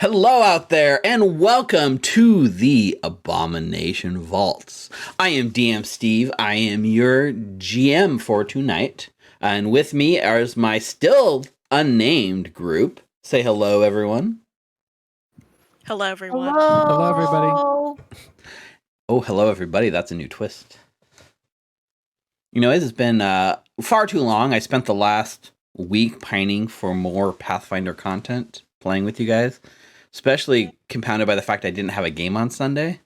Hello out there, and welcome to the Abomination Vaults. I am DM Steve. I am your GM for tonight. And with me is my still unnamed group. Say hello, everyone. Hello, everyone. Hello, everybody. Oh, hello, everybody. That's a new twist. You know, it has been far too long. I spent the last week pining for more Pathfinder content, playing with you guys. Especially compounded by the fact I didn't have a game on Sunday.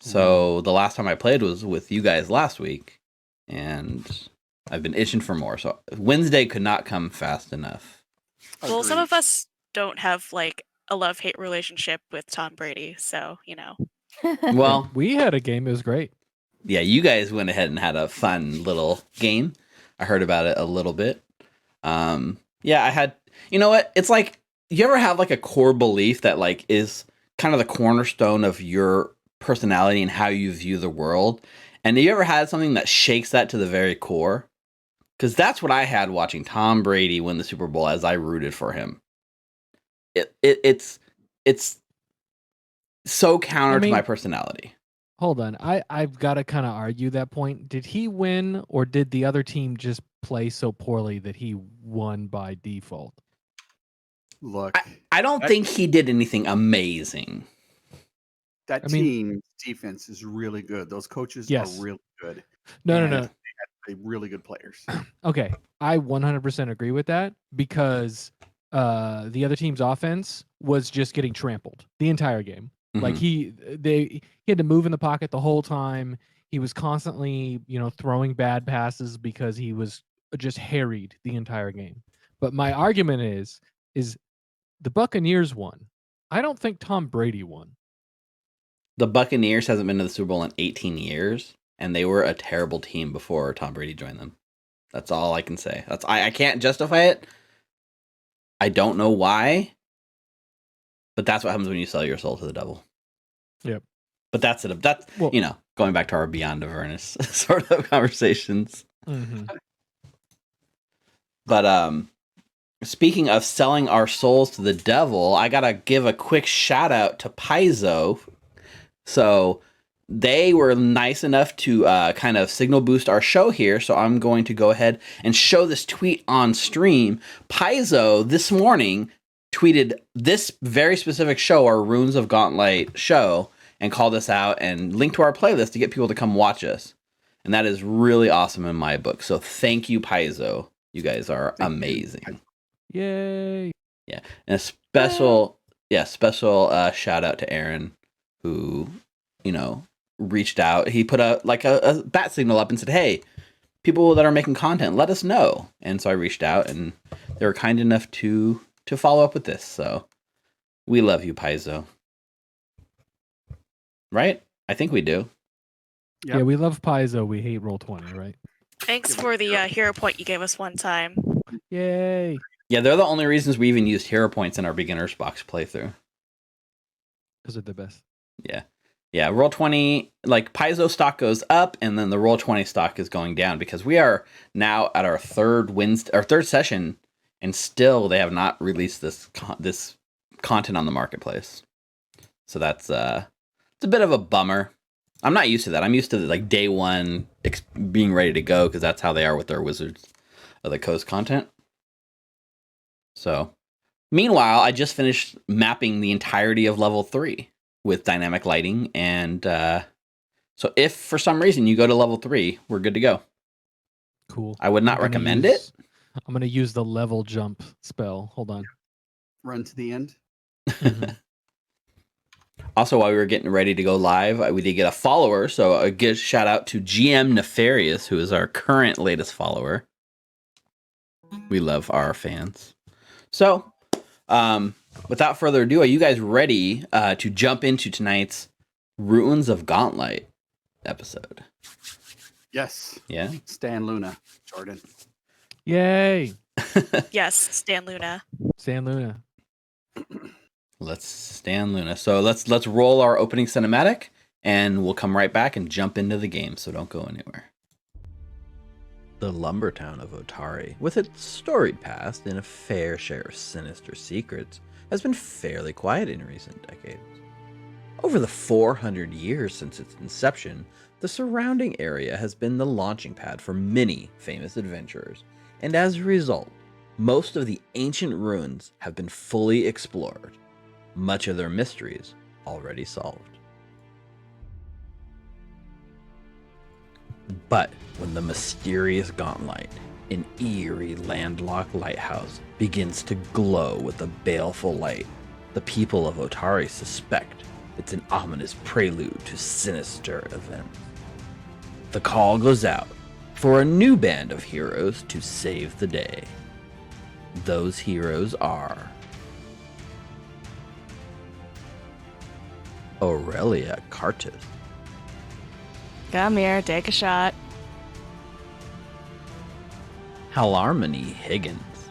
So the last time I played was with you guys last week. And I've been itching for more. So Wednesday could not come fast enough. Well, some of us don't have like a love-hate relationship with Tom Brady, so, you know. Well, we had a game. It was great. Yeah, you guys went ahead and had a fun little game. I heard about it a little bit. Yeah, I had, you know what? It's like, you ever have like a core belief that like is kind of the cornerstone of your personality and how you view the world? And have you ever had something that shakes that to the very core? Because that's what I had watching Tom Brady win the Super Bowl as I rooted for him. It's so counter to my personality. Hold on. I've got to kind of argue that point. Did he win, or did the other team just play so poorly that he won by default? Look, I don't think he did anything amazing. That team's defense is really good. Those coaches are really good. No. They have really good players. Okay, I 100% agree with that because the other team's offense was just getting trampled the entire game. Mm-hmm. Like he had to move in the pocket the whole time. He was constantly, throwing bad passes because he was just harried the entire game. But my argument is the Buccaneers won. I don't think Tom Brady won. The Buccaneers hasn't been to the Super Bowl in 18 years, and they were a terrible team before Tom Brady joined them. That's all I can say. I can't justify it. I don't know why, but that's what happens when you sell your soul to the devil. Yep. But that's it. That's, going back to our Beyond Avernus sort of conversations. Mm-hmm. But, speaking of selling our souls to the devil, I gotta give a quick shout out to Paizo. So they were nice enough to kind of signal boost our show here. So I'm going to go ahead and show this tweet on stream. Paizo this morning tweeted this very specific show, our Ruins of Gauntlight show, and called us out and linked to our playlist to get people to come watch us. And that is really awesome in my book. So thank you, Paizo. You guys are amazing. Yay. Yeah. And a special shout out to Aaron, who, reached out. He put a bat signal up and said, hey, people that are making content, let us know. And so I reached out, and they were kind enough to follow up with this. So we love you, Paizo. Right? I think we do. Yep. Yeah, we love Paizo. We hate Roll20, right? Thanks for the hero point you gave us one time. Yay. Yeah, they're the only reasons we even used hero points in our beginner's box playthrough. Because they're the best. Yeah. Yeah, Roll20, like Paizo stock goes up, and then the Roll20 stock is going down because we are now at our third session, and still they have not released this content on the marketplace. So that's it's a bit of a bummer. I'm not used to that. I'm used to like day one being ready to go because that's how they are with their Wizards of the Coast content. So, meanwhile, I just finished mapping the entirety of level 3 with dynamic lighting, and so if for some reason you go to level 3, we're good to go. Cool. I would not recommend it. I'm going to use the level jump spell. Hold on. Run to the end. Mm-hmm. Also, while we were getting ready to go live, we did get a follower, so a good shout out to GM Nefarious, who is our current latest follower. We love our fans. So, without further ado, are you guys ready to jump into tonight's Ruins of Gauntlight episode? Yes. Yeah? Stan Luna, Jordan. Yay. Yes, Stan Luna. Stan Luna. Let's Stan Luna. So let's roll our opening cinematic, and we'll come right back and jump into the game, so don't go anywhere. The lumber town of Otari, with its storied past and a fair share of sinister secrets, has been fairly quiet in recent decades. Over the 400 years since its inception, the surrounding area has been the launching pad for many famous adventurers, and as a result, most of the ancient ruins have been fully explored, much of their mysteries already solved. But when the mysterious Gauntlight, an eerie landlocked lighthouse, begins to glow with a baleful light, the people of Otari suspect it's an ominous prelude to sinister events. The call goes out for a new band of heroes to save the day. Those heroes are Aurelia Cartus, Come here, take a shot. Halarmony Higgins,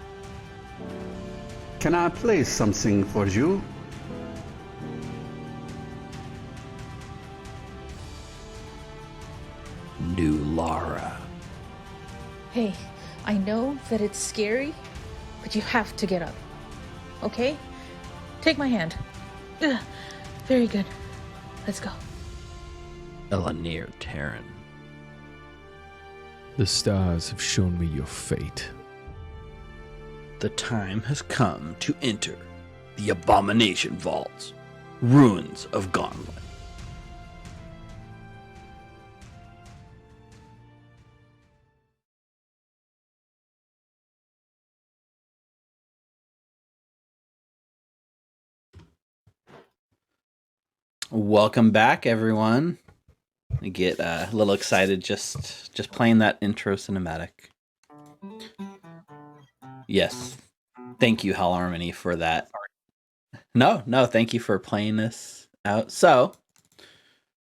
Can I play something for you? New Lara, Hey, I know that it's scary, but you have to get up. Okay? Take my hand. Ugh, very good. Let's go. Elanir Terran, The stars have shown me your fate. the time has come to enter the Abomination Vaults, Ruins of Gauntlight. Welcome back, everyone. I get a little excited just playing that intro cinematic. Yes. Thank you, Halarmony, for that. No, thank you for playing this out. So,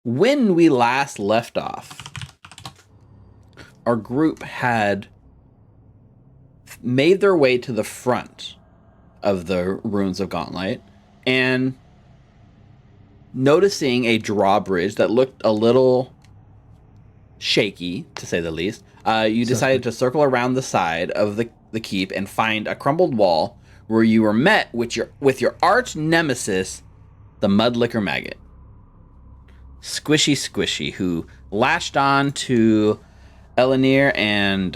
when we last left off, our group had made their way to the front of the Ruins of Gauntlight and noticing a drawbridge that looked a little shaky, to say the least, you decided to circle around the side of the keep and find a crumbled wall where you were met with your arch nemesis, the Mudlicker Maggot. Squishy, who latched on to Elanir and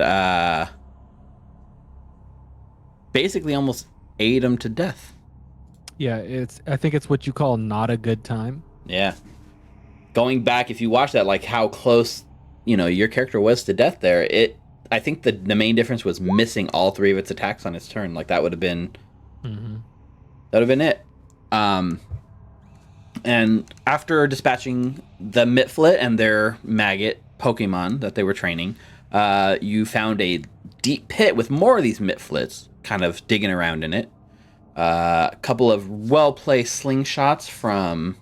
basically almost ate him to death. Yeah, I think it's what you call not a good time. Yeah. Going back, if you watch that, like how close, your character was to death there, I think the main difference was missing all three of its attacks on its turn. Like that would have been it. And after dispatching the Mitflit and their maggot Pokemon that they were training, you found a deep pit with more of these Mitflits kind of digging around in it. A couple of well-placed slingshots from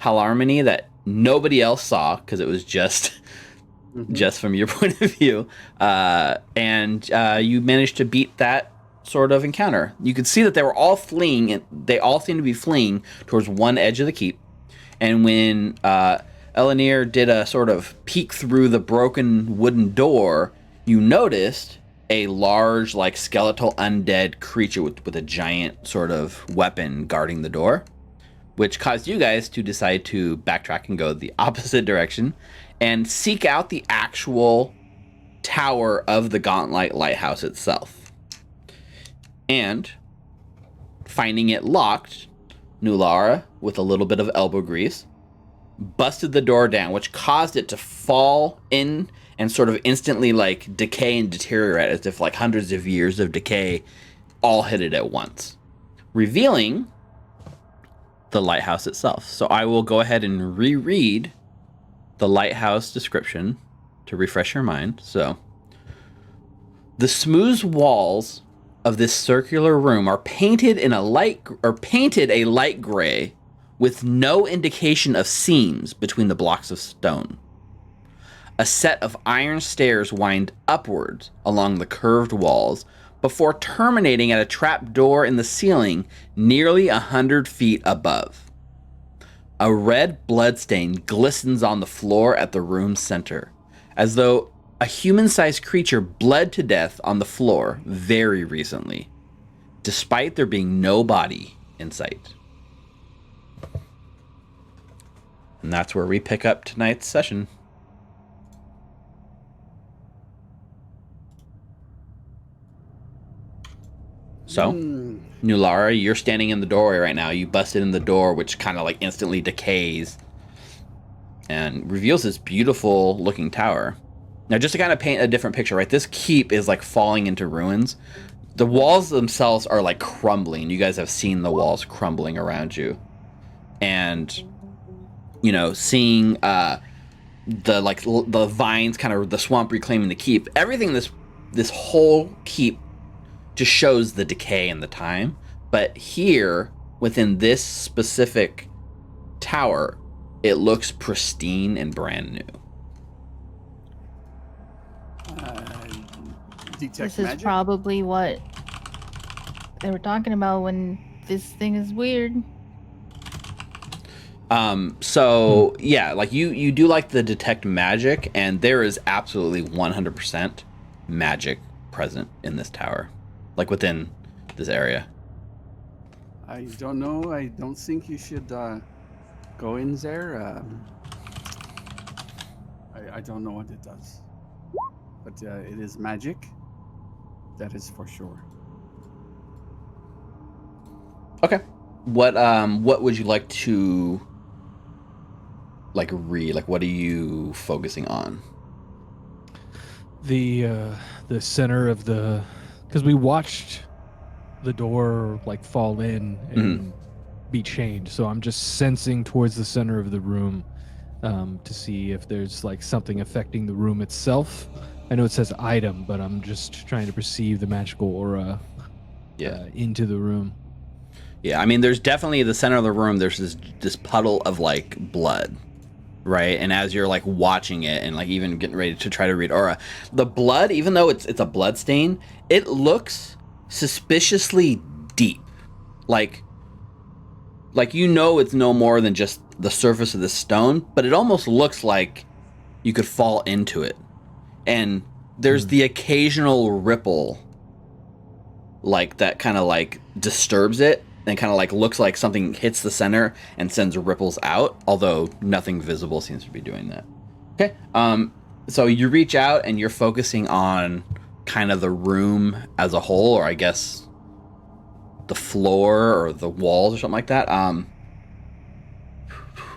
Halarmony that nobody else saw because it was just from your point of view. And you managed to beat that sort of encounter. You could see that they were all fleeing, and they all seemed to be fleeing towards one edge of the keep. And when Elanir did a sort of peek through the broken wooden door, you noticed a large, like, skeletal undead creature with a giant sort of weapon guarding the door, which caused you guys to decide to backtrack and go the opposite direction and seek out the actual tower of the Gauntlight Lighthouse itself. And finding it locked, Nulara, with a little bit of elbow grease, busted the door down, which caused it to fall in and sort of instantly like decay and deteriorate as if like hundreds of years of decay all hit it at once, revealing the lighthouse itself. So I will go ahead and reread the lighthouse description to refresh your mind. So the smooth walls of this circular room are painted a light gray with no indication of seams between the blocks of stone. A set of iron stairs wind upwards along the curved walls before terminating at a trap door in the ceiling nearly 100 feet above. A red bloodstain glistens on the floor at the room's center, as though A human-sized creature bled to death on the floor very recently, despite there being no body in sight. And that's where we pick up tonight's session. So, Nulara, you're standing in the doorway right now. You busted in the door, which kind of like instantly decays and reveals this beautiful looking tower. Now, just to kind of paint a different picture, right? This keep is like falling into ruins. The walls themselves are like crumbling. You guys have seen the walls crumbling around you. And, you know, seeing the vines, kind of the swamp reclaiming the keep. Everything this whole keep just shows the decay and the time. But here, within this specific tower, it looks pristine and brand new. This is probably what they were talking about when this thing is weird. So yeah, like you do like the detect magic, and there is absolutely 100% magic present in this tower, like within this area. I don't know. I don't think you should go in there. I don't know what it does, but it is magic. That is for sure. Okay. What would you like to read? Like, what are you focusing on? The center of the, because we watched the door like fall in and be changed. So I'm just sensing towards the center of the room to see if there's like something affecting the room itself. I know it says item, but I'm just trying to perceive the magical aura into the room. Yeah, I mean, there's definitely the center of the room. There's this puddle of like blood, right? And as you're like watching it and like even getting ready to try to read aura, the blood, even though it's a blood stain, it looks suspiciously deep. Like you know, it's no more than just the surface of the stone, but it almost looks like you could fall into it. And there's the occasional ripple, like that kind of like disturbs it and kind of like looks like something hits the center and sends ripples out, although nothing visible seems to be doing that. Okay. So you reach out and you're focusing on kind of the room as a whole, or I guess the floor or the walls or something like that.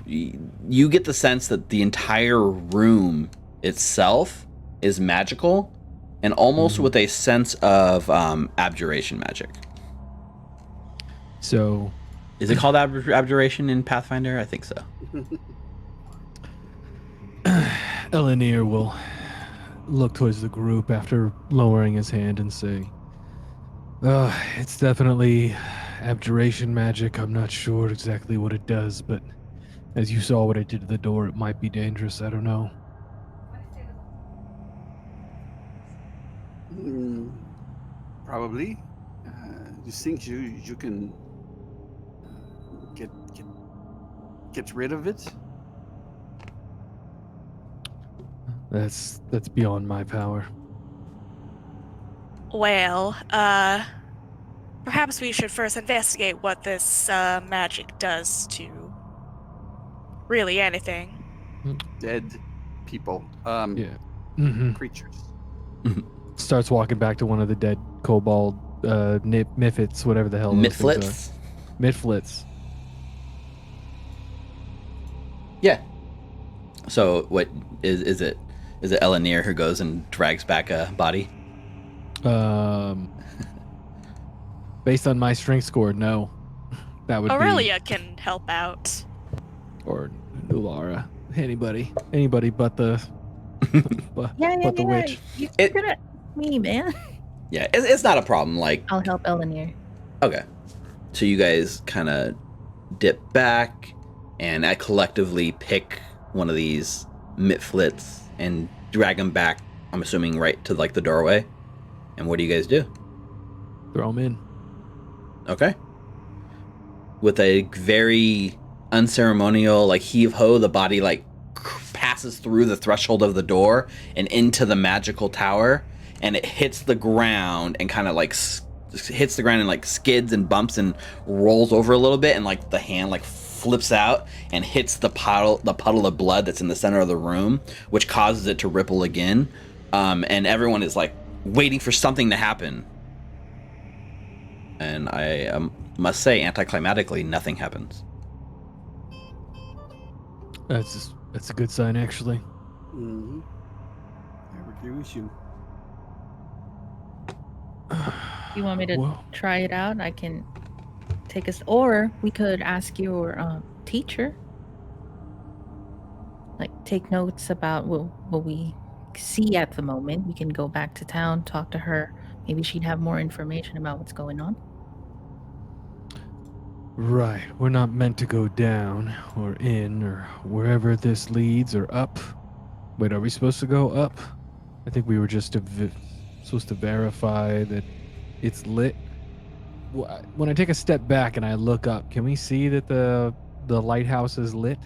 You get the sense that the entire room itself is magical and almost with a sense of abjuration magic. So is it called abjuration in Pathfinder? I think so. Elenir will look towards the group after lowering his hand and say, it's definitely abjuration magic. I'm not sure exactly what it does, but as you saw what I did to the door, it might be dangerous. I don't know. Probably. You think you can get rid of it? That's beyond my power. Well, perhaps we should first investigate what this magic does to really anything. Dead people. Creatures. Starts walking back to one of the dead kobold Mifits, whatever the hell those things are. Mitflits. Yeah. So what is it? Is it Elenir who goes and drags back a body? Based on my strength score, no. That would Aurelia can help out. Or Nulara. Anybody but the the witch. You're good at me, man. Yeah, it's not a problem. Like, I'll help Elenir. Okay. So you guys kind of dip back and I collectively pick one of these mitflits and drag them back, I'm assuming right to like the doorway. And what do you guys do? Throw them in. Okay. With a very unceremonial like heave ho, the body like passes through the threshold of the door and into the magical tower, and it hits the ground and kind of like hits the ground and like skids and bumps and rolls over a little bit, and like the hand like flips out and hits the puddle of blood that's in the center of the room, which causes it to ripple again. And everyone is like waiting for something to happen. And I must say, anticlimactically, nothing happens. That's a good sign, actually. Mm-hmm. I agree with you. You want me to Well, try it out? I can take us, or we could ask your teacher. Like, take notes about what we see at the moment. We can go back to town, talk to her. Maybe she'd have more information about what's going on. right. We're not meant to go down or in or wherever this leads or up. Wait, are we supposed to go up? I think we were just supposed to verify that it's lit. When I take a step back and I look up, can we see that the lighthouse is lit?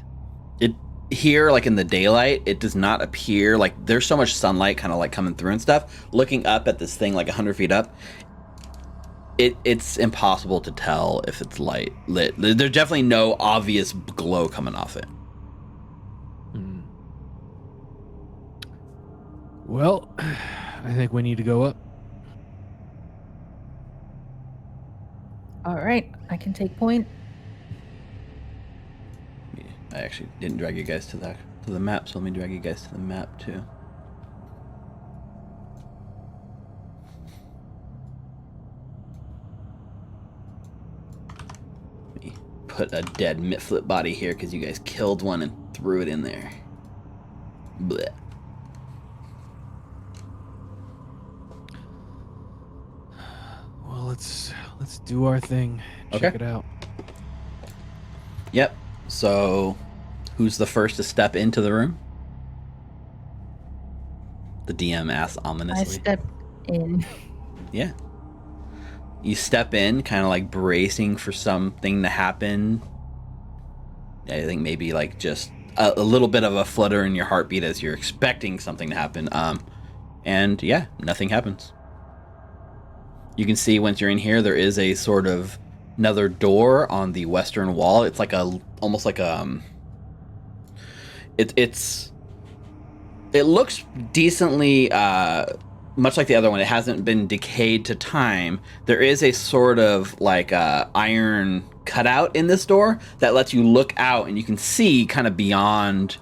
It here, like in the daylight, it does not appear like there's so much sunlight kind of like coming through and stuff. Looking up at this thing like 100 feet up, it's impossible to tell if it's lit. There's definitely no obvious glow coming off it. Well, I think we need to go up. All right, I can take point. I actually didn't drag you guys to the map, so let me drag you guys to the map too. Let me put a dead Mitflip body here because you guys killed one and threw it in there. Blech. Well, let's do our thing. Check Okay. it out. Yep. So, who's the first to step into the room? The DM asks ominously. I step in. Yeah. You step in, kind of like bracing for something to happen. I think maybe like just a little bit of a flutter in your heartbeat as you're expecting something to happen. And yeah, nothing happens. You can see once you're in here, there is a sort of another door on the western wall. It's like almost like a it looks decently much like the other one. It hasn't been decayed to time. There is a sort of like iron cutout in this door that lets you look out, and you can see kind of beyond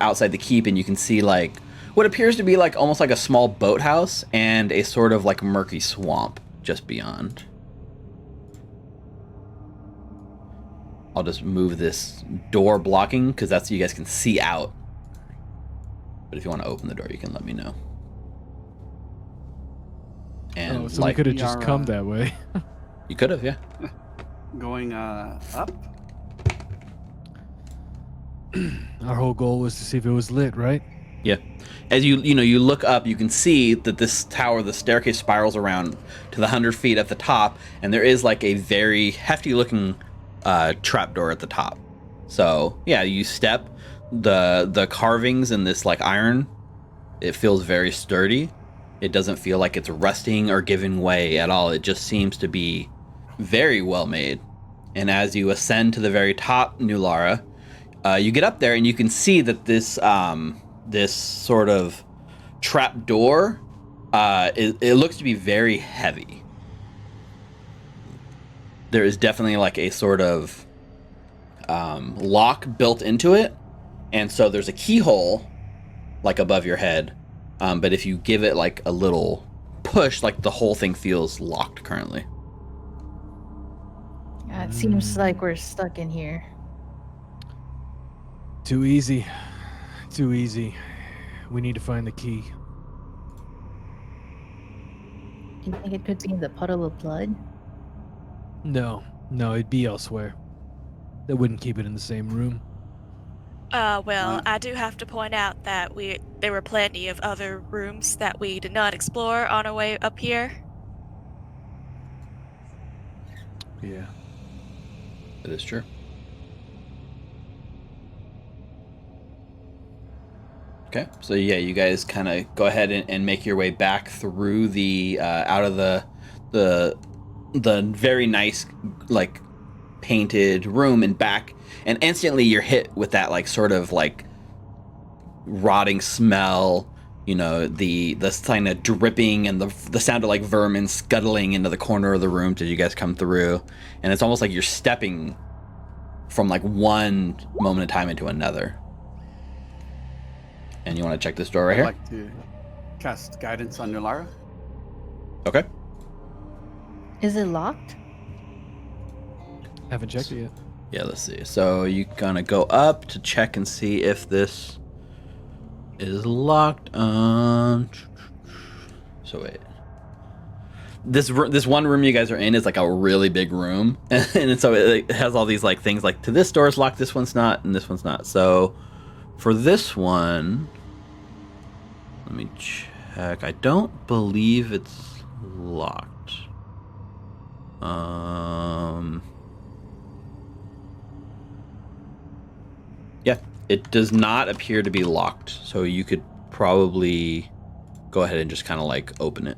outside the keep, and you can see like what appears to be like almost like a small boathouse and a sort of like murky swamp just beyond. I'll just move this door blocking because that's so you guys can see out. But if you want to open the door, you can let me know. And so we could have just come that way. You could have, yeah. Going up? Our whole goal was to see if it was lit, right? Yeah. As you look up, you can see that this tower, the staircase spirals around to the 100 feet at the top, and there is like a very hefty looking trapdoor at the top. So yeah, you step the carvings in this like iron. It feels very sturdy. It doesn't feel like it's rusting or giving way at all. It just seems to be very well made. And as you ascend to the very top, Nulara, you get up there and you can see that this sort of trap door, it looks to be very heavy. There is definitely like a sort of lock built into it, and so there's a keyhole like above your head, but if you give it like a little push, like the whole thing feels locked currently. Yeah, it seems like we're stuck in here. Too easy. Too easy. We need to find the key. Do you think it could be in the puddle of blood? No, it'd be elsewhere. They wouldn't keep it in the same room. Well, I do have to point out that there were plenty of other rooms that we did not explore on our way up here. Yeah. That is true. Okay, so yeah, you guys kind of go ahead and make your way back through the out of the very nice like painted room and back, and instantly you're hit with that like sort of like rotting smell. You know, the kind of dripping and the sound of like vermin scuttling into the corner of the room as you guys come through, and it's almost like you're stepping from like one moment in time into another. And you want to check this door right here? I'd like to cast guidance on Nulara. Okay. Is it locked? Haven't checked it yet. Yeah, let's see. So you gonna go up to check and see if this is locked. So wait. This one room you guys are in is like a really big room, and so it has all these like things like to this door is locked, this one's not, and this one's not. So for this one, let me check. I don't believe it's locked. Yeah, it does not appear to be locked. So you could probably go ahead and just kind of like open it.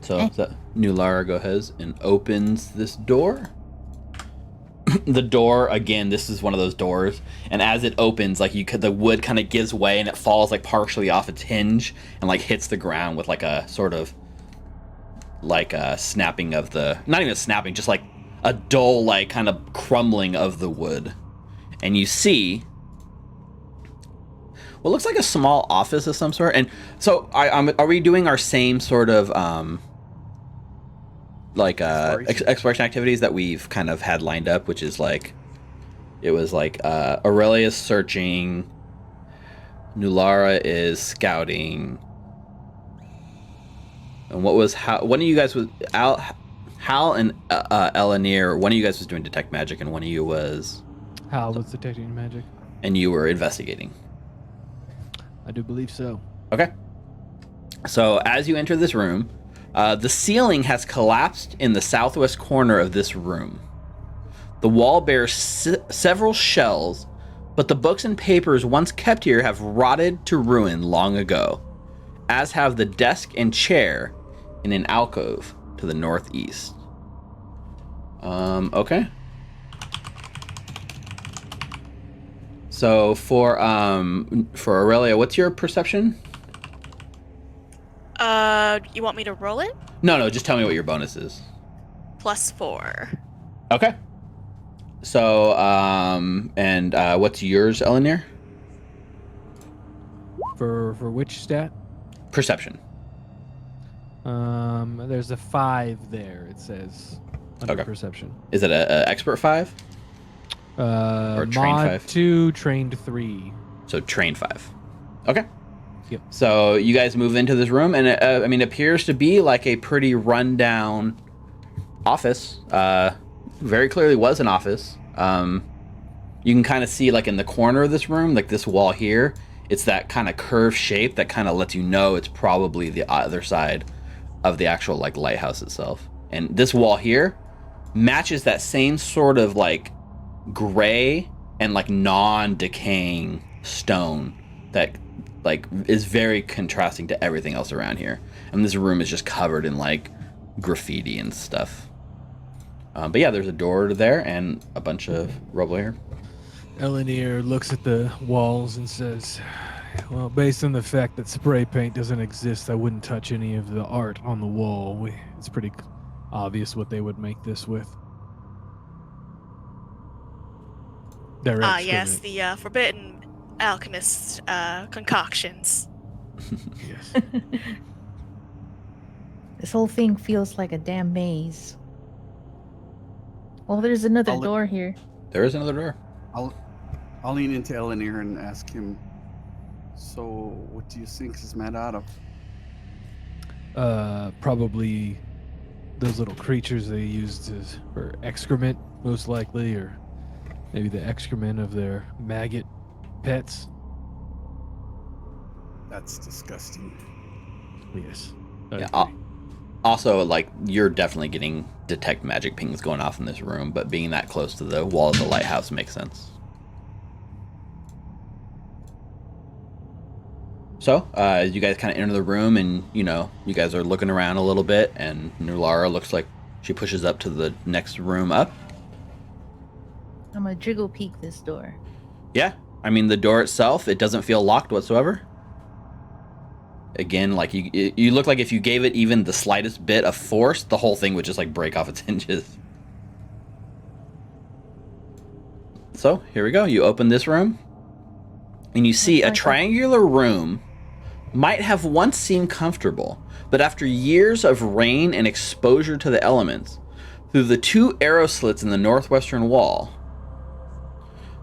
So Nulara goes ahead and opens this door. The door, again, this is one of those doors, and as it opens, like the wood kind of gives way and it falls like partially off its hinge and like hits the ground with like a sort of like a snapping of the, not even a snapping, just like a dull like kind of crumbling of the wood. And you see what looks like a small office of some sort. And so are we doing our same sort of exploration activities that we've kind of had lined up, which is like it was like Aurelia's searching, Nulara is scouting, and one of you guys was Hal and Elanir, one of you guys was doing detect magic and one of you was Hal was detecting magic, and you were investigating. I do believe so. Okay, so as you enter this room, the ceiling has collapsed in the southwest corner of this room. The wall bears several shells, but the books and papers once kept here have rotted to ruin long ago, as have the desk and chair in an alcove to the northeast. Okay. So for Aurelia, what's your perception? You want me to roll it? No, just tell me what your bonus is. +4. Okay. So, and what's yours, Elanir? For which stat? Perception. There's a 5 there. It says under Okay. perception. Is it a expert 5? Or trained mod 5? 2, trained 3. So trained 5. Okay. Yep. So you guys move into this room, and it appears to be like a pretty rundown office. Very clearly was an office. You can kind of see like in the corner of this room, like this wall here, it's that kind of curved shape that kind of lets you know it's probably the other side of the actual like lighthouse itself. And this wall here matches that same sort of like gray and like non-decaying stone that like is very contrasting to everything else around here. And this room is just covered in like graffiti and stuff. But yeah, there's a door there and a bunch of rubble here. Elanir looks at the walls and says, well, based on the fact that spray paint doesn't exist, I wouldn't touch any of the art on the wall. It's pretty obvious what they would make this with. Yes, the forbidden alchemist concoctions. Yes. This whole thing feels like a damn maze. Well, there's another door here. There is another door. I'll lean into Elanir and ask him, so what do you think is made out of? Probably those little creatures they used for excrement, most likely, or maybe the excrement of their maggot pets. That's disgusting. Yes. Yeah. Also, like, you're definitely getting detect magic pings going off in this room, but being that close to the wall of the lighthouse makes sense. So, as you guys kind of enter the room and, you guys are looking around a little bit, and Nulara looks like she pushes up to the next room up. I'm gonna jiggle peek this door. Yeah. I mean, the door itself, it doesn't feel locked whatsoever. Again, like you look like if you gave it even the slightest bit of force, the whole thing would just like break off its hinges. So, here we go. You open this room, and you see a triangular room. Might have once seemed comfortable, but after years of rain and exposure to the elements, through the 2 arrow slits in the northwestern wall,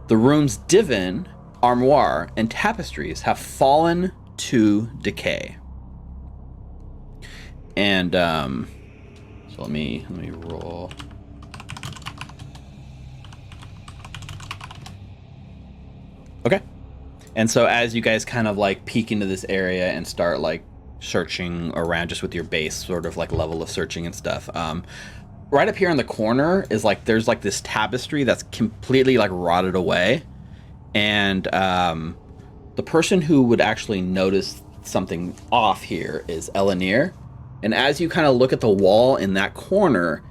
the room's divan, armoire, and tapestries have fallen to decay. And so let me roll. Okay. And so as you guys kind of like peek into this area and start like searching around just with your base sort of like level of searching and stuff, right up here in the corner is like there's like this tapestry that's completely like rotted away, and the person who would actually notice something off here is Elenir. And as you kind of look at the wall in that corner,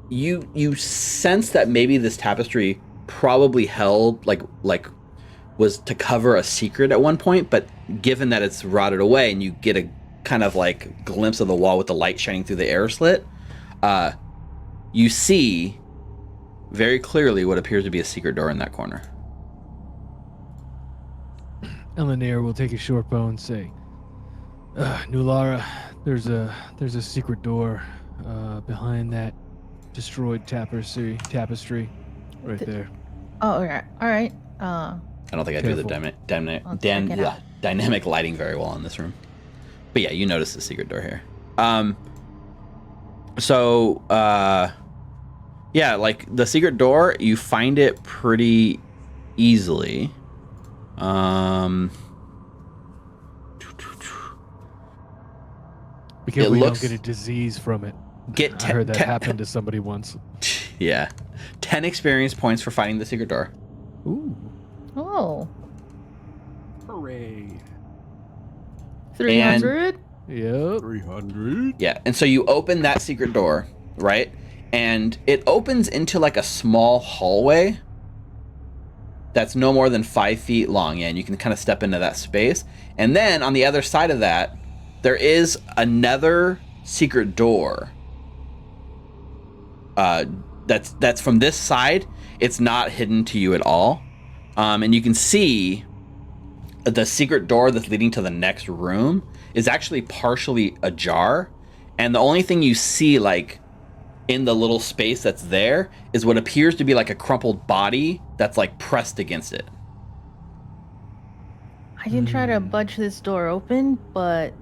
you sense that maybe this tapestry probably held like was to cover a secret at one point, but given that it's rotted away and you get a kind of like glimpse of the wall with the light shining through the air slit, you see very clearly what appears to be a secret door in that corner. Elenir will take a short bow and say, Nulara, there's a secret door behind that destroyed tapestry right there. Oh, all right. I don't think I do the dynamic lighting very well in this room. But yeah, you notice the secret door here. Yeah, like the secret door, you find it pretty easily. Because we don't get a disease from it. I heard that 10 happened to somebody once. Yeah. 10 experience points for finding the secret door. Ooh. Oh. Hooray. 300? Yep. 300. Yeah, and so you open that secret door, right? And it opens into like a small hallway that's no more than 5 feet long. Yeah, and you can kind of step into that space. And then on the other side of that, there is another secret door. That's from this side. It's not hidden to you at all. And you can see the secret door that's leading to the next room is actually partially ajar. And the only thing you see like in the little space that's there is what appears to be like a crumpled body that's like pressed against it. I can try to budge this door open, but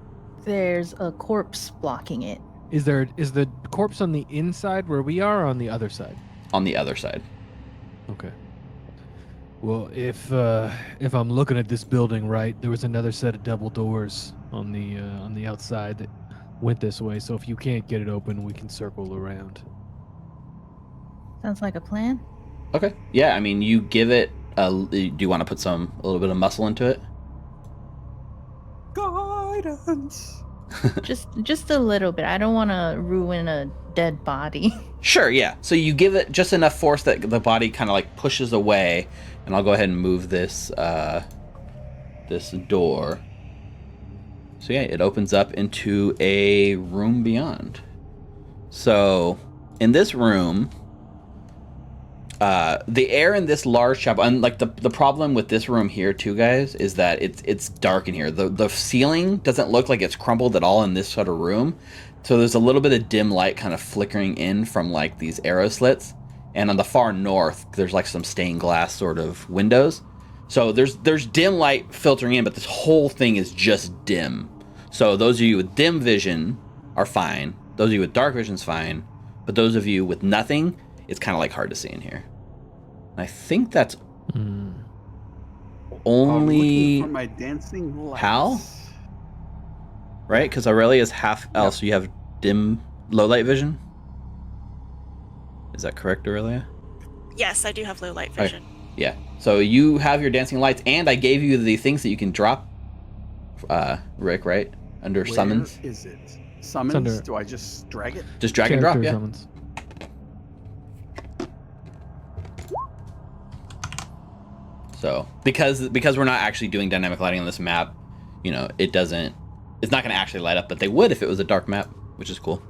there's a corpse blocking it. Is the corpse on the inside where we are, or on the other side? On the other side. Okay. Well, if I'm looking at this building right, there was another set of double doors on the outside that went this way. So if you can't get it open, we can circle around. Sounds like a plan. Okay. Yeah, I mean, you give it do you want to put a little bit of muscle into it? Guidance. just a little bit. I don't want to ruin a dead body. Sure, yeah. So you give it just enough force that the body kind of like pushes away, and I'll go ahead and move this this door. So yeah, it opens up into a room beyond. So in this room, the air in this large chapel, and like the problem with this room here too, guys, is that it's dark in here. The ceiling doesn't look like it's crumbled at all in this sort of room. So there's a little bit of dim light kind of flickering in from like these arrow slits. And on the far north, there's like some stained glass sort of windows. So there's dim light filtering in, but this whole thing is just dim. So those of you with dim vision are fine. Those of you with dark vision is fine. But those of you with nothing, it's kind of like hard to see in here. And I think that's only for my dancing lights. Hal? Right? Because Aurelia is half elf, so you have low light vision? Is that correct, Aurelia? Yes, I do have low light vision. Okay. Yeah. So you have your dancing lights, and I gave you the things that you can drop Rick, right? Under summons. Where is it? Summons? Do I just drag it? Just drag and drop, yeah. Summons. So because we're not actually doing dynamic lighting on this map, you know, it's not going to actually light up, but they would if it was a dark map, which is cool.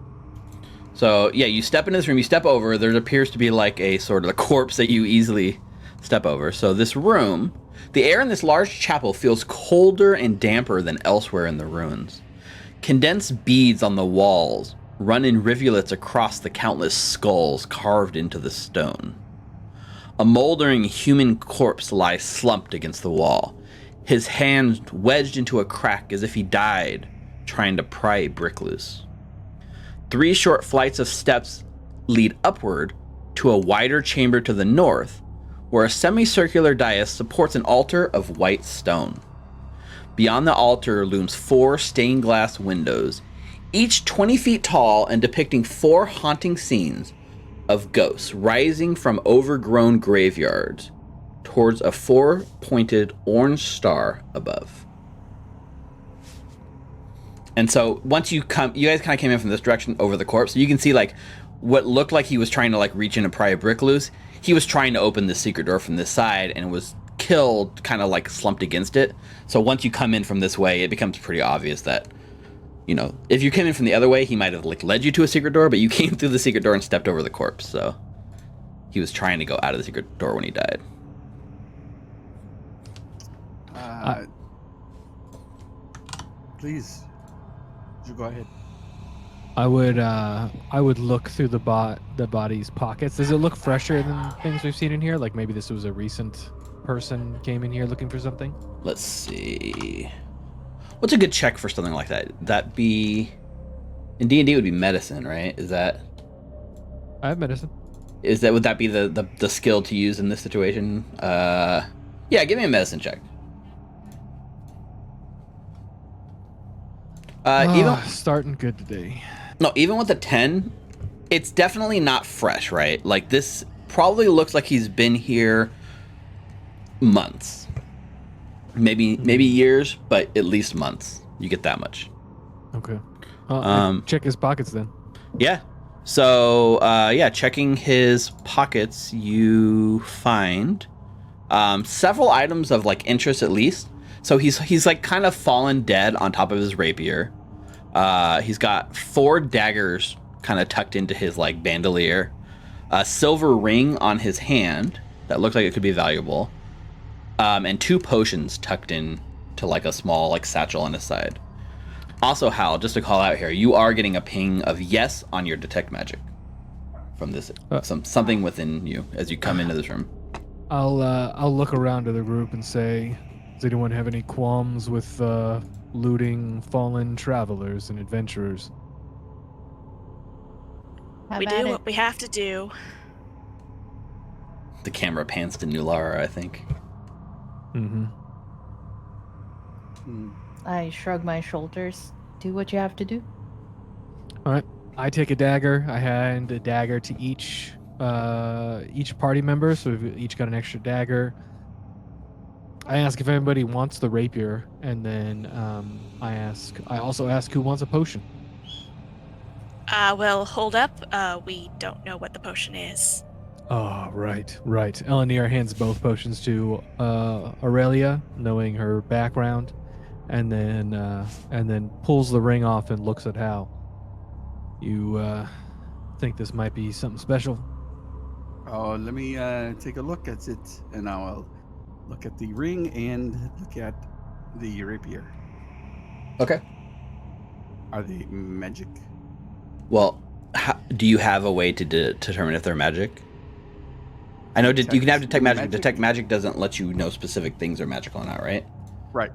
So yeah, you step into this room, you step over, there appears to be like a sort of a corpse that you easily step over. So this room, the air in this large chapel feels colder and damper than elsewhere in the ruins. Condensed beads on the walls run in rivulets across the countless skulls carved into the stone. A moldering human corpse lies slumped against the wall, his hand wedged into a crack as if he died trying to pry a brick loose. 3 short flights of steps lead upward to a wider chamber to the north, where a semicircular dais supports an altar of white stone. Beyond the altar looms 4 stained glass windows, each 20 feet tall and depicting 4 haunting scenes of ghosts rising from overgrown graveyards towards a 4-pointed orange star above. And so once you guys kind of came in from this direction over the corpse, so you can see like what looked like he was trying to like reach in and pry a brick loose. He was trying to open the secret door from this side and was killed, kind of like slumped against it. So once you come in from this way, it becomes pretty obvious that, you know, if you came in from the other way, he might have like led you to a secret door, but you came through the secret door and stepped over the corpse. So he was trying to go out of the secret door when he died. Please, you go ahead. I would look through the body's pockets. Does it look fresher than things we've seen in here? Like maybe this was a recent person came in here looking for something? Let's see. What's a good check for something like that? That'd be... In D&D would be medicine, right? Is that... I have medicine. Would that be the skill to use in this situation? Yeah, give me a medicine check. Even starting good today. No, even with a 10, it's definitely not fresh, right? Like this probably looks like he's been here months. Maybe years, but at least months. You get that much. Okay. Check his pockets then. Yeah. So, checking his pockets, you find several items of like interest at least. So he's like kind of fallen dead on top of his rapier. He's got 4 daggers kind of tucked into his like bandolier, a silver ring on his hand that looks like it could be valuable, and 2 potions tucked in to like a small like satchel on his side. Also, Hal, just to call out here, you are getting a ping of yes on your detect magic from this something within you as you come into this room. I'll look around to the group and say, does anyone have any qualms with looting fallen travelers and adventurers? We do what we have to do. The camera pans to Nulara, I think. Mm-hmm. I shrug my shoulders. Do what you have to do. All right. I take a dagger. I hand a dagger to each party member, so we've each got an extra dagger. I ask if anybody wants the rapier, and then I also ask who wants a potion. Well, hold up. We don't know what the potion is. Oh, right. Elenir hands both potions to Aurelia, knowing her background, and then pulls the ring off and looks at Hal. You think this might be something special? Oh, let me take a look at it, and I'll look at the ring and look at the rapier. Okay. Are they magic? Well, do you have a way to determine if they're magic? I know you can have detect magic. Detect magic doesn't let you know specific things are magical or not, right? Right.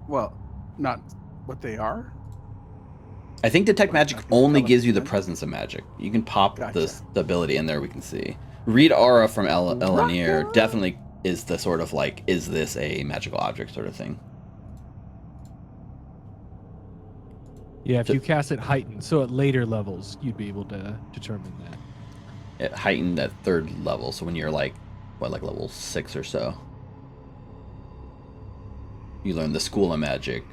Well, not what they are. I think detect magic only gives you the presence of magic. You can pop Gotcha. the ability in there. We can see. Read aura from Elenir definitely is the sort of like, is this a magical object sort of thing? Yeah, if you cast it heightened, so at later levels, you'd be able to determine that. It heightened at 3rd level, so when you're like, what, like level 6 or so, you learn the School of Magic,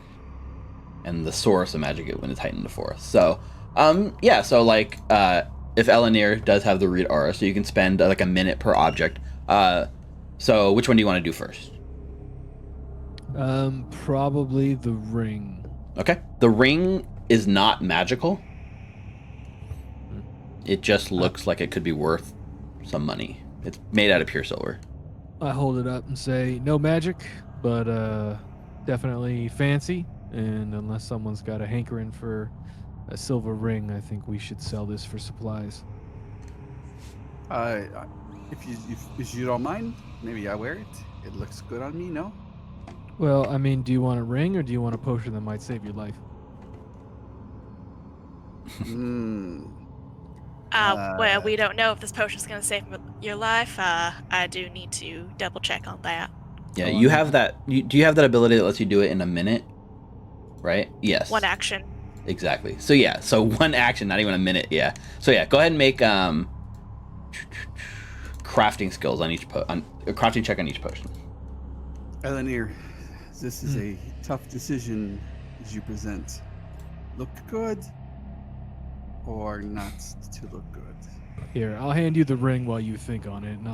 and the source of magic when it's heightened to 4. So, yeah. So like, if Elenir does have the read aura, so you can spend like a minute per object. So which one do you want to do first? Probably the ring. Okay. The ring is not magical. It just looks like it could be worth some money. It's made out of pure silver. I hold it up and say, no magic, but definitely fancy. And unless someone's got a hankering for a silver ring, I think we should sell this for supplies. If you don't mind, maybe I wear it. It looks good on me, no? Well, I mean, do you want a ring or do you want a potion that might save your life? Well, we don't know if this potion's going to save your life. I do need to double check on that. Yeah, you have that. Do you have that ability that lets you do it in a minute? Right? Yes. One action. Exactly. So yeah, so one action, not even a minute. Yeah. So yeah, go ahead and make crafting skills on each a crafting check on each potion. Elenir, this is a tough decision as you present. Look good or not to look good? Here, I'll hand you the ring while you think on it, and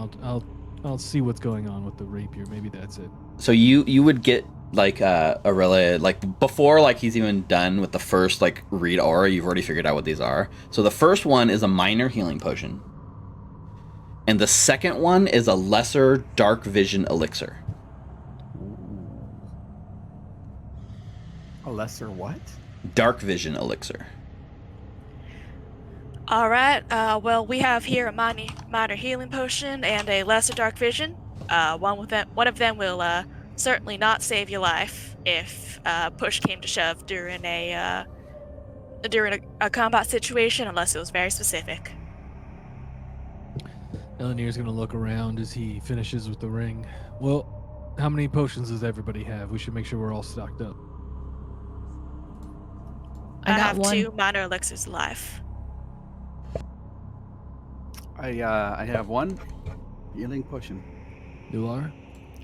I'll see what's going on with the rapier. Maybe that's it. So you would get like Aurelia, like before like he's even done with the first like read aura, you've already figured out what these are. So the first one is a minor healing potion. And the second one is a lesser dark vision elixir. A lesser what? Dark vision elixir. All right. Well, we have here a minor healing potion and a lesser dark vision. One of them will certainly not save your life if push came to shove during a combat situation, unless it was very specific. Elenir's gonna look around as he finishes with the ring. Well, how many potions does everybody have? We should make sure we're all stocked up. I got have one. 2 minor elixirs of life. I have one healing potion. You are?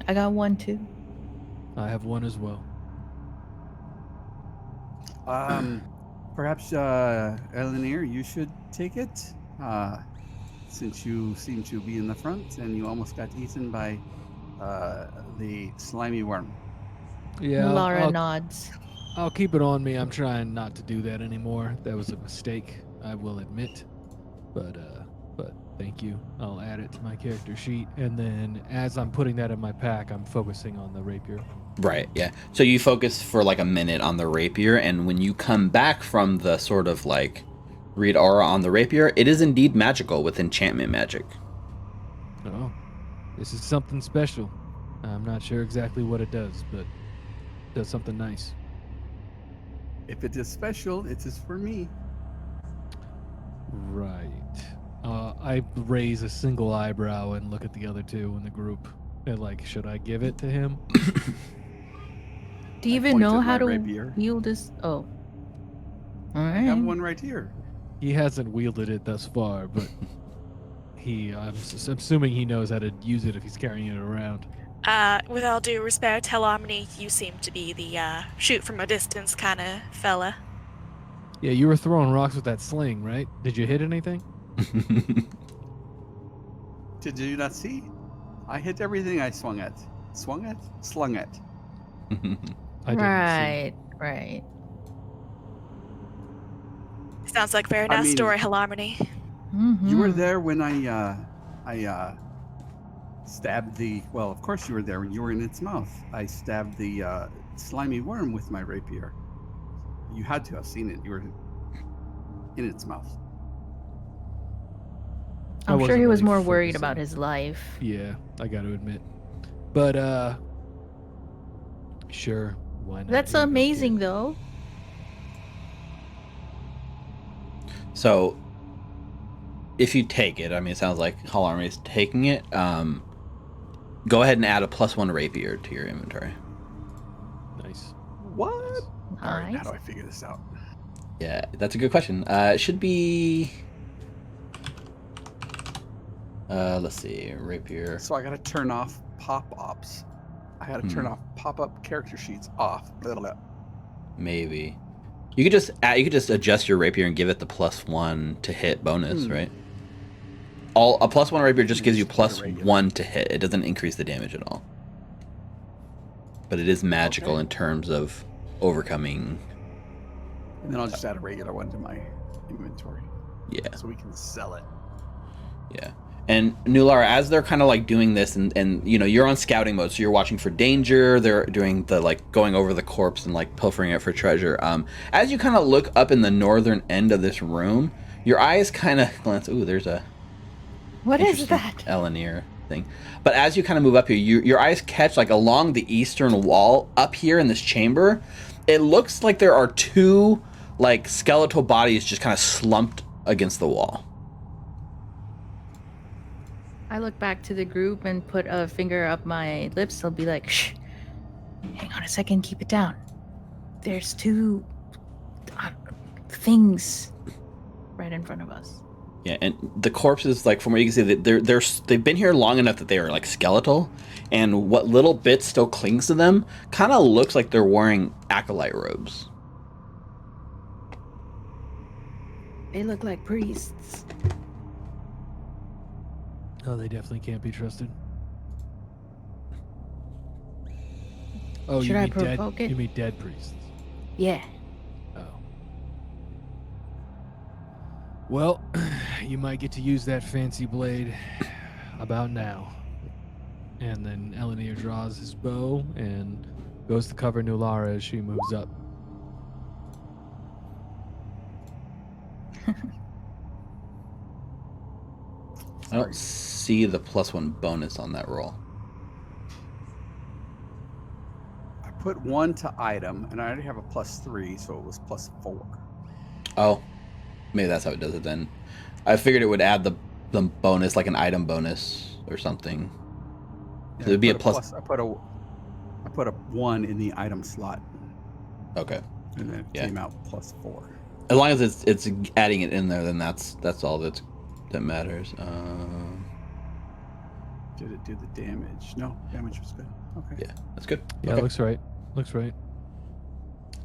I got one too. I have one as well. Perhaps Elenir, you should take it. Since you seem to be in the front and you almost got eaten by the slimy worm. Yeah, Laura nods. I'll keep it on me. I'm trying not to do that anymore. That was a mistake, I will admit. But thank you. I'll add it to my character sheet, and then as I'm putting that in my pack, I'm focusing on the rapier. Right, yeah. So you focus for like a minute on the rapier, and when you come back from the sort of like read aura on the rapier, it is indeed magical with enchantment magic. Oh, this is something special. I'm not sure exactly what it does, but it does something nice. If it is special, it is for me. Right. I raise a single eyebrow and look at the other two in the group. And like, should I give it to him? Do you even point know at how my to rapier. wield this? Oh. All I have right. one right here. He hasn't wielded it thus far, but I'm assuming he knows how to use it if he's carrying it around. With all due respect, Harmony, you seem to be the shoot from a distance kind of fella. Yeah, you were throwing rocks with that sling, right? Did you hit anything? Did you not see? I hit everything I swung at. Swung at? Slung at. I didn't see. Right. Sounds like a very nice story, Harmony. Mm-hmm. You were there when I stabbed the. Well, of course you were there when you were in its mouth. I stabbed the slimy worm with my rapier. You had to have seen it. You were in its mouth. I'm sure wasn't he was really more worried focusing. about his life. Yeah, I got to admit. But sure, why not? That's Here you go, amazing, kid. though. So, if you take it, I mean, it sounds like Halarmy is taking it. Go ahead and add a +1 rapier to your inventory. Nice. What? All right, Nice. how do I figure this out? Yeah, that's a good question. It should be. Let's see, rapier. So I gotta turn off pop-ups. I gotta turn off pop-up character sheets off. Blah, blah, blah. Maybe. You could just adjust your rapier and give it the +1 to hit bonus, right? A +1 rapier just gives you +1 to hit. It doesn't increase the damage at all. But it is magical in terms of overcoming. And then I'll just add a regular one to my inventory. Yeah. So we can sell it. Yeah. And Nulara, as they're kind of like doing this, and you know, you're on scouting mode, so you're watching for danger. They're doing the like going over the corpse and like pilfering it for treasure. As you kind of look up in the northern end of this room, your eyes kind of glance. Ooh, there's a What is that? Elenir thing. But as you kind of move up here, your eyes catch like along the eastern wall up here in this chamber. It looks like there are two like skeletal bodies just kind of slumped against the wall. I look back to the group and put a finger up my lips. I'll be like, shh, hang on a second, keep it down. There's two things right in front of us. Yeah, and the corpses, like from what you can see, they've been here long enough that they are like skeletal, and what little bit still clings to them kind of looks like they're wearing acolyte robes. They look like priests. Oh, they definitely can't be trusted. Oh, Should you I mean dead? provoke it? You mean dead priests? Yeah. Oh. Well, you might get to use that fancy blade about now. And then Elenir draws his bow and goes to cover Nulara as she moves up. I don't see the +1 bonus on that roll. I put 1 to item, and I already have a +3, so it was +4. Oh, maybe that's how it does it then. I figured it would add the bonus, like an item bonus or something. So it'd be a plus. I put a 1 in the item slot, Okay. and then it came out +4. As long as it's adding it in there, then that's all that matters. Did it do the damage? No, damage was good. Okay. Yeah, that's good. Yeah, Okay. looks right. Looks right.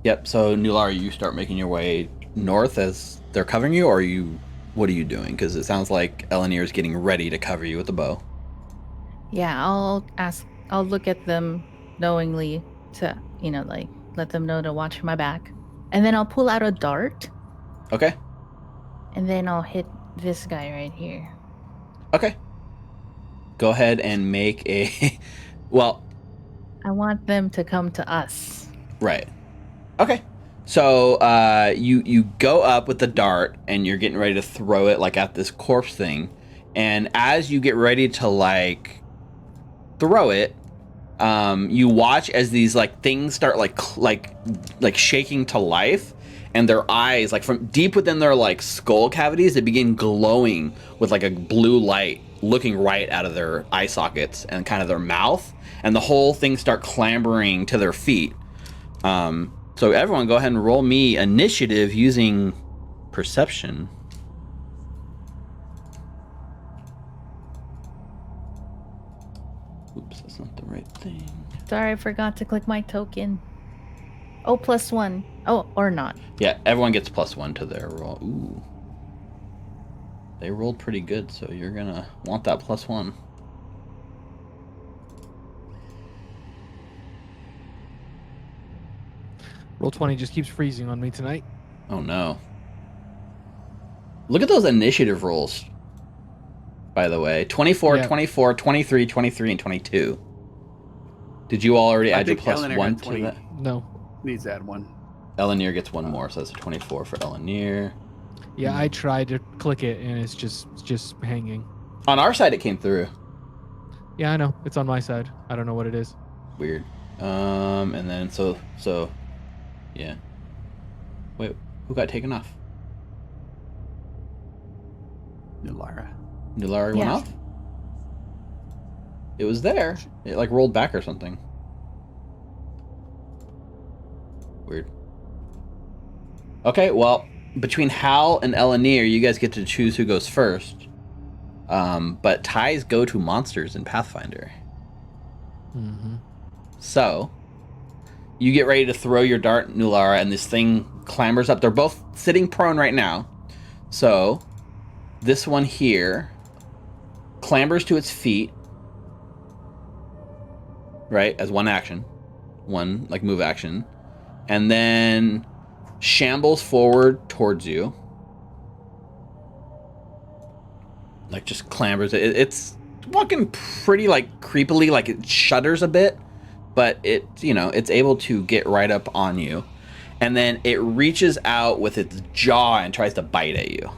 Yep. So Nulara, you start making your way north as they're covering you, or what are you doing? Because it sounds like Elenir is getting ready to cover you with the bow. Yeah, I'll look at them knowingly to, like let them know to watch my back. And then I'll pull out a dart. Okay. And then I'll hit this guy right here. Okay. Go ahead and make a. Well. I want them to come to us. Right. Okay. So you go up with the dart and you're getting ready to throw it like at this corpse thing, and as you get ready to like throw it, you watch as these like things start like shaking to life, and their eyes, like from deep within their like skull cavities, they begin glowing with like a blue light looking right out of their eye sockets and kind of their mouth, and the whole thing start clambering to their feet. So everyone go ahead and roll me initiative using perception. Oops, that's not the right thing. Sorry, I forgot to click my token. Oh, +1. Oh, or not. Yeah, everyone gets +1 to their roll. Ooh. They rolled pretty good, so you're gonna want that +1. Roll20 just keeps freezing on me tonight. Oh no. Look at those initiative rolls, by the way. 24, Yeah. 24, 23, 23, and 22. Did you all already I add your think Elenir +1 had to 20. that? No. Needs to add 1. Elenir gets one more, so that's a 24 for Elenir. Yeah, I tried to click it and it's just hanging. On our side, it came through. Yeah, I know. It's on my side. I don't know what it is. Weird. And then so yeah. Wait, who got taken off? Nulara. Nulara went Yeah. off? It was there. It like rolled back or something. Weird. Okay, well, between Hal and Elenir, you guys get to choose who goes first. But ties go to monsters in Pathfinder. Mm-hmm. So, you get ready to throw your dart, Nulara, and this thing clambers up. They're both sitting prone right now. So this one here clambers to its feet, right, as one action. One, like, move action. And then shambles forward towards you. Like, just clambers. It's walking pretty, like, creepily, like it shudders a bit. But it, you know, it's able to get right up on you. And then it reaches out with its jaw and tries to bite at you.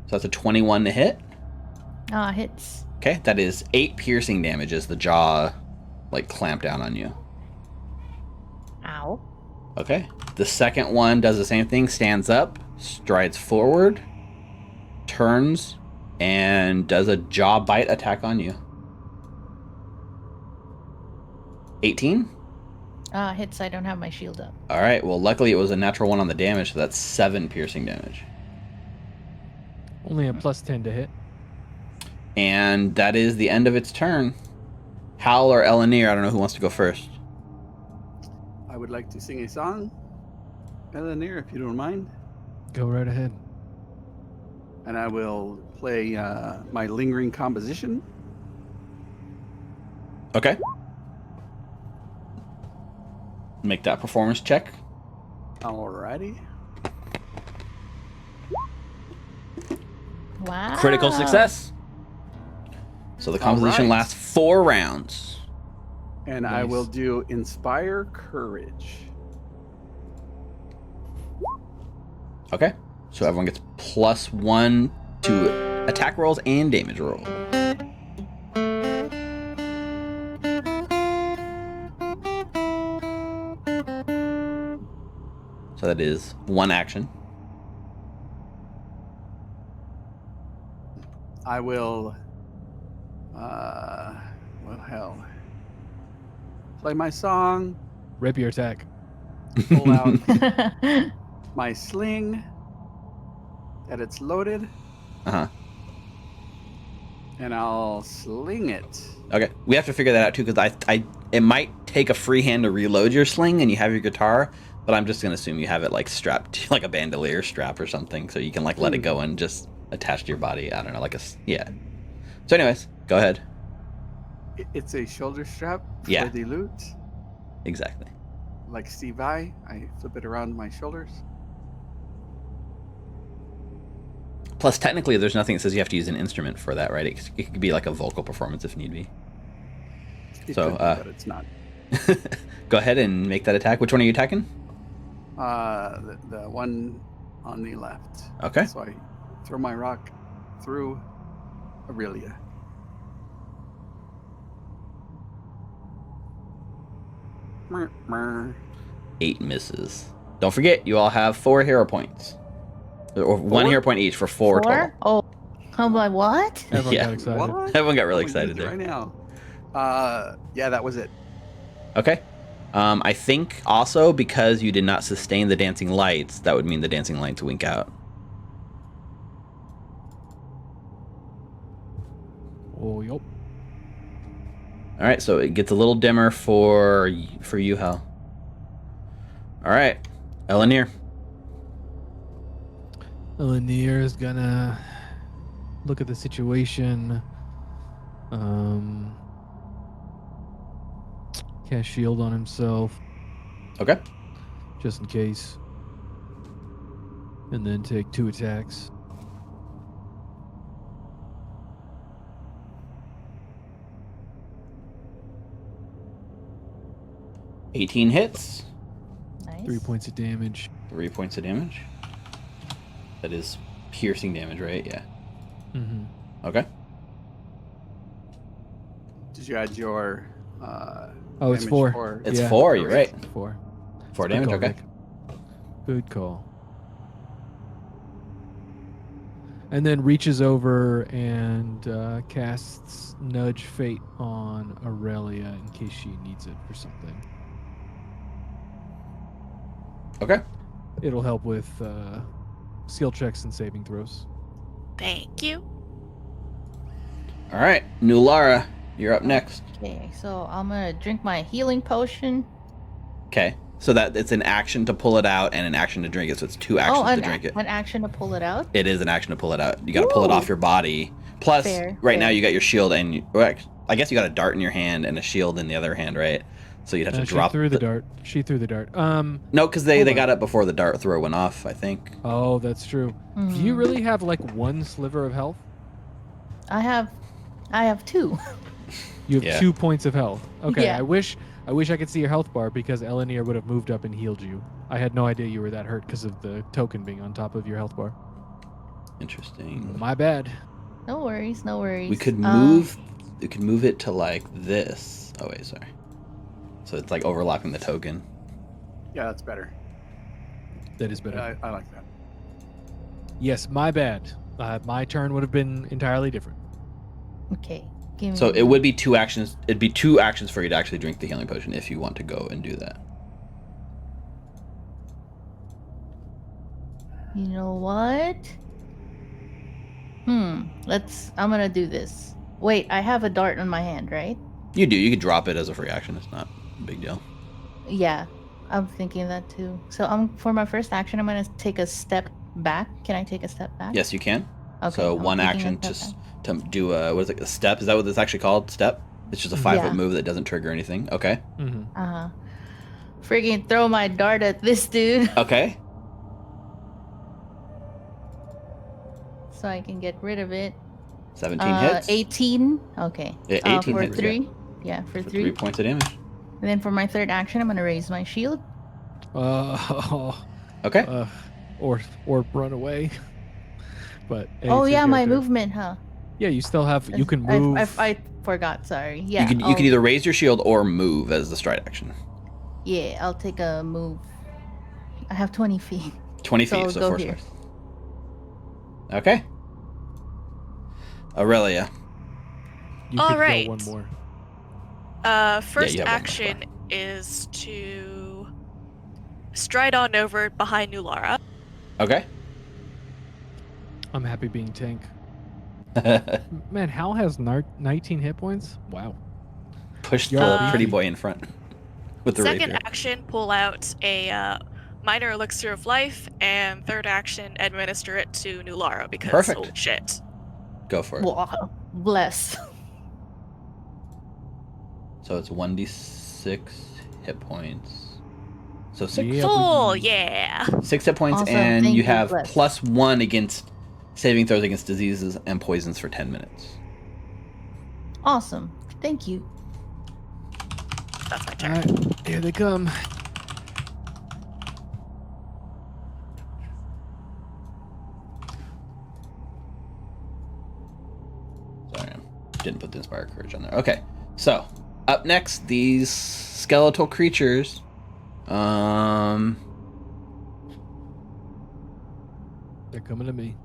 So that's a 21 to hit. Hits. Okay, that is 8 piercing damage as the jaw, like, clamp down on you. Ow. Okay. The second one does the same thing, stands up, strides forward, turns, and does a jaw bite attack on you. 18? Hits. I don't have my shield up. All right, well, luckily it was a natural 1 on the damage, so that's 7 piercing damage. Only a +10 to hit. And that is the end of its turn. Hal or Elanir, I don't know who wants to go first. I would like to sing a song, Eleanor, if you don't mind. Go right ahead. And I will play my lingering composition. Okay. Make that performance check. Alrighty. Wow. Critical success. So the composition Alright. lasts 4 rounds. And I Nice. will do Inspire Courage. Okay. So everyone gets +1 to attack rolls and damage rolls. So that is 1 action. I will, well, hell, play my song, Rapier attack. pull out my sling, that it's loaded, Uh-huh. and I'll sling it. Okay. We have to figure that out too, because it might take a free hand to reload your sling and you have your guitar, but I'm just gonna assume you have it like strapped to like a bandolier strap or something, so you can like let it go and just attach to your body. I don't know, like yeah. So anyways, go ahead. It's a shoulder strap Yeah. for the loot. Exactly. Like Steve I flip it around my shoulders. Plus, technically, there's nothing that says you have to use an instrument for that, right? It could be like a vocal performance if need be. It So, could be, but it's not. Go ahead and make that attack. Which one are you attacking? The one on the left. Okay. So I throw my rock through Aurelia. Mer, mer. 8 misses. Don't forget, you all have 4 hero points. Or 1 4? hero point each for 4 total. Oh, I'm like, what? Everyone Yeah. got excited. What? Everyone got really Oh my excited goodness, there. right now. Yeah, that was it. Okay. I think also because you did not sustain the dancing lights, that would mean the dancing lights wink out. Oh, yup. All right, so it gets a little dimmer for you, Hal. All right, Elanir. Lanier is gonna look at the situation. Cast shield on himself Okay. just in case, and then take 2 attacks. $18 hits, Nice. 3 points of damage. 3 points of damage. That is piercing damage, right? Yeah. Mm-hmm. Okay. Did you add your Oh, it's damage 4. for- It's Yeah. 4, you're right. 4. 4 Good damage, call, okay. Rick. Good call. And then reaches over and casts Nudge Fate on Aurelia in case she needs it for something. Okay. It'll help with skill checks and saving throws. Thank you. All right, Nulara, You're up next. Okay, so I'm gonna drink my healing potion. Okay. So that it's an action to pull it out and an action to drink it. So it's 2 actions to drink it. An action to pull it out. It is an action to pull it out. You got to pull it off your body. Plus, now you got your shield and I guess you got a dart in your hand and a shield in the other hand, right? So you'd have to drop. She threw the dart. She threw the dart. No, because they got it before the dart throw went off, I think. Oh, that's true. Do you really have like 1 sliver of health? I have 2. You have 2 points of health. Okay, Yeah. I wish I could see your health bar because Elenir would have moved up and healed you. I had no idea you were that hurt because of the token being on top of your health bar. Interesting. My bad. No worries, no worries. We could move. We could move it to like this. Oh wait, sorry. So it's like overlapping the token. Yeah, that's better. That is better. I like that. Yes, my bad. My turn would have been entirely different. Okay. Give me... So it would be 2 actions. It'd be 2 actions for you to actually drink the healing potion if you want to go and do that. You know what? I'm gonna do this. Wait, I have a dart in my hand, right? You do. You could drop it as a free action. It's not a big deal. Yeah, I'm thinking that too. So for my first action, I'm gonna take a step back. Can I take a step back? Yes, you can. Okay. So one action to do a what is it? A step? Is that what it's actually called? Step? It's just a 5-foot move that doesn't trigger anything. Okay. Friggin' throw my dart at this dude. Okay. So I can get rid of it. 17 hits. 18. Okay. Yeah, 18 for hits. 3. Yeah, for 3. 3 points of damage. And then for my third action, I'm gonna raise my shield. Okay. Or run away. But hey, Oh it's your yeah, my character. movement, huh? Yeah, you still have. You can move. I forgot. Sorry. Yeah. You can either raise your shield or move as the stride action. Yeah, I'll take a move. I have 20 feet. 20 So feet. I'll So go 4 here. steps. Okay. Aurelia. You All could right. go one more. First you have one more action is to stride on over behind Nulara. Okay. I'm happy being tank. Man, Hal has 19 hit points. Wow. Push the Yeah. pretty boy in front with the Second rapier. action, pull out a minor elixir of life, and third action, administer it to Nulara because Perfect. oh shit. Go for it. Wow. Bless. So it's 1d6 hit points. So 6. Yeah. Full, yeah. 6 hit points, Awesome, and thank you you, have Bless. +1 against saving throws against diseases and poisons for 10 minutes. Awesome. Thank you. That's my All turn. right, here they come. Sorry, I didn't put the Inspire Courage on there. Okay, so up next, these skeletal creatures. They're coming to me.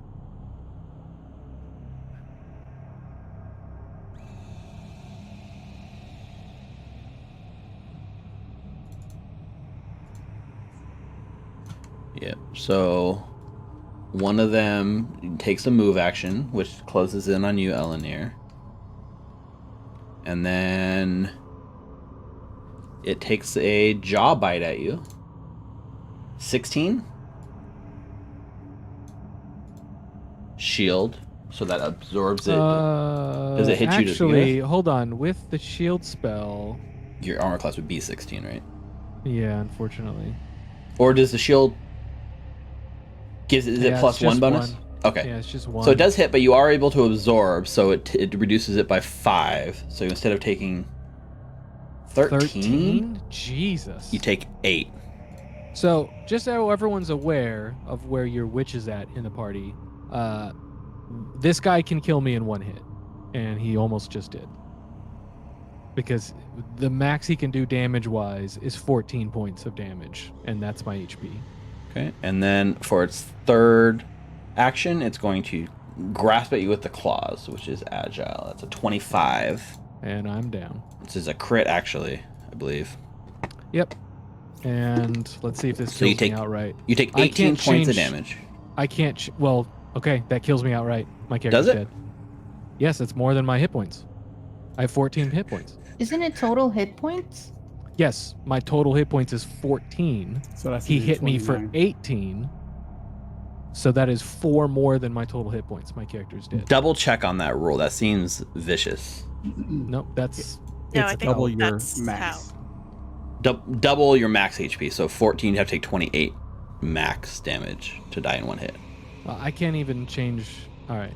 Yep. So one of them takes a move action, which closes in on you, Elenir. And then it takes a jaw bite at you. 16. Shield, so that absorbs it. Does it hit you to Actually, begin hold on. With the shield spell, Your armor class would be 16, right? yeah, unfortunately. Or does the shield is it Yeah, plus it's just 1 bonus? one. Okay. Yeah, it's just one. So it does hit, but you are able to absorb, so it reduces it by 5. So instead of taking 13, Jesus. you take 8. So, just so everyone's aware of where your witch is at in the party, this guy can kill me in 1 hit, and he almost just did. Because the max he can do damage-wise is 14 points of damage, and that's my HP. Okay. And then for its third action, it's going to grasp at you with the claws, which is agile. That's a 25. And I'm down. This is a crit, actually, I believe. Yep. And let's see if this So you kills me take- outright. You take I 18 can't points of change- damage. I can't... well, okay, that kills me outright. My Does character's it? dead. Yes, it's more than my hit points. I have 14 hit points. Isn't it total hit points? Yes, my total hit points is 14. So that's He gonna be hit me for 29. 18. So that is 4 more than my total hit points my characters did. Double check on that rule. That seems vicious. Nope, that's No, It's I think double your that's max. Double your max HP. So 14, you have to take 28 max damage to die in one hit. I can't even change. All right.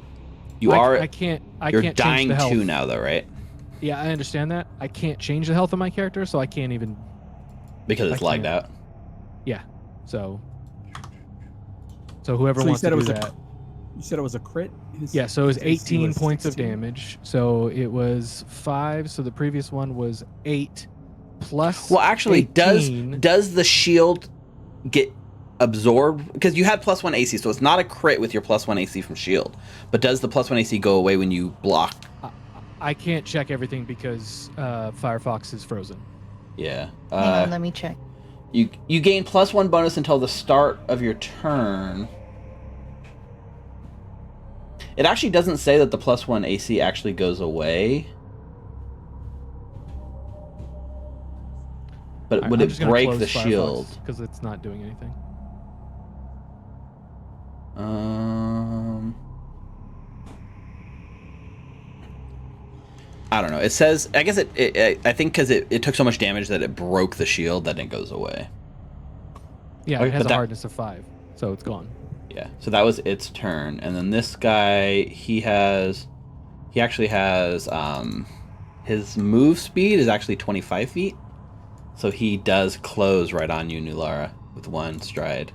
You I can't you're change dying the health. 2 now, though, right? Yeah, I understand that. I can't change the health of my character, so I can't even. Because it's I lagged can't. out. Yeah. So whoever So you wants said to it do was that. You said it was a crit? Yeah, so it was his AC 18 was points of 16? damage. So it was 5. So the previous one was 8 plus. Well, actually, 18. does the shield get absorbed? Because you had +1 AC, so it's not a crit with your +1 AC from shield. But does the +1 AC go away when you block? I can't check everything because Firefox is frozen. Yeah. Hang on, let me check. You gain +1 bonus until the start of your turn. It actually doesn't say that the +1 AC actually goes away. But would it break the shield? Because it's not doing anything. I don't know. It says, I guess I think because it took so much damage that it broke the shield that it goes away. Yeah, Okay, it has but a that- hardness of 5, so it's gone. Yeah. So that was its turn, and then this guy, he actually has his move speed is actually 25 feet, so he does close right on you, Nulara, with 1 stride,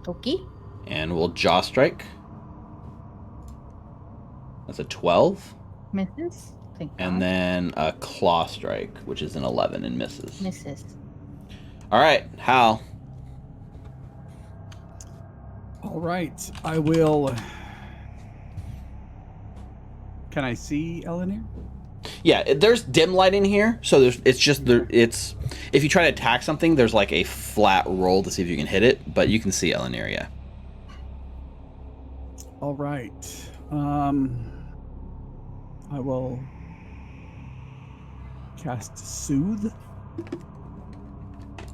Okay. and we'll jaw strike. That's a 12. Misses. Thank And God. then a claw strike, which is an 11 and misses. Misses. All right, Hal. All right. I will. Can I see Eleanor? Yeah, there's dim light in here, so it's if you try to attack something, there's like a flat roll to see if you can hit it, but you can see Eleanor, yeah. All right. I will cast Soothe.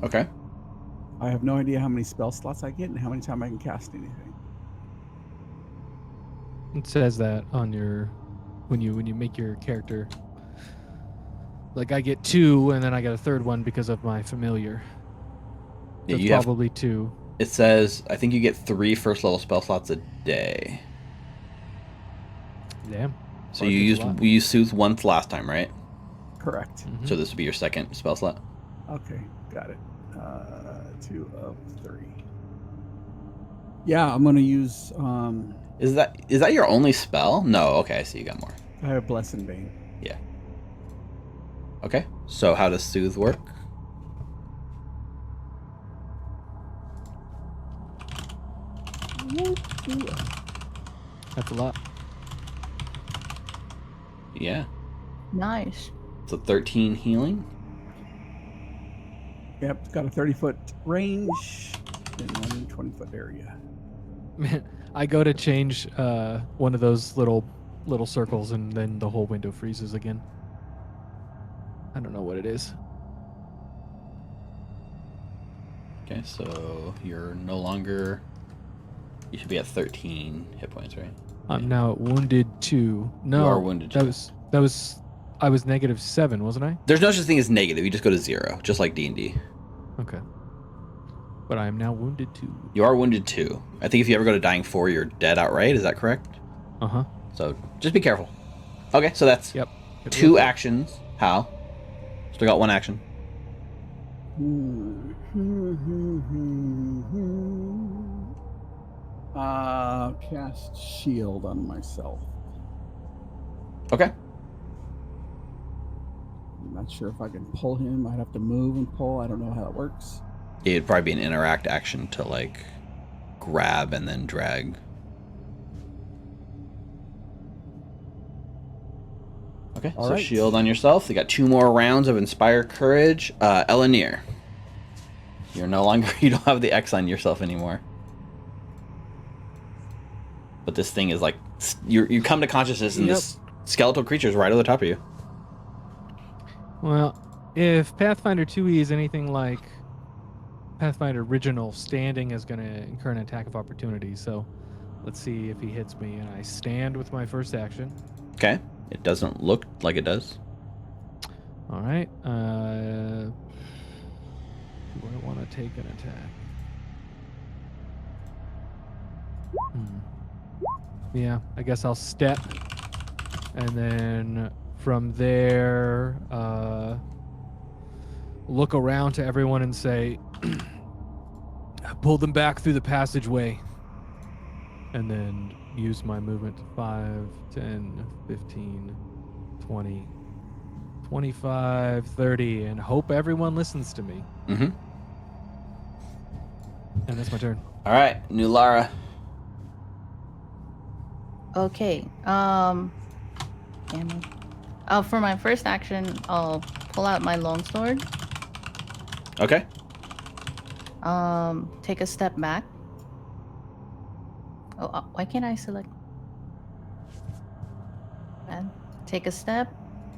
Okay. I have no idea how many spell slots I get and how many times I can cast anything. It says that on your when you make your character. Like I get 2, and then I get a third one because of my familiar. Yeah, So you have. probably 2. It says I think you get 3 first level spell slots a day. Damn. So Well, you that's a lot. used Soothe once last time, right? Correct. Mhm. So this would be your second spell slot. Okay, got it. 2 of 3. Yeah, I'm gonna use. Is that your only spell? No. Okay, I see. You got more. I have Bless and Bane. Yeah. Okay. So how does Soothe work? That's a lot. Yeah. Nice. So 13 healing. Yep, it's got a 30-foot range in 120-foot area. Man, I go to change one of those little circles, and then the whole window freezes again. I don't know what it is. Okay, so you're no longer. You should be at 13 hit points, right? I'm now at wounded 2. No, You are wounded that two. was. I was -7, wasn't I? There's no such thing as negative. You just go to 0, just like D&D. Okay. But I am now wounded 2. You are wounded 2. I think if you ever go to dying 4, you're dead outright. Is that correct? Uh huh. So just be careful. Okay, so that's Yep. 2 actions. How? Still got 1 action. Cast shield on myself. Okay. I'm not sure if I can pull him. I'd have to move and pull. I don't know how it works. It'd probably be an interact action to like grab and then drag. Okay, All so right. shield on yourself. You got 2 more rounds of Inspire Courage. Eleanor, you're no longer, you don't have the X on yourself anymore. But this thing is like, you come to consciousness and Yep. this skeletal creatures right over the top of you. Well, if Pathfinder 2e is anything like Pathfinder original, standing is going to incur an attack of opportunity. So let's see if he hits me. And I stand with my first action. Okay. It doesn't look like it does. All right. Do I want to take an attack? Yeah, I guess I'll step. And then from there, look around to everyone and say, pull them back through the passageway. And then use my movement to 5, 10, 15, 20, 25, 30, and hope everyone listens to me. Mm-hmm. And that's my turn. All right, new Lara. Okay. For my first action, I'll pull out my longsword. Okay. Take a step back. Oh, why can't I select? Man, take a step.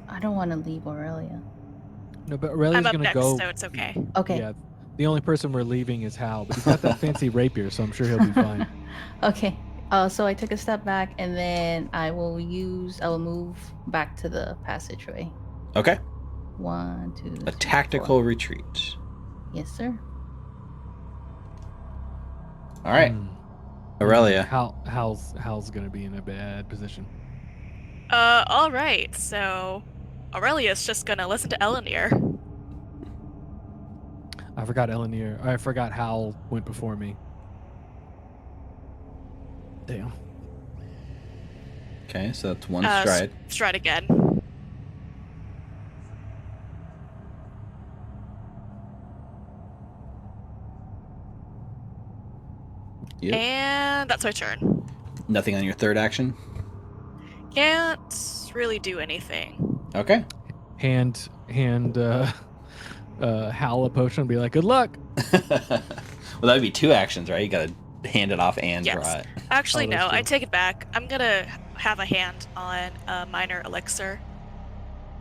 I don't want to leave Aurelia. No, but Aurelia's I'm up going to next, go. so it's okay. Okay. Yeah, the only person we're leaving is Hal, but he's got that fancy rapier, so I'm sure he'll be fine. Okay. So I took a step back, and then I will move back to the passageway. Okay. 1, 2. A 3, tactical 4. retreat. Yes, sir. All right. Aurelia. Hal's going to be in a bad position. All right. So Aurelia's just gonna listen to Elenir. I forgot I forgot Hal went before me. Damn. Okay, so that's one stride. Stride again. Yep. And that's my turn. Nothing on your third action? Can't really do anything. Okay. Hand Hal a potion and be like, good luck. Well, that would be 2 actions, right? You gotta hand it off and draw Yes. it. Actually, Oh, that's no. I true. take it back. I'm gonna have a hand on a minor elixir.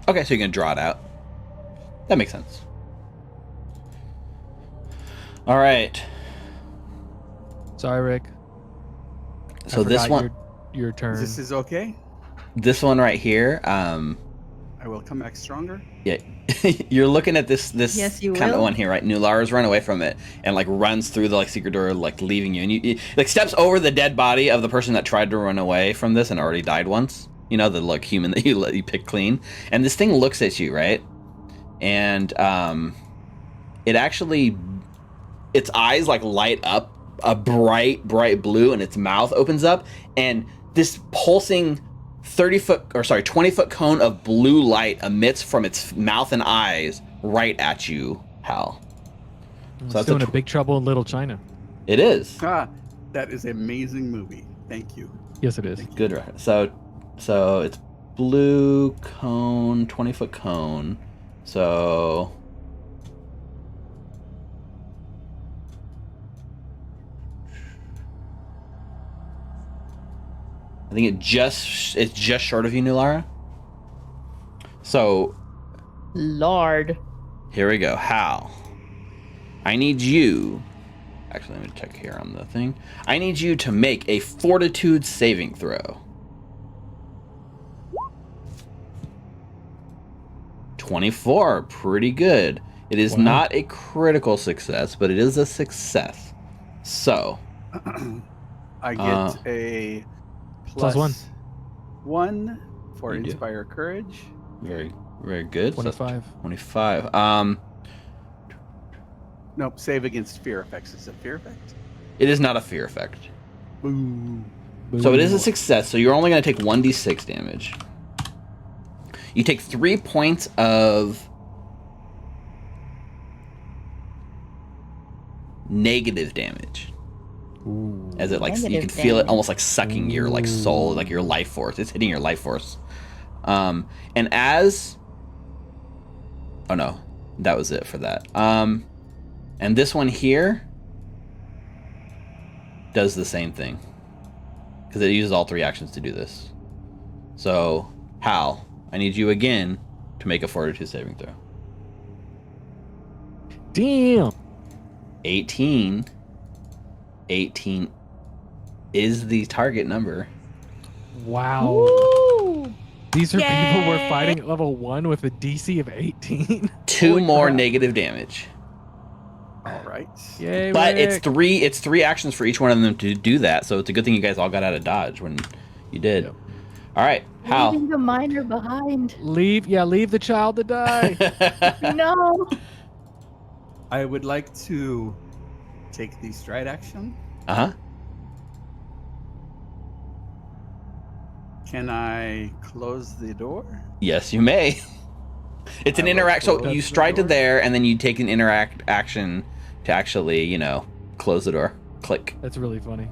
Okay, so you're gonna draw it out. That makes sense. All right. Sorry, Rick. So I this forgot one, your turn. This is okay. this one right here. I will come back stronger. Yeah, you're looking at this Yes, you kind of will. one here, right? New Lara's run away from it and like runs through the like secret door, like leaving you, and you like steps over the dead body of the person that tried to run away from this and already died once. You know, the like human that you pick clean, and this thing looks at you, right? And it actually, its eyes like light up a bright blue, and its mouth opens up, and this pulsing 20-foot cone of blue light emits from its mouth and eyes right at you, Hal. It's that's doing a a Big Trouble in Little China. It is Ah, that is an amazing movie. Thank you. Yes, it is. good. So it's blue cone, 20-foot cone. So I think it's just short of you, Nulara. So Lord. here we go. Hal, I need you. Actually, let me check here on the thing. I need you to make a fortitude saving throw. 24, pretty good. It is Wow. not a critical success, but it is a success. So, I get a Plus 1. 1 for You do. Inspire Courage. very, very good. So that's 25. 25. Nope, save against fear effects. Is it fear effect? It is not a fear effect. Boo. So it is a success. So you're only going to take 1d6 damage. You take 3 points of negative damage. Ooh. As it like you Negative can feel it damage. almost like sucking your like soul, like your life force. It's hitting your life force. And as oh no, that was it for that. And this one here does the same thing because it uses all 3 actions to do this. So Hal, I need you again to make a fortitude saving throw. Damn. 18. 18 is the target number. Wow. Woo! These are people we're Yay. fighting at level 1 with a DC of 18. 2 Holy more crap. negative damage. All right. Yay, But Rick. it's three actions for each one of them to do that. So it's a good thing you guys all got out of dodge when you did. Yep. All right, Hal. Leaving the miner behind. Leave the child to die. No. I would like to take the stride action. Uh-huh. Can I close the door? Yes, you may. It's an I will interact. So close you the stride to door. there, and then you take an interact action to actually, close the door. Click. That's really funny.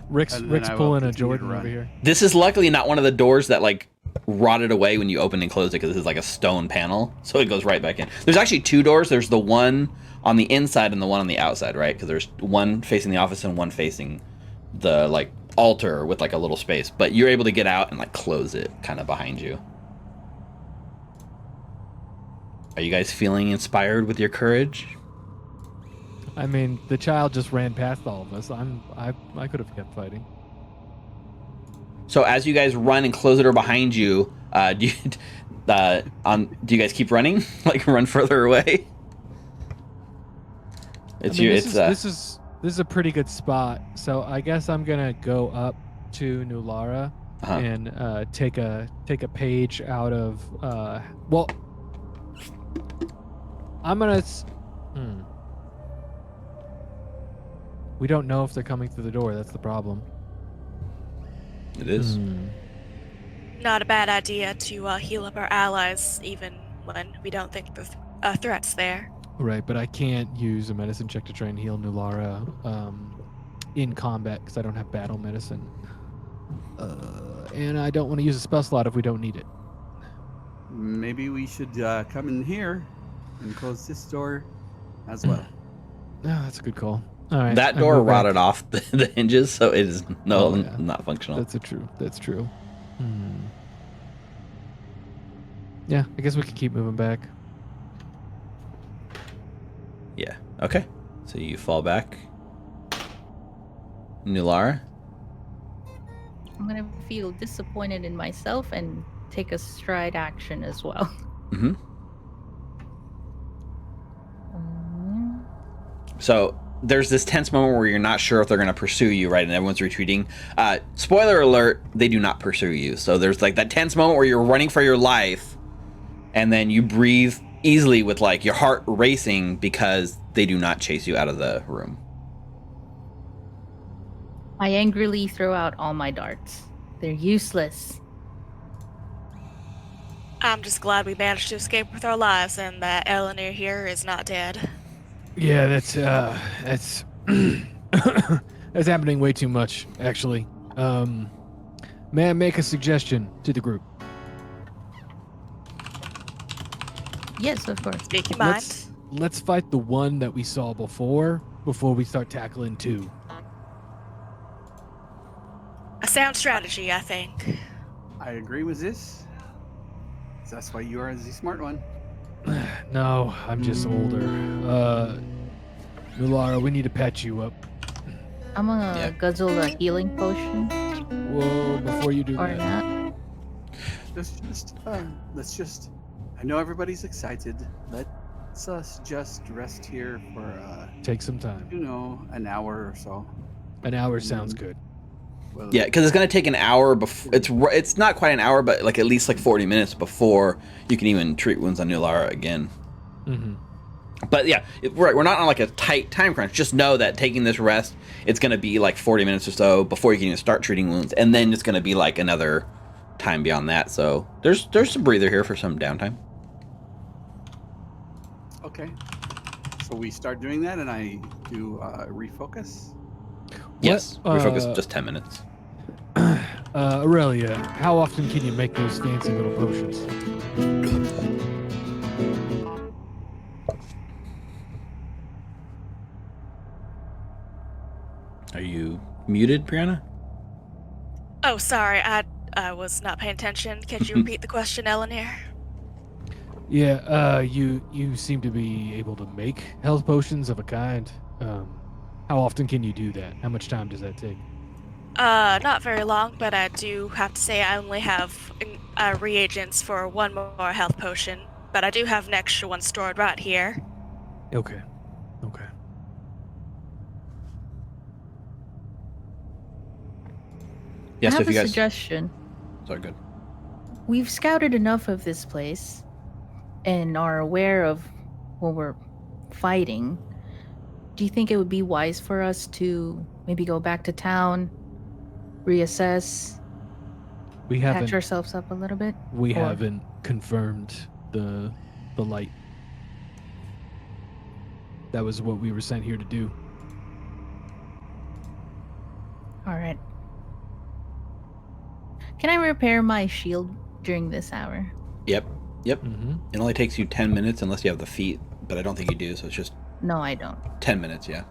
Rick's And then I will pulling a continue to Jordan run. over here. This is luckily not one of the doors that like rotted away when you open and close it, because this is like a stone panel, so it goes right back in. There's actually 2 doors. There's the one on the inside and the one on the outside, right? Because there's one facing the office and one facing the like altar with like a little space. But you're able to get out and like close it kind of behind you. Are you guys feeling inspired with your courage? I mean, the child just ran past all of us. I could have kept fighting. So as you guys run and close the door behind you, do you guys keep running? Like run further away? This is a pretty good spot. So I guess I'm gonna go up to Nulara Uh-huh. and take a page out of well, I'm gonna. We don't know if they're coming through the door. That's the problem. It is. Not a bad idea to heal up our allies, even when we don't think the threat's there. Right, but I can't use a medicine check to try and heal Nulara in combat because I don't have battle medicine. And I don't want to use a spell slot if we don't need it. Maybe we should come in here and close this door as well. Oh, that's a good call. All right. That I door move back. rotted off the hinges, so it is not functional. That's true. Yeah, I guess we can keep moving back. Yeah. Okay. So you fall back. Nulara? I'm gonna feel disappointed in myself and take a stride action as well. Mm-hmm. Um, So there's this tense moment where you're not sure if they're going to pursue you, right? And everyone's retreating. Spoiler alert, they do not pursue you. So there's like that tense moment where you're running for your life, and then you breathe easily with like your heart racing because they do not chase you out of the room. I angrily throw out all my darts. They're useless. I'm just glad we managed to escape with our lives and that Eleanor here is not dead. Yeah, that's that's happening way too much, actually. May I make a suggestion to the group? Yes, of course. Speak your mind. Let's fight the one that we saw before we start tackling 2. A sound strategy, I think. I agree with this. That's why you are the smart one. No, I'm just older. Nulara, we need to patch you up. I'm gonna Yeah. guzzle a healing potion Whoa, before you do or that. not. Let's just. I know everybody's excited. Let's us just rest here for Take some time. an hour or so. An hour sounds good. Well, Yeah, because it's going to take an hour before. It's not quite an hour, but like at least like 40 minutes before you can even treat wounds on Nulara again. Mm-hmm. But yeah, we're not on like a tight time crunch. Just know that taking this rest, it's going to be like 40 minutes or so before you can even start treating wounds, and then it's going to be like another time beyond that. So there's some breather here for some downtime. Okay. So we start doing that, and I do refocus. Yes, refocus just 10 minutes. Aurelia, how often can you make those fancy little potions? Are you muted, Brianna? Oh, sorry. I was not paying attention. Could you repeat the question, Eleanor? Yeah, you seem to be able to make health potions of a kind. How often can you do that? How much time does that take? Not very long, but I do have to say I only have reagents for one more health potion, but I do have an extra one stored right here. Okay. Yeah, I so have if you a guys, suggestion. sorry, good. We've scouted enough of this place and are aware of what we're fighting. Do you think it would be wise for us to maybe go back to town, reassess, We patch haven't ourselves up a little bit? we Or- haven't confirmed the light. That was what we were sent here to do. All right. Can I repair my shield during this hour? Yep. Mm-hmm. It only takes you 10 minutes unless you have the feat, but I don't think you do, so it's just No, I don't. 10 minutes, yeah.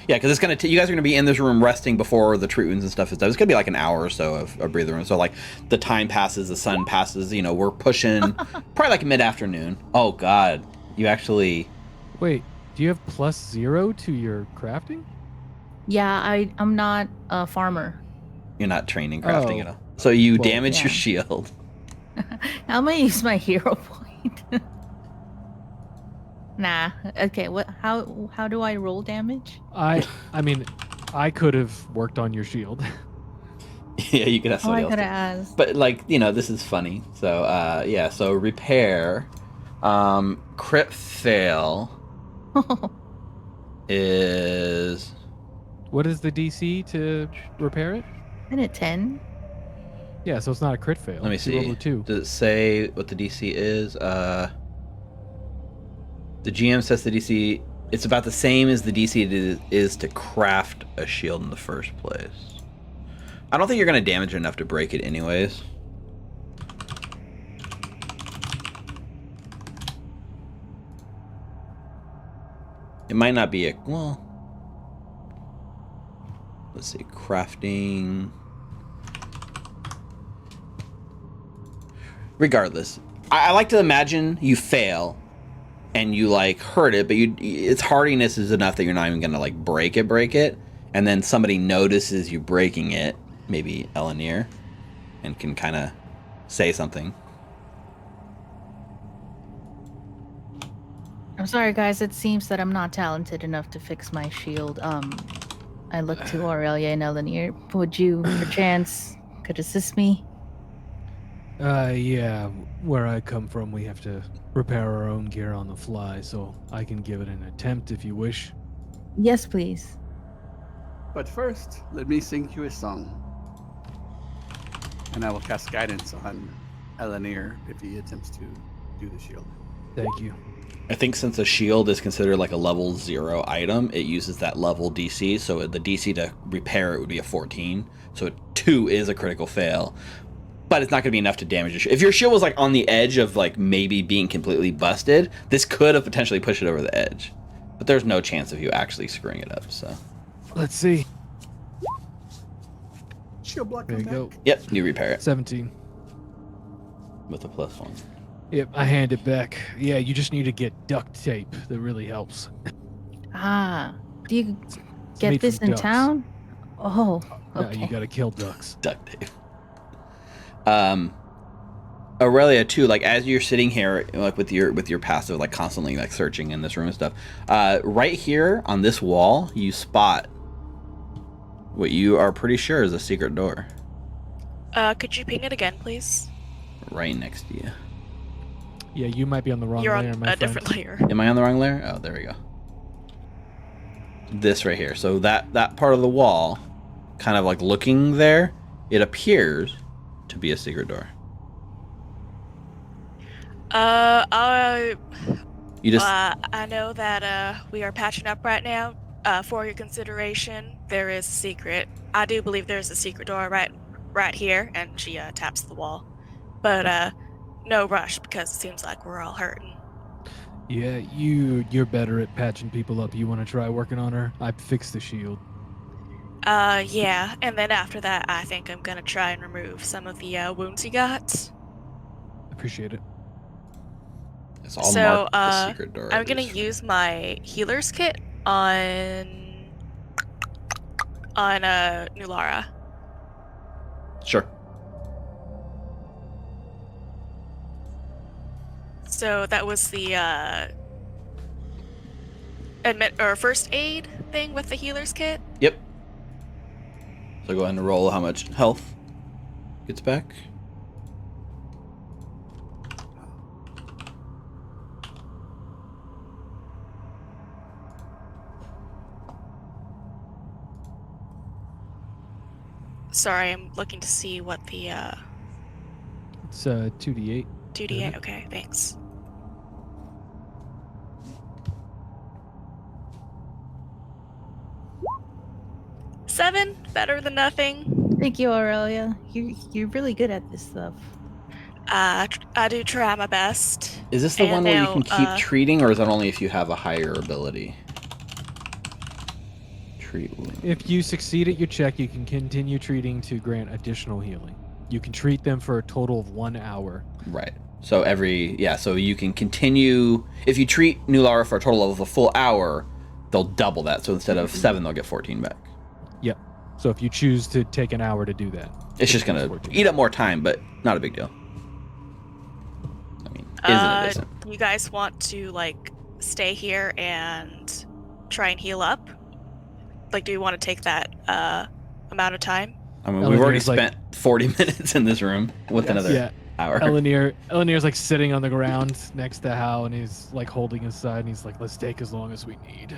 Yeah, because it's going to you guys are going to be in this room resting before the treat wounds and stuff is done. It's going to be like an hour or so of a breather room. So, like, the time passes, the sun passes, we're pushing probably like mid-afternoon. Oh, God. You actually... Wait, do you have +0 to your crafting? Yeah, I'm not a farmer. You're not training crafting Oh. at all. So you Well, damage your yeah. shield. I'm gonna use my hero point. Nah. Okay. What? How do I roll damage? I mean, I could have worked on your shield. Yeah, you could have Oh, somebody I else. could have asked. But, like, this is funny. So, yeah, so repair. Crit fail is... What is the DC to repair it? And a 10. Yeah, so it's not a crit fail. Let me You rolled see. a 2. Does it say what the DC is? The GM says the DC... It's about the same as the DC is to craft a shield in the first place. I don't think you're going to damage it enough to break it anyways. It might not be a... Well... Let's see. Crafting... Regardless, I like to imagine you fail and you like hurt it, but its hardiness is enough that you're not even gonna like break it, and then somebody notices you breaking it, maybe Eleanor, and can kind of say something. I'm sorry, guys. It seems that I'm not talented enough to fix my shield. I look to Aurelia and Eleanor. Would you, perchance, could assist me? Yeah, where I come from, we have to repair our own gear on the fly, so I can give it an attempt if you wish. Yes, please. But first, let me sing you a song. And I will cast guidance on Eleanor if he attempts to do the shield. Thank you. I think since a shield is considered like a level 0 item, it uses that level DC, so the DC to repair it would be a 14, so a 2 is a critical fail. But it's not going to be enough to damage your shield. If your shield was like on the edge of like maybe being completely busted, this could have potentially pushed it over the edge. But there's no chance of you actually screwing it up, so. Let's see. Shield block. There you come go. back. Yep, you repair it 17. with a +1. Yep, I hand it back. Yeah, you just need to get duct tape. That really helps. Ah, do you It's get made this from in ducks. town? Oh, Yeah, okay. you gotta kill ducks. Duct tape. Aurelia too, like as you're sitting here like with your passive like constantly like searching in this room and stuff, right here on this wall you spot what you are pretty sure is a secret door Could you ping it again, please? right next to you. Yeah, you might be on the wrong You're layer, on my a friend. different layer. Am I on the wrong layer? Oh, there we go. This right here. So that part of the wall, kind of like looking there, it appears to be a secret door. You just I know that we are patching up right now. For your consideration, there is a secret. I do believe there's a secret door right here, and she taps the wall. But no rush because it seems like we're all hurting. Yeah, you're better at patching people up. You want to try working on her? I fixed the shield. Yeah, and then after that, I think I'm gonna try and remove some of the wounds you got. Appreciate it. It's all So, marked the secret door. I'm at gonna least. use my healer's kit on Nulara. Sure. So that was the admit or first aid thing with the healer's kit. Yep. So go ahead and roll how much health gets back. Sorry, I'm looking to see what the It's 2d8. 2d8. Okay, thanks. Seven, better than nothing. Thank you, Aurelia. You're really good at this stuff. I do try my best. Is this the And one where you now, can keep treating, or is that only if you have a higher ability? Treat wound. If you succeed at your check, you can continue treating to grant additional healing. You can treat them for a total of 1 hour. Right. So so you can continue. If you treat Nulara for a total of a full hour, they'll double that. So instead of 7, they'll get 14 back. Yep. So if you choose to take an hour to do that, It's just gonna 14. eat up more time, but not a big deal. I mean, isn't? you guys want to like stay here and try and heal up? Like, do you want to take that amount of time? I mean, we've already Eleanor's like- spent 40 minutes in this room with another Yeah. hour. Eleanor's like sitting on the ground next to Hal, and he's like holding his side, and he's like, "Let's take as long as we need."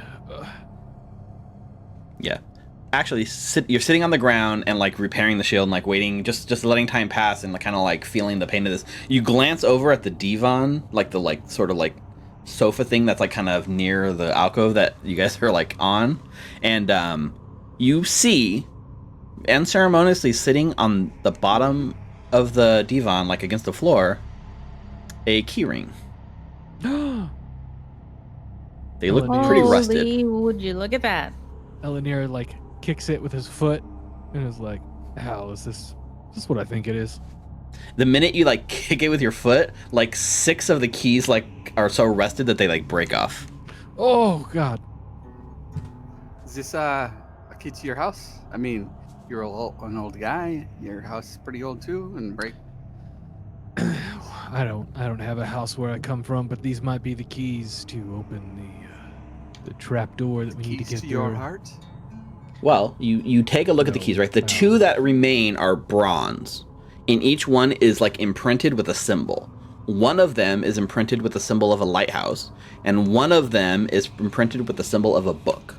Yeah. Actually, you're sitting on the ground and like repairing the shield and like waiting, just letting time pass and kind of like feeling the pain of this. You glance over at the divan, like the like sort of like sofa thing that's like kind of near the alcove that you guys are like on, and you see unceremoniously sitting on the bottom of the divan, like against the floor, a keyring. They look Holy pretty rusted. Holy, would you look at that? Eleanor like kicks it with his foot and is like, "Hal, is this what I think it is?" The minute you like kick it with your foot, like 6 of the keys like are so rusted that they like break off. Oh God! Is this a key to your house? I mean, you're an old guy. Your house is pretty old too, and right. I don't have a house where I come from, but these might be the keys to open the trap door that we need to Keys get to through. your heart. Well, you take a look at the keys, right? The 2 that remain are bronze. And each one is like imprinted with a symbol. One of them is imprinted with the symbol of a lighthouse, and one of them is imprinted with the symbol of a book.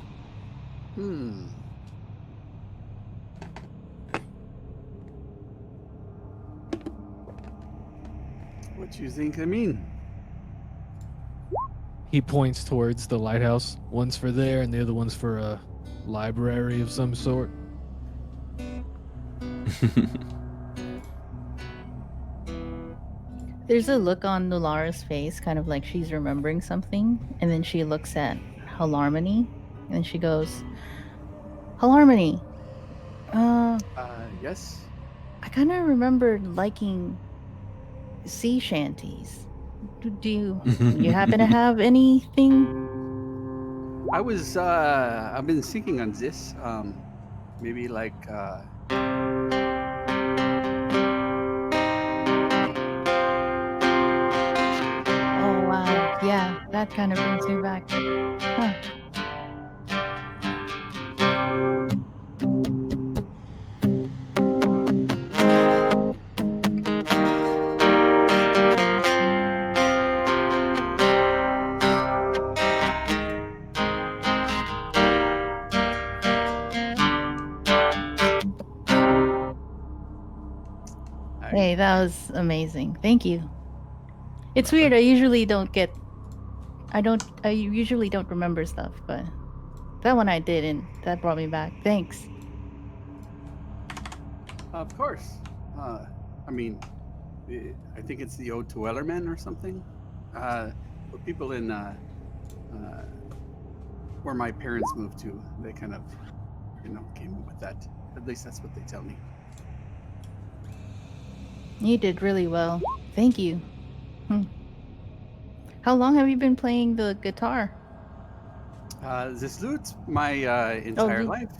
What you think I mean? He points towards the lighthouse. One's for there, and the other one's for a library of some sort. There's a look on Nulara's face, kind of like she's remembering something, and then she looks at Halarmony, and she goes, "Halarmony, Yes. I kind of remember liking sea shanties. Do you happen to have anything?" I've been thinking on this. Maybe like. Oh wow, yeah, that kind of brings me back. Huh. Hey, that was amazing. Thank you. It's weird. I usually don't remember stuff, but that one I did, and that brought me back. Thanks. Of course. I mean, I think it's the Ode to Wellerman or something. But people in where my parents moved to, they kind of came with that. At least that's what they tell me. You did really well. Thank you. How long have you been playing the guitar? This lute's my entire lute. life.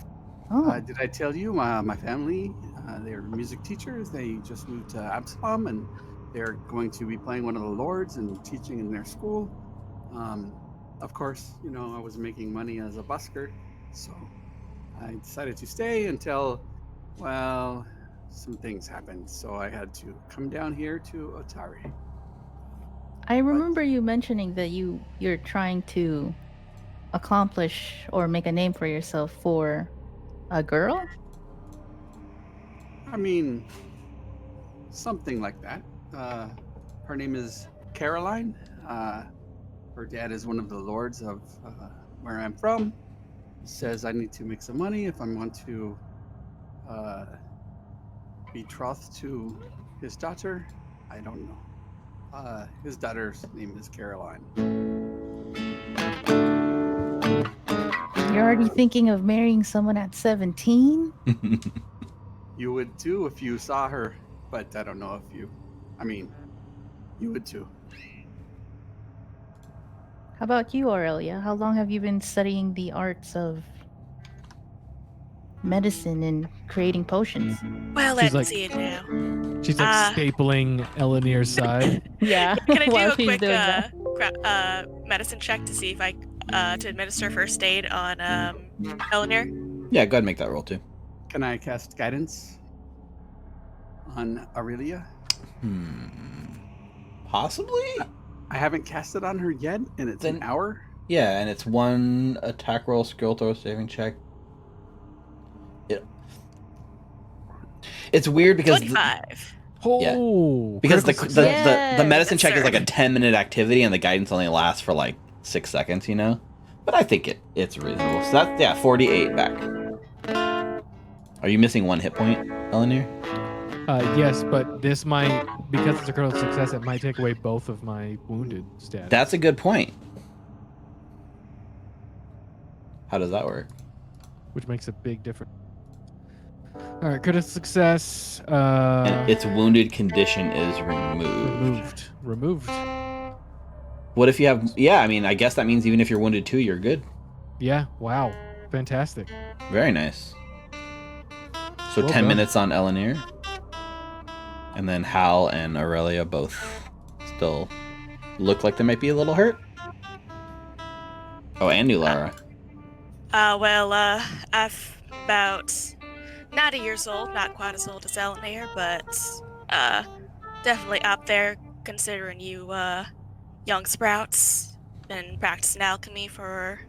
Oh, Did I tell you my family? They're music teachers. They just moved to Absalom, and they're going to be playing one of the lords and teaching in their school. Of course, I was making money as a busker, so I decided to stay until, well, some things happened. So I had to come down here to Otari. I remember you mentioning that you're trying to accomplish or make a name for yourself for a girl? I mean, something like that. Her name is Caroline. Her dad is one of the lords of where I'm from. He says I need to make some money if I want to betrothed to his daughter. I don't know. His daughter's name is Caroline. You're already thinking of marrying someone at 17? You would too if you saw her, but I don't know if you. I mean, you would too. How about you, Aurelia? How long have you been studying the arts of medicine and creating potions? Well, She's let's like- see now. She's like stapling Eleanor's side. Yeah. Can I do while a she's quick doing that. medicine check to see if I to administer first aid on Eleanor? Yeah, go ahead and make that roll too. Can I cast guidance on Aurelia? Possibly? I haven't cast it on her yet, and it's an Then- hour. Yeah, and it's one attack roll, skill throw, saving check. It's weird because 25. Oh, because critical the success. medicine Yes, check is sir. like a 10-minute activity, and the guidance only lasts for like 6 seconds. But I think it's reasonable. So that's 48 back. Are you missing 1 hit point, Eleanor? Yes, but this might, because it's a critical success, it might take away both of my wounded stats. That's a good point. How does that work? which makes a big difference. All right, critical success. And its wounded condition is removed. Removed. What if you have? Yeah, I mean, I guess that means even if you're wounded 2, you're good. Yeah. Wow. Fantastic. Very nice. So Well 10 done. minutes on Eleanor. And then Hal and Aurelia both still look like they might be a little hurt. Oh, and New Lara. I've about 90 years old, not quite as old as Eleanor, but definitely up there considering you young sprouts. Been practicing alchemy for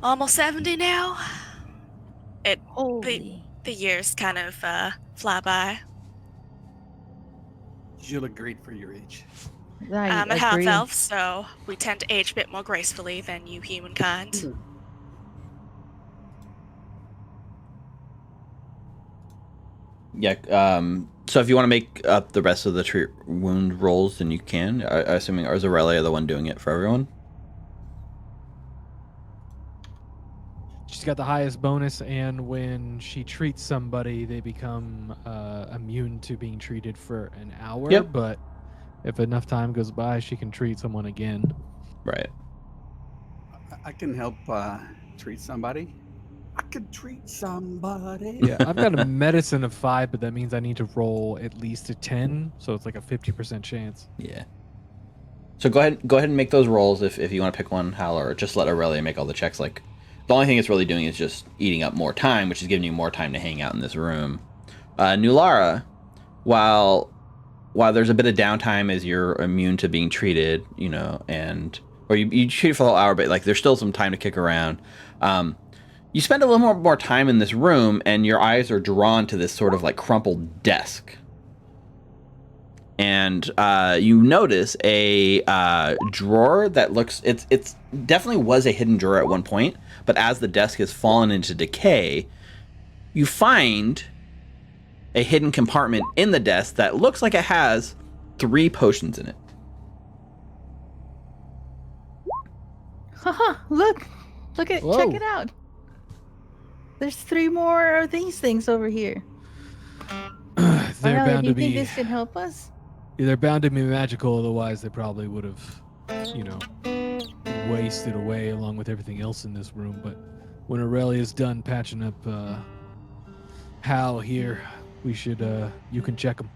almost 70 now. Holy. The years kind of fly by. You look great for your age. I'm a agree. half-elf, so we tend to age a bit more gracefully than you humankind. Yeah, so if you want to make up the rest of the treat wound rolls, then you can. I assuming, or is Aurelia the one doing it for everyone? She's got the highest bonus, and when she treats somebody, they become immune to being treated for an hour. Yep. But if enough time goes by, she can treat someone again. Right. I can help treat somebody. I could treat somebody. Yeah, I've got a medicine of 5, but that means I need to roll at least a 10, so it's like a 50% chance. Yeah. So go ahead and make those rolls if you want to pick one, Hal, or just let Aurelia make all the checks. Like, the only thing it's really doing is just eating up more time, which is giving you more time to hang out in this room. New Lara, while there's a bit of downtime as you're immune to being treated, or you treat it for a whole hour, but like there's still some time to kick around. You spend a little more time in this room, and your eyes are drawn to this sort of like crumpled desk. And you notice a drawer that looks, it's definitely was a hidden drawer at one point, but as the desk has fallen into decay, you find a hidden compartment in the desk that looks like it has 3 potions in it. Haha, look. Check Whoa. it out. There's 3 more of these things over here. They're Aurelia, bound do you to think be. this can help us? They're bound to be magical, otherwise they probably would have, wasted away along with everything else in this room. But when Aurelia's done patching up Hal here, we should. You can check him.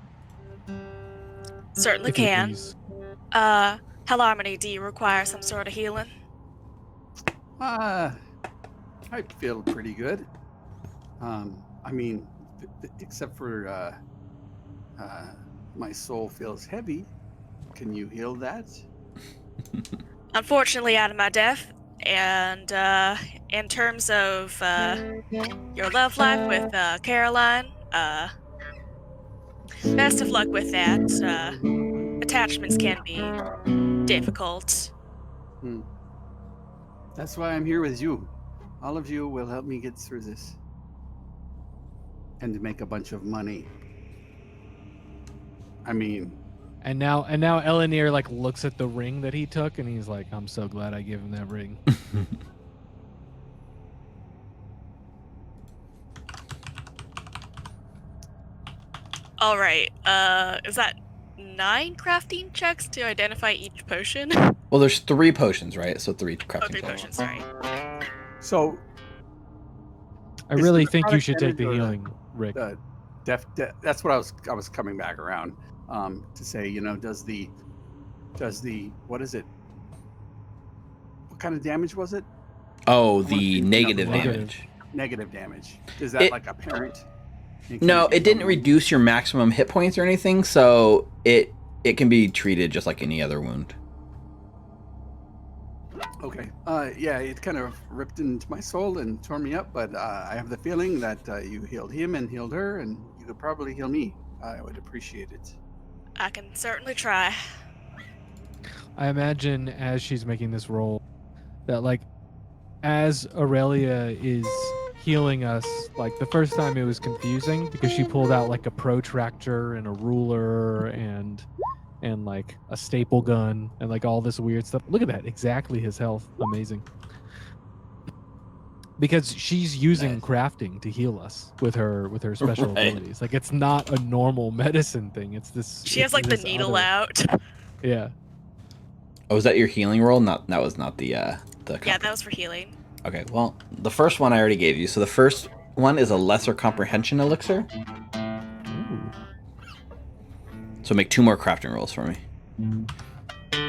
Certainly If you can. please. Harmony, do you require some sort of healing? I feel pretty good. I mean, except for my soul feels heavy. Can you heal that? Unfortunately, out of my depth. And in terms of your love life with Caroline, best of luck with that. Attachments can be difficult. That's why I'm here with you. All of you will help me get through this. And to make a bunch of money. I mean... And now Elenir like looks at the ring that he took and he's like, I'm so glad I gave him that ring. All right. Is that 9 crafting checks to identify each potion? Well, there's 3 potions, right? So 3 crafting. Oh, 3 potions. Sorry. So... I really the think you product should take the damage or healing, Rick. That's what I was coming back around to say. Does the what is it? What kind of damage was it? Oh, I wanna the think negative number one. damage. Negative damage. Is that like apparent? No, it didn't reduce your maximum hit points or anything, so it can be treated just like any other wound. Okay. Yeah, it kind of ripped into my soul and tore me up, but I have the feeling that you healed him and healed her, and you could probably heal me. I would appreciate it. I can certainly try. I imagine as she's making this roll that like as Aurelia is healing us, like the first time it was confusing because she pulled out like a protractor and a ruler and like a staple gun and like all this weird stuff. Look at that, exactly his health. Amazing. Because she's using crafting to heal us with her special abilities. Like it's not a normal medicine thing. It's this. She has like the needle out. Yeah. Oh, was that your healing roll? That was not the Yeah, that was for healing. Okay, well, the first one I already gave you. So the first one is a lesser comprehension elixir. Ooh. So make 2 more crafting rolls for me. You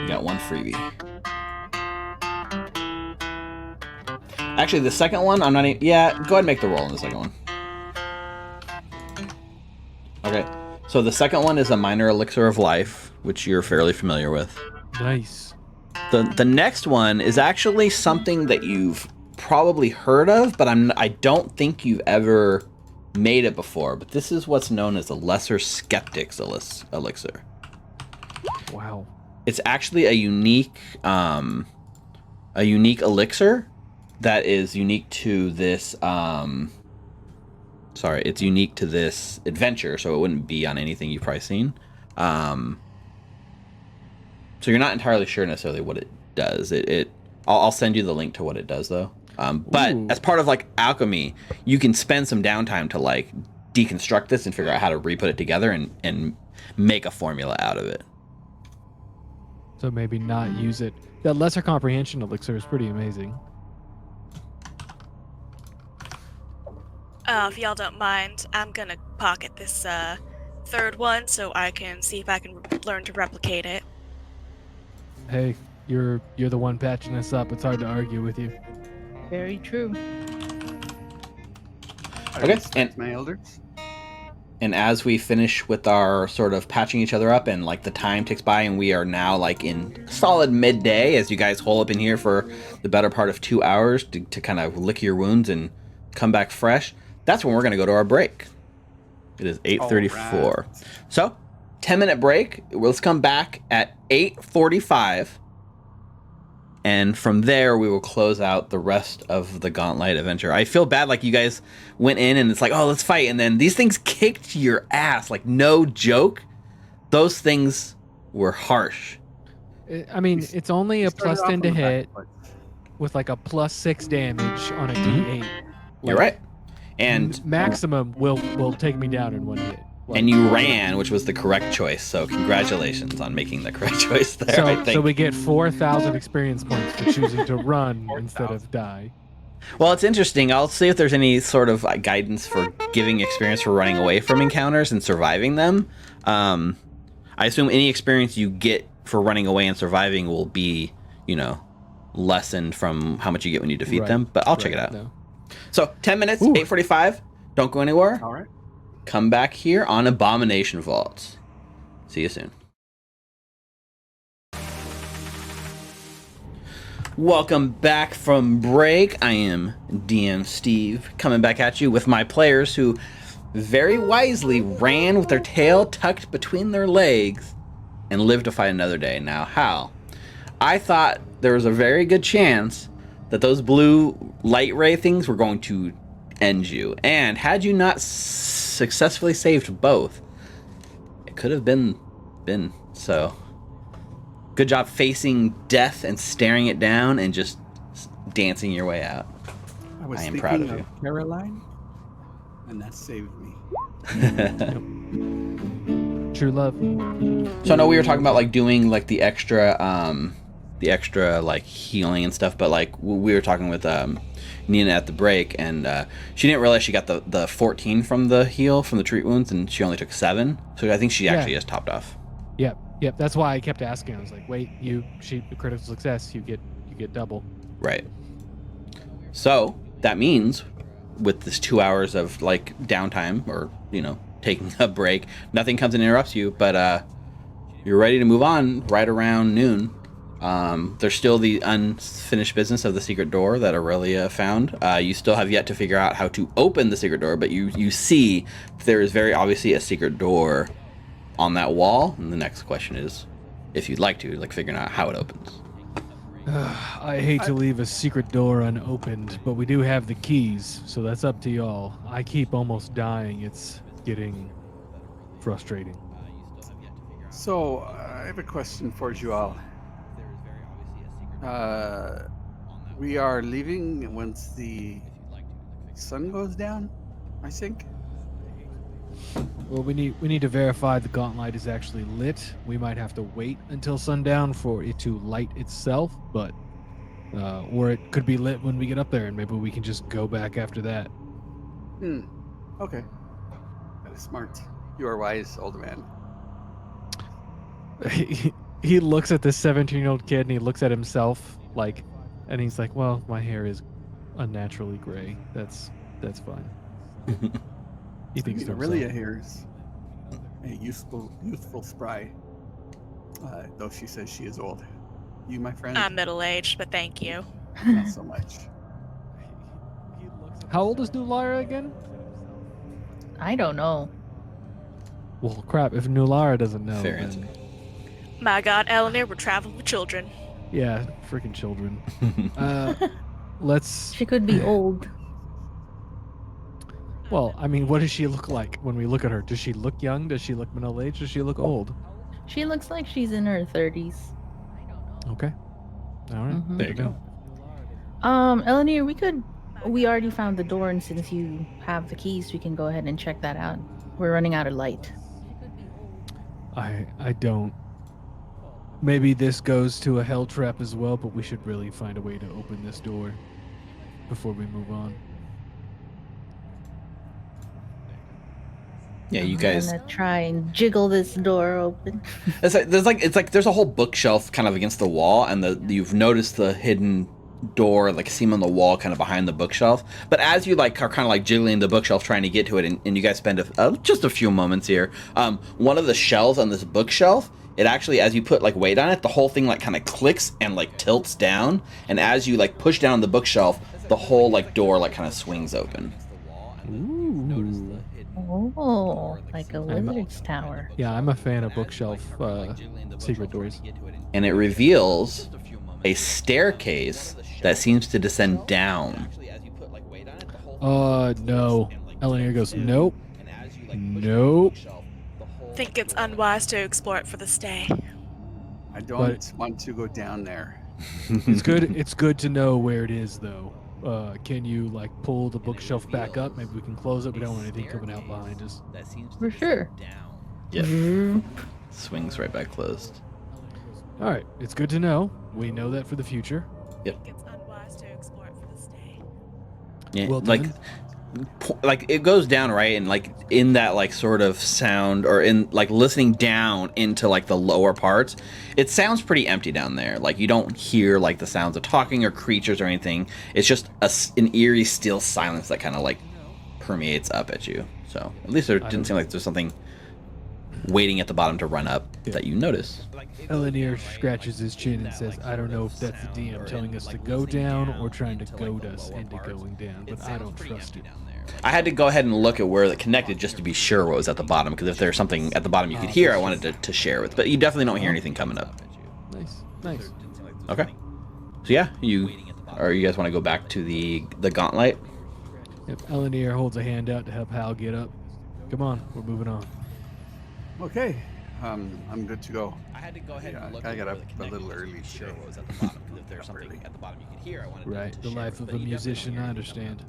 got 1 freebie. Actually, the second one, I'm not even... Yeah, go ahead and make the roll in the second one. Okay, so the second one is a minor elixir of life, which you're fairly familiar with. Nice. The next one is actually something that you've probably heard of, but I don't think you've ever made it before. But this is what's known as a lesser skeptic's elixir. Wow. It's actually a unique elixir that is unique to this. It's unique to this adventure, so it wouldn't be on anything you've probably seen. So you're not entirely sure necessarily what it does. I'll send you the link to what it does though. But Ooh. as part of like alchemy, you can spend some downtime to like deconstruct this and figure out how to re-put it together and make a formula out of it. So maybe not use it. That lesser comprehension elixir is pretty amazing. If y'all don't mind, I'm gonna pocket this third one so I can see if I can learn to replicate it. Hey, you're the one patching us up. It's hard to argue with you. Very true. Okay, and my elders. And as we finish with our sort of patching each other up and like the time ticks by and we are now like in solid midday as you guys hole up in here for the better part of 2 hours to kind of lick your wounds and come back fresh, that's when we're going to go to our break. It is 8:34. Right. So 10-minute break. Let's come back at 8:45. And from there, we will close out the rest of the Gauntlet adventure. I feel bad, like you guys went in and it's like, oh, let's fight. And then these things kicked your ass. Like, no joke. Those things were harsh. I mean, it's only a plus 10 to hit with like a plus 6 damage on a D8. You're right. And maximum will take me down in one hit. Like, and you ran, which was the correct choice. So congratulations on making the correct choice there. I think. So we get 4,000 experience points for choosing to run instead of die. Well, it's interesting. I'll see if there's any sort of guidance for giving experience for running away from encounters and surviving them. I assume any experience you get for running away and surviving will be, lessened from how much you get when you defeat them. But I'll check it out. No. So 10 minutes, 8:45. Don't go anywhere. All right. Come back here on Abomination Vaults. See you soon. Welcome back from break. I am DM Steve, coming back at you with my players who very wisely ran with their tail tucked between their legs and lived to fight another day. Now, how? I thought there was a very good chance that those blue light ray things were going to end you. And had you not successfully saved both, it could have been. So, good job facing death and staring it down and just dancing your way out. I am proud of you. Caroline, and that saved me. True love. So I know we were talking about doing the extra healing and stuff, but we were talking with Nina at the break, and she didn't realize she got the 14 from the heal from the treat wounds, and she only took 7. So I think she actually has topped off. Yep. That's why I kept asking. I was like, wait, critical success, you get double. Right. So that means with this 2 hours of downtime or taking a break, nothing comes and interrupts you, but you're ready to move on right around noon. There's still the unfinished business of the secret door that Aurelia found. You still have yet to figure out how to open the secret door, but you see there is very obviously a secret door on that wall. And the next question is, if you'd like to, figuring out how it opens. I hate to leave a secret door unopened, but we do have the keys, so that's up to y'all. I keep almost dying. It's getting frustrating. So, I have a question for you all. We are leaving once the sun goes down, I think. Well, we need to verify the gauntlet is actually lit. We might have to wait until sundown for it to light itself, but or it could be lit when we get up there, and maybe we can just go back after that. Okay. That is smart. You are wise, old man. He looks at this 17-year-old kid, and he looks at himself and he's like, "Well, my hair is unnaturally gray. That's fine." He thinks to Aurelia himself. here is a youthful spry, though she says she is old. You, my friend? I'm middle-aged, but thank you. Not so much. How old is Nulara again? I don't know. Well, crap. If Nulara doesn't know, Fair then answer. My God, Eleanor, we're traveling with children. yeah, freaking children. Let's. She could be old. Well, I mean, what does she look like when we look at her? Does she look young? Does she look middle-aged? Does she look old? She looks like she's in her 30s. Okay. All right. Mhm. There you go. Eleanor, we already found the door, and since you have the keys, we can go ahead and check that out. We're running out of light. I don't. Maybe this goes to a hell trap as well, but we should really find a way to open this door before we move on. Yeah, you guys. I'm gonna try and jiggle this door open. There's a whole bookshelf kind of against the wall, and you've noticed the hidden door seam on the wall kind of behind the bookshelf. But as you are kind of jiggling the bookshelf trying to get to it, and you guys spend just a few moments here, one of the shelves on this bookshelf, it actually, as you put weight on it, the whole thing kind of clicks and tilts down, and as you push down the bookshelf, the whole door kind of swings open. Ooh. Oh, like a wizard's tower. Yeah, I'm a fan of bookshelf secret doors. And it reveals a staircase that seems to descend down. No. Eleanor goes, nope. Nope. Think it's unwise to explore it for this day. I don't want to go down there. It's good to know where it is, though. Can you like pull the bookshelf back up? Maybe we can close it. We don't want anything coming out behind us. For sure. Yep. Vroom. Swings right back closed. All right, it's good to know. We know that for the future. It's unwise to explore it for this day. Yeah, Well like, done. like it goes down right, and like in that like sort of sound, or in like listening down into like the lower parts, it sounds pretty empty down there. Like you don't hear like the sounds of talking or creatures or anything. It's just an eerie, still silence that kind of like permeates up at you. So at least there didn't seem like there's something waiting at the bottom to run up that you notice. Elenir scratches his chin and says, I don't know if that's the DM telling us to go down or trying to goad us into going down, but I don't trust it. I had to go ahead and look at where it connected just to be sure what was at the bottom, because if there's something at the bottom you could hear, I wanted to share with. But you definitely don't hear anything coming up. Nice. Okay. So yeah, you guys want to go back to the gauntlet? Yep, Elenir holds a hand out to help Hal get up. Come on, we're moving on. Okay, I'm good to go. I had to go ahead and look I got up a little early sure today. what was at the bottom, because if there's something at the bottom you could hear, I wanted Right, to the share life with, of but a you definitely musician, don't I hear anything understand.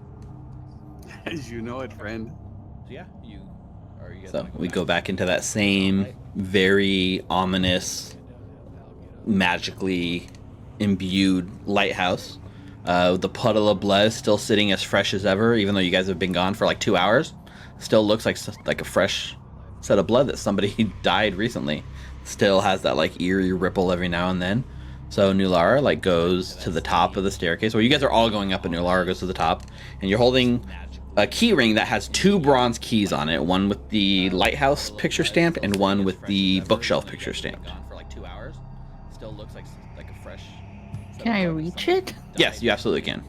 As you know it, friend. coming up. So yeah, so we go back into that same very ominous, magically imbued lighthouse. The puddle of blood is still sitting as fresh as ever, even though you guys have been gone for like 2 hours. Still looks like a fresh set of blood that somebody died recently. Still has that like eerie ripple every now and then. So Nulara like goes to the top of the staircase. Well, you guys are all going up, and Nulara goes to the top, and you're holding a key ring that has 2 bronze keys on it, one with the lighthouse picture stamped and one with the bookshelf picture stamped. Can I reach it? Yes, you absolutely can.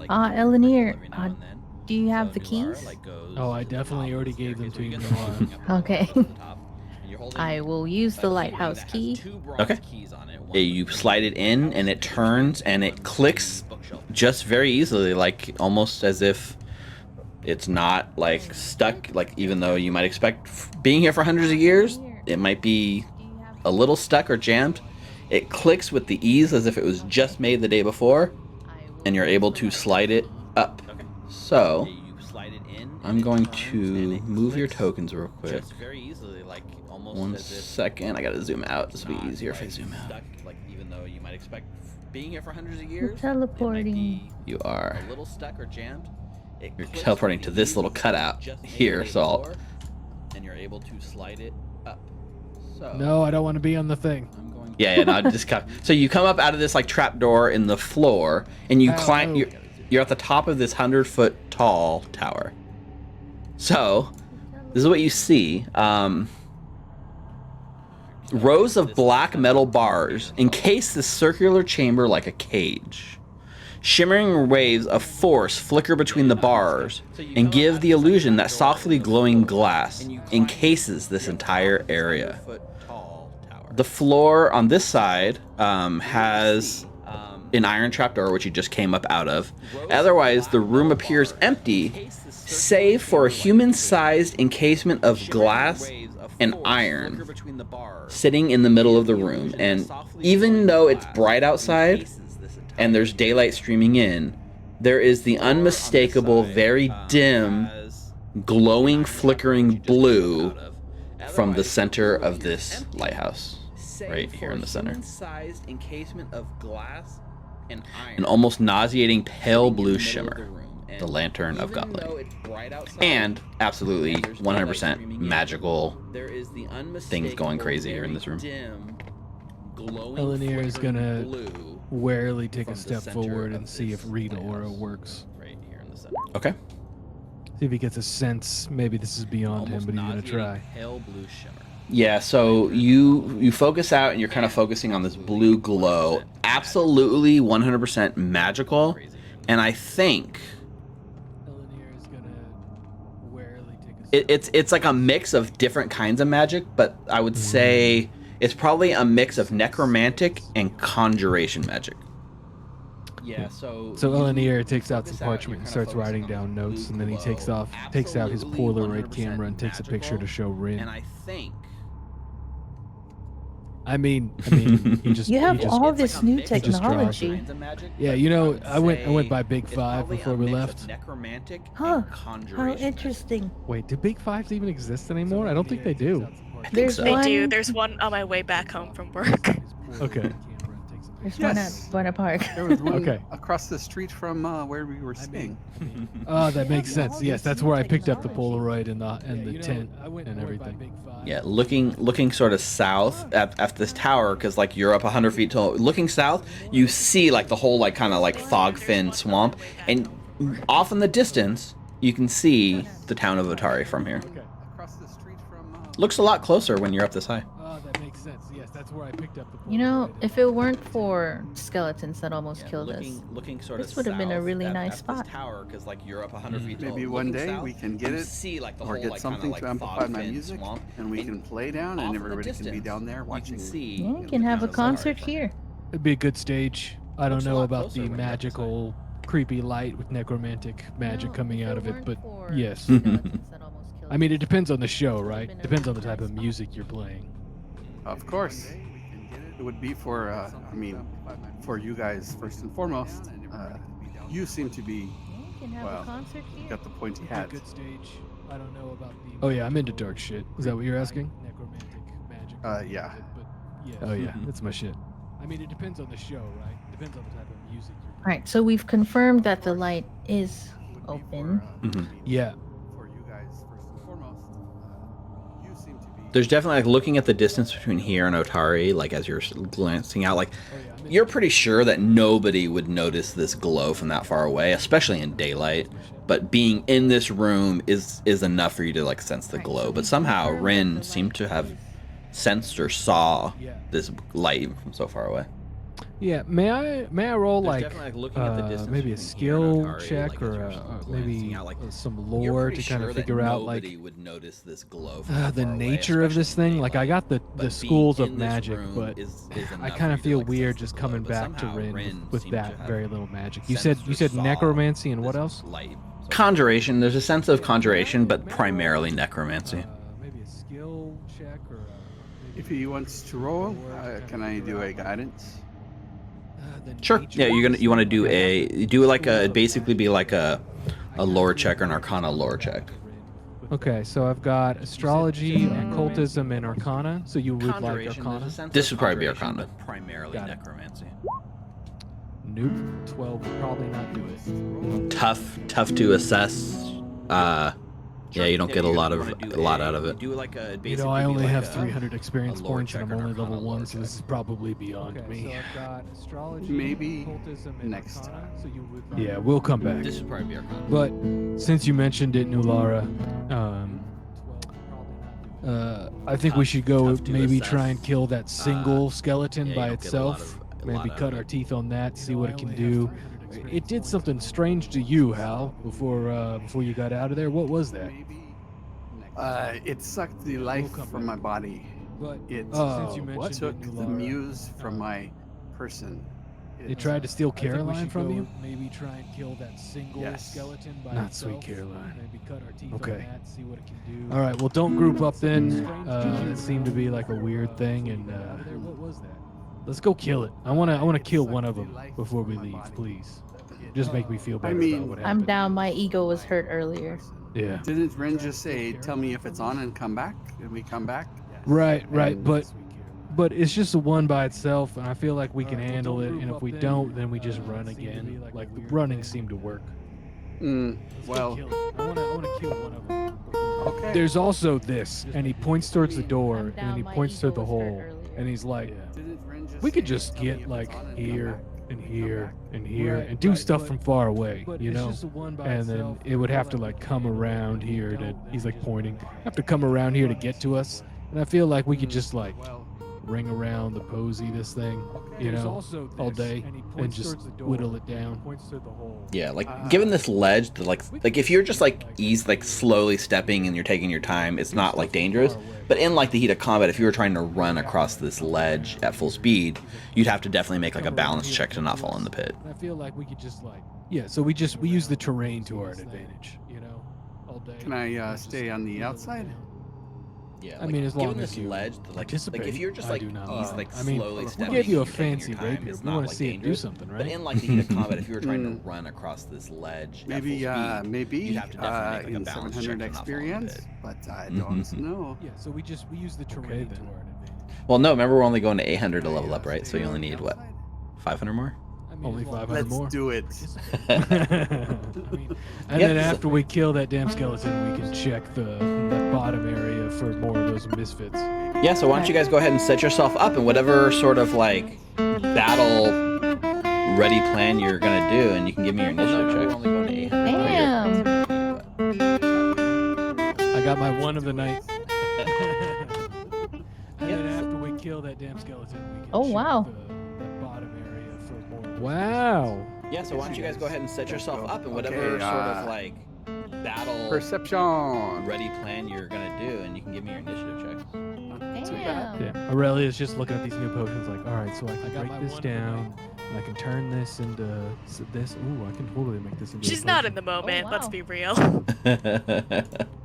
Elenir, do you have the keys? Oh, I definitely already gave them to you, Nulara. Okay. I will use the lighthouse key. Okay. You slide it in, and it turns, and it clicks just very easily, like almost as if it's not like stuck. Like even though you might expect being here for hundreds of years, it might be a little stuck or jammed. It clicks with the ease as if it was just made the day before, and you're able to slide it up. So I'm going to move your tokens real quick. 1 second. I gotta zoom out. This will be easier if I zoom out. We're teleporting. You are. You're teleporting to this little cutout here, Salt. And you're able to slide it up. So No, I don't want to be on the thing. yeah, no, just so you come up out of this like trap door in the floor, and you climb. You're at the top of this 100-foot tall tower. So this is what you see. Rows of black metal bars encase the circular chamber like a cage. Shimmering waves of force flicker between the bars and give the illusion that softly glowing glass encases this entire area. The floor on this side has an iron trapdoor, which you just came up out of. Otherwise, the room appears empty, save for a human-sized encasement of glass and iron sitting in the middle of the room. And even though it's bright outside and there's daylight streaming in, there is the unmistakable, very dim, glowing, flickering blue from the center of this lighthouse, right here in the center. An almost nauseating pale blue shimmer, the lantern of Gauntlet. And absolutely 100% magical things going crazy here in this room. Elenir is gonna warily take a step forward and see if Read Aura works. Okay. See if he gets a sense. Maybe this is beyond him, but he's gonna try. Yeah, so you focus out, and you're kind of focusing on this blue glow. Absolutely 100% magical. And I think Elenir is gonna warily take a step it's like a mix of different kinds of magic, but I would say it's probably a mix of necromantic and conjuration magic. Yeah, so Elenir takes out some parchment and starts writing down notes, and then he takes out his Polaroid camera and takes a picture to show Rin. And I think I mean, you just You have just, all It's this like a new mix of technology. kinds of magic, Yeah, but you know, would I went say by Big it's Five probably before a we mix left. of necromantic Huh? and How conjuration. interesting. Wait, do Big Fives even exist anymore? I don't think they do. I think There's so. They do. one- There's one on my way back home from work. Okay. There's one at Yes. Buena Park. There was one Okay. across the street from where we were staying. Oh, that makes have sense. all Yes, this that's new where I picked up the technology. Polaroid and the tent and everything. Yeah, looking sort of south at this tower, because like you're up 100 feet tall. Looking south, you see like the whole like kind of like fog fin swamp, and off in the distance you can see the town of Otari from here. Okay. Across the street from. Looks a lot closer when you're up this high. Oh, that makes sense. Yes, that's where I picked up the Polaroid. You know, if it weren't for skeletons that almost Yeah, killed us, looking sort this of would have been a south really at nice this spot. tower, because like you're up 100 feet tall. Maybe one Looking day south, we can get you it, see like the or whole get like something kind to of like amplify my fog fin music, swamp, and we can play down, off and in the everybody can be distance, down there you watching. can see yeah, we the can have town a of Otari concert from here. It'd be a good stage. I don't Looks a know lot about closer the when you're up this magical, creepy light with necromantic magic No, coming if out it of it, weren't but for yes. skeletons that almost killed I mean, us, it depends on the show, this would have right? been a Depends on really the type nice of spot. music you're playing. Of course, it would be for. I mean, for you guys first and foremost. You seem to be Yeah, we can have Well, a concert here. got the pointy It'd be a hat. good stage. I don't know about the. Oh yeah, I'm into dark shit. Is that what you're asking? Necromantic magic. Yeah. But yeah. Oh yeah, that's my shit. I mean, it depends on the show, right? Depends on the type of music you're All right, so we've confirmed that the light is open. Mhm. Yeah. For you guys first and foremost. You seem to be. There's definitely like looking at the distance between here and Otari, like as you're glancing out, like you're pretty sure that nobody would notice this glow from that far away, especially in daylight. But being in this room is enough for you to like sense the Alright, so glow. But we've somehow confirmed that Rin the seemed light to have is- sensed or saw Yeah. this light from so far away. Yeah. May I roll There's like definitely, like, looking at the distance maybe a between here skill and Otari, check like, or as you're maybe glancing out, like, some You're lore pretty to kind sure of that figure out like nobody would notice this glow from that the far away, nature of this especially in thing. Like I daylight. got the But being schools of in this magic, room but is I enough kind for of you to, feel like, weird sense the just glow, coming but back to somehow Rin Rin with seemed to that have very little magic. You sensed said or saw necromancy and what this else? light. Conjuration. There's a sense of conjuration, but primarily necromancy. Maybe a skill check or If he wants to roll, can I do a guidance? Sure. Yeah, you want to do like a basically be like a lore check or an arcana lore check. Okay, so I've got astrology, occultism, and arcana. So you would like Conjuration, arcana? there's a sense This of would probably be conjuration, arcana. but primarily Got it. necromancy. Nope. 12 would probably not do it. Tough to assess. Yeah, you don't get a lot out of it. You know, I only have 300 experience lore points and check I'm or only an arcana level lore 1, so this check. is probably beyond Okay, me. so I've got astrology, Maybe occultism, and next arcana, time. so you would like Yeah, we'll come back. This would probably be arcana. But since you mentioned it, Nulara, 12 would probably not do it. I think we should go Tough to maybe assess. try and kill that single skeleton yeah, you by don't get a lot itself. of- a Maybe lot out cut of our it. teeth on that, see know, what I it can only do. have 300 experience It did points. something strange to you, Hal, before you got out of there. What was that? It sucked the life come from back. my body. But It since you what? mentioned Took it, the Nulara, muse from my person. It tried to steal I think we Caroline should from go you? Maybe try and kill that single Yes. skeleton by Not itself. sweet Caroline. Maybe cut our teeth Okay. on that, see what it can do. All right, well, don't group up then. Strange to you. It seemed to be like a weird thing, and Out of there, what was that? let's go kill it. I wanna kill one of them before we leave, please. Just make me feel better mean, about what I'm happened. down. My ego was hurt earlier. Yeah. Didn't Ren just say, "Tell me if it's on and come back"? And we come back. Right, And- but it's just a one by itself, and I feel like we can handle it. And if we don't, then we just run again. Like the running seemed to work. Well, I wanna kill one of them. okay. There's also this, and he points towards the door, I'm and down, then he my points ego to the was hurt hole, earlier. and he's like, Didn't Ren just we could say, just "Tell me get if like it's on and come here back"? and here and here Right, and do right, stuff but- from far away, But you it's know. just a one by And then itself. it would have to like come around here to. He's like pointing. Have to come around here to get to us, and I feel like we could just like Well, ring around the posy this thing, you There's know, also all this, day and he and points just towards the door, whittle it down. Points to the hole. Yeah, like given this ledge, that like if you're just like slowly stepping and you're taking your time, it's not like dangerous. But in like the heat of combat, if you were trying to run across this ledge at full speed, you'd have to definitely make like a balance check to not fall in the pit. And I feel like we could just like so we use the terrain to our advantage, you know, all day. can I stay on the outside? Yeah, I mean, as long given as this you ledge, like if you're just I like do not. he's like I mean, slowly we stepping, gave you a you're taking your fancy time, rapier. it's We not want to like see it do dangerous. something, But right? in like the heat of combat, if you were trying to run across this ledge, Maybe, at full speed, maybe you'd have to definitely make like a in balance 700 check to not fall into experience, it. but I don't know. Yeah, so we use the terrain to our advantage. Well, no, remember we're only going to 800 to level up, right? So you only need what, 500 more? I mean, only 500 Let's more. do it. I mean, and Yep. then after we kill that damn skeleton, we can check that bottom area for more of those misfits. Yeah, so why don't you guys go ahead and set yourself up in whatever sort of like battle ready plan you're gonna do, and you can give me your initiative check. Only going to 800. Damn. I got my one of the night. And then after we kill that damn skeleton, we can Oh, check wow. that bottom area for more. Wow. Yeah, so why don't you guys go ahead and set yourself up in whatever Okay, sort of like battle Perception. ready plan you're gonna do, and you can give me your initiative check. Damn. Yeah, Aurelia's just looking at these new potions like, all right, so I can break this down, and I can turn this into this. Ooh, I can totally make this into. She's not in the moment. wow. Let's be real.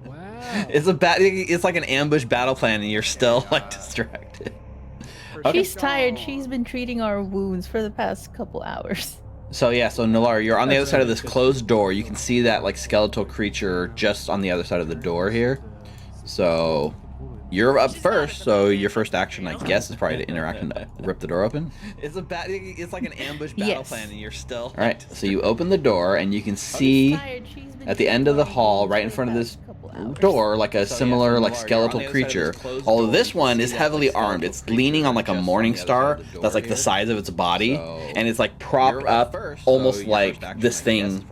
Wow. It's like an ambush battle plan, and you're still like distracted. She's tired. She's been treating our wounds for the past couple hours. So yeah, so Nalar, you're on the other That's side of right. this closed door. You can see that like skeletal creature just on the other side of the door here. So you're up She's not first, in the so moment, your first let's be action, I real. guess, is probably to interact and rip the door open. It's like an ambush battle Yes. plan, and you're still. All right, so you open the door, and you can see at the end of the hall, right in front of this door, like a similar like skeletal creature. Although this one is heavily armed, it's leaning on like a morning star that's like the size of its body, and it's like propped up, almost like this thing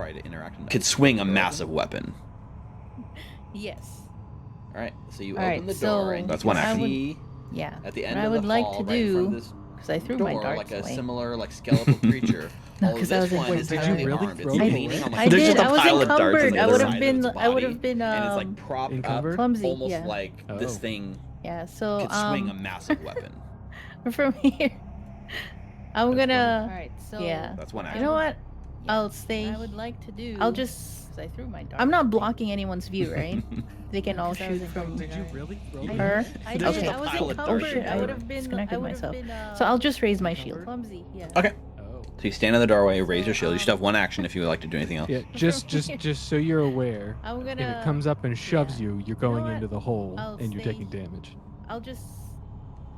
could swing a massive weapon. Yes. All right, so you All open right, the so door, and That's you one can action. see Yeah. at the What end I of would the like hall, to right in front of do, this because I threw door, my darts like a away. similar like skeletal creature. No, Although 'cause I this was one is Did you heavily really armed. throw It's it leaning away? on, like, I there's did. just a I was pile of darts on encumbered. the I other would side have of been. its I would body, have been. and it's like propped encumbered? up, Clumsy, almost yeah. like Oh. this thing Yeah. So could swing a massive weapon. from here, I'm That's gonna. funny. All right. So yeah. That's one You action. know what? I'll stay. I would like to do. I'll just. I threw my dart. I'm not blocking anyone's view, right? They can all shoot from Did you really throw it? her. I There's did. just a I was pile of darts in encumbered. there. I would have disconnected myself. So I'll just raise my shield. clumsy. Yeah. Okay. Oh. So you stand in the doorway, raise your shield. You should have one action if you would like to do anything else. Yeah, just so you're aware, I'm if gonna. it comes up and shoves you, you're going what? into the hole I'll and you're stay taking damage. I'll just.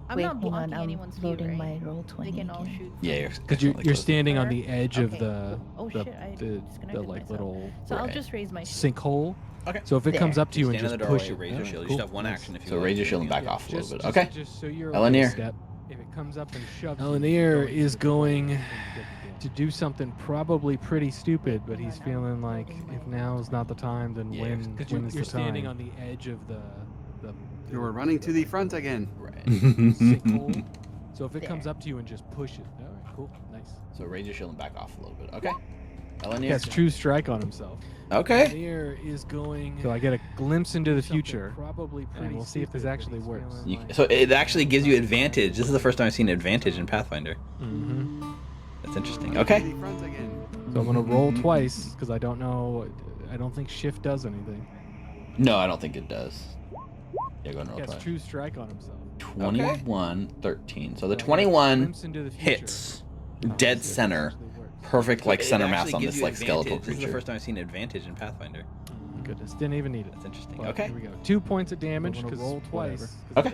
I'm Wait, not hang blocking on. I'm anyone's view, loading right? my roll 20 They can all again. shoot. Yeah, you're Because you're standing on the edge of Okay. the Oh the, shit! I the disconnected like myself. little So I'll Right. just raise my shield. sinkhole. Okay. So if it comes There. up to you and stand in just the doorway, push it, raise your Alright, shield. You cool, should have one nice. action if you So would raise like Yeah, your to shield do and back yeah, off a little just- bit. Okay. Just so you're Elenir. aware, step. If it comes up and shoves you, Elenir is going to do something probably pretty stupid, but he's feeling like if now's not the time, then Yeah, when because is the standing on the edge of the You were running to the front again. Right. sinkhole. So if it There. comes up to you and just push it. All right, cool, nice. So raise your shield and back off a little bit. Okay. He Elenir. has true strike on himself. Okay. Elenir is going. So I get a glimpse into the future, probably and we'll see if this actually works. So it actually gives you advantage. This is the first time I've seen advantage in Pathfinder. Mm-hmm. That's interesting. Running Okay. to the front again. So I'm gonna roll twice because I don't know. I don't think shift does anything. No, I don't think it does. Yeah, go and roll He has twice. true strike on himself. 21, 13. So the I get a 21 glimpse into the future. hits I'll dead see if this center. actually works. Perfect like It center actually mass on gives this you like skeletal advantage. This is the creature. first time I've seen advantage in Pathfinder. Goodness, didn't even need it. That's interesting. But Okay. Here we go. 2 points of damage I'm gonna because roll twice. Okay.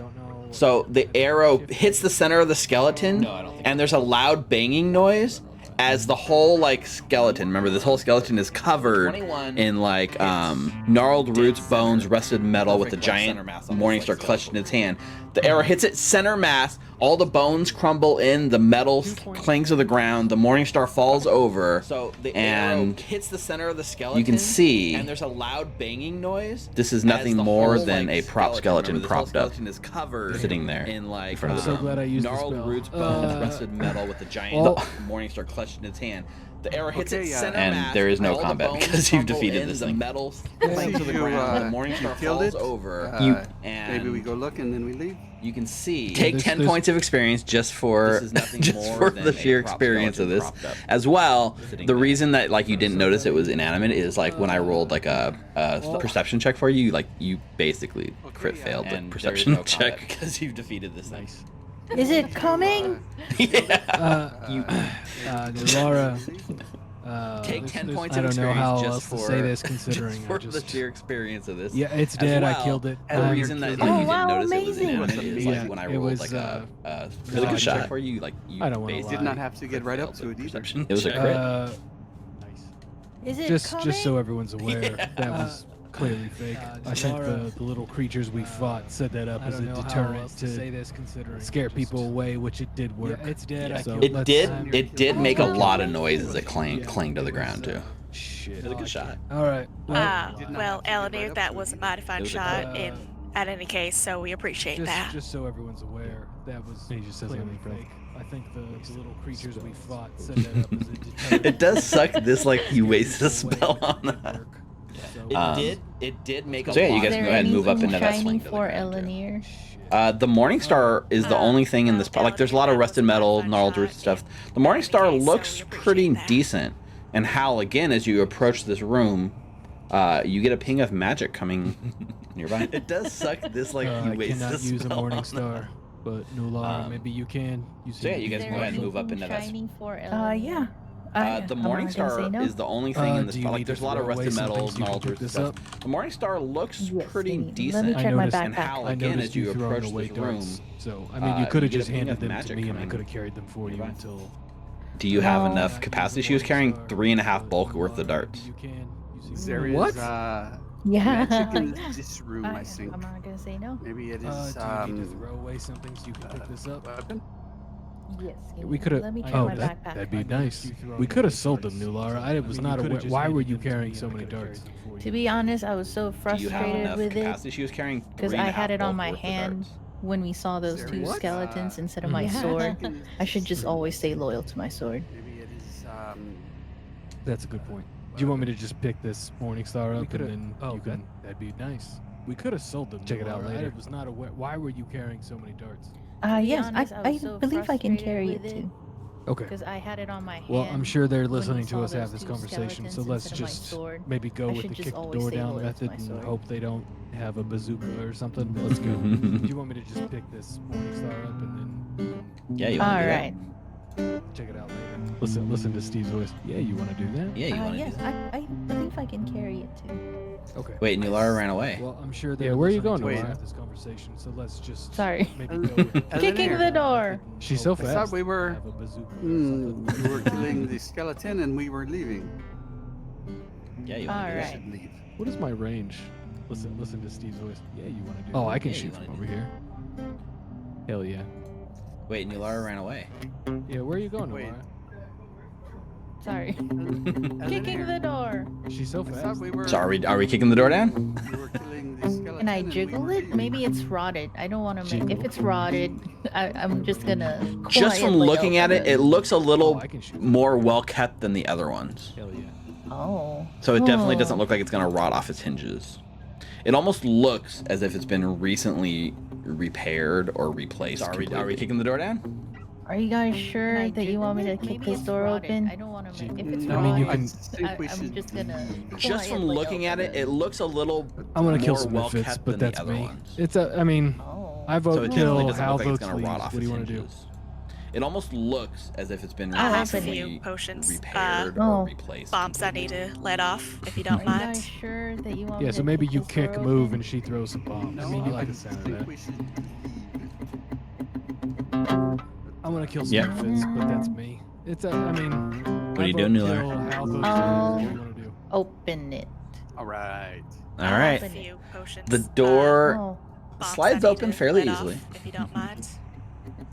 So the arrow hits the center of the skeleton, and there's a loud banging noise as the whole like skeleton. Remember, this whole skeleton is covered in like gnarled roots, bones, rusted metal, with a giant morningstar clutched in its hand. The arrow hits it center mass. All the bones crumble in. The metal clings to the ground. The morningstar falls over. So the arrow hits the center of the skeleton. You can see, and there's a loud banging noise. This is nothing more than a prop skeleton propped up, is covered sitting there in like I'm so glad I used the gnarled spell. roots, bones, rusted metal, with a giant well- morningstar clutched in its hand. The arrow hits Okay, its yeah. center And mass, there is no all the combat bones because you've crumble defeated in, this the thing. metal See, falls to the you, ground. The you Morningstar killed falls it. over. Maybe we go look and then we leave. You can see. Take There's- 10 there's- points of experience just for This is nothing just more for than the a sheer prop experience of skeleton this. propped up, As well, sitting the there. reason that like you didn't notice it was inanimate is like when I rolled like a perception check for you, like you basically crit failed the And perception there is no combat check. because you've defeated this thing. Nice. Is it coming? Laura. Take 10 there's- points I of don't know how experience else just to for say this, considering just for I the just sheer experience of this. yeah, it's As dead. I well, killed it. The reason that like, Oh, you wow, didn't notice it was amazing. inanimate is Yeah, like when I it rolled was, like a really good check shot. for you, like you I don't wanna basically lie. Did not have to get right up failed to the it either. perception It was a check. crit. Nice. Is it Just coming? so everyone's aware, that was clearly fake. I think the little creatures we fought set that up as a deterrent to scare people away, which it did work. It's dead. So It did make a lot of noise as it clanged to the ground too. Shit. It was a good shot. All right. Well, Eleanor, that was a mighty fine It was a shot crit. in at any case, so we appreciate that. Just so everyone's aware, that was he just says clearly fake. I think the little creatures we fought set that up as a deterrent. It does suck this like you wasted a spell on that. It did make a So yeah, you lot guys Is can there go ahead and move up anything into that shiny swing to the for ground, too. Eleanor? The Morningstar is the only thing in this part. Like, there's a lot of rusted metal, gnarled roots and stuff. The Morningstar looks pretty decent. And Hal, again, as you approach this room, you get a ping of magic coming nearby. It does suck this like you I wasted cannot a use a spell morning on star, but Nular, maybe you can. So yeah, you guys Is go there ahead and move up anything into that. shiny for Eleanor? Yeah. The I'm not gonna say Morningstar no. is the only thing in this do you part. Like, need there's to a lot of throw away rusted some metal, things you can gnarled pick roots this stuff. up? The Morningstar looks Yes, pretty let me decent. check my noticed- And backpack. Hal, I again, noticed as you you throwing approach away this room, darts. So I mean, you could you have get a just ping handed of them to magic me, and I coming could have carried them for you nearby. until. do you have No. enough capacity? She was carrying 3.5 bulk worth of darts. You can. There is What? Yeah. magic in this room, I think. I'm not gonna say no. Maybe it Do is you need to throw away something so you can pick this up? weapon. Yes. give We me- could have. Let me check Oh, my backpack. that'd be nice. We could have sold them, Nular. I was not aware. Why were you carrying so many darts? To be honest, I was so Do you have frustrated enough with it capacity? She was carrying because I 3.5 had it on bulk my worth of hand darts. when we saw those two What? skeletons instead of my Mhm. sword. I should just always stay loyal to my sword. Maybe it is. That's a good point. Do you want me to just pick this Morningstar up and then you can? That'd be nice. We could have sold them. Check it out later. I was not aware. Why were you carrying so many darts? Yes, honest, I was so believe I can frustrated carry it with too. Okay. Because I had it on my hand. Well, I'm sure they're when we listening to saw us have those this two conversation, so skeletons let's instead of my just sword. maybe go I with should the just kick the always door stay down loyal to method my and sword. hope they don't have a bazooka or something. Let's go. Do you want me to just pick this Morningstar up and then Yeah, you want All to do that? right. check it out later? Listen to Steve's voice. Yeah, you want to do that? Yeah, you want to Yes, do that. I believe I can carry it too. Okay. Wait, Nulara ran away. Well, I'm sure they're where are you going to Wait. have this conversation, so let's just Sorry. maybe go with Kicking the door. She's so I fast. thought we were. Have a bazooka or Hmm, something. we were killing the skeleton and we were leaving. Yeah, you want All to do We right. should leave. What is my range? Listen to Steve's voice. Yeah, you want to do Oh, I can Yeah, you shoot wanna from do over here. Hell yeah. that. Wait, Nulara ran away. Yeah, where are you going, Wait. Laura? Sorry. Eleanor, Kicking the door. She's so I thought fast. we were. So are we kicking the door down? We were killing the skeleton. Can I and we jiggle were it? leaving. Maybe it's rotted. I don't want to make. Jiggle. If it's rotted, I'm just gonna. Just from quietly looking at open it, it looks a Oh, little I can shoot. more well kept than the other ones. Hell yeah. Oh. So it definitely Oh. doesn't look like it's gonna rot off its hinges. It almost looks as if it's been recently repaired or replaced. So are we completely. kicking the door down? Are you guys sure I that you want me to jiggle it? kick Maybe this it's door rotted. open? I don't want to Jiggle. make. If it's No, I mean, you I can- think we I'm should. just gonna. Just from quietly looking at it, open it looks a little. I'm gonna kill more some well misfits, kept but than the that's other me. ones. It's a. I mean, Oh. I So vote it definitely kill. doesn't Hal look like it's votes gonna rot leaves. off What do its you want to do? hinges. It almost looks as if it's been I have a recently few potions, repaired oh. or replaced. Bombs I need to let off, if you Are don't you mind. guys sure that you want Yeah, me so to maybe you this kick, door move, open? and she throws some bombs. No, I mean, you I like the sound of think that. we should. I'm gonna kill some Yeah. misfits, but that's me. It's a. I mean. What are you doing, Nular? Hal votes leaves. What do you want to do? Open it. All right. All I right. have a few potions. The door Oh. bombs I slides need open to fairly let off, easily. if you don't mind.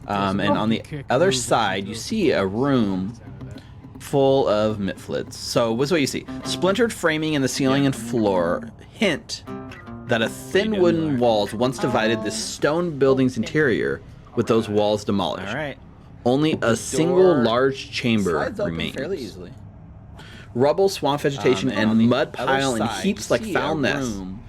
And Oh, on the kick, other move, side, you throw see a some bombs. room Sound of that. full of mitflits. So what's what you see? Splintered framing in the ceiling and floor hint that a thin doing, wooden Nular? walls once divided this stone building's interior, with those walls demolished. All right. Only a single door large chamber Slides open remains. fairly easily. rubble, swamp vegetation, And on and the mud other pile and side, heaps you like see foul a nests. room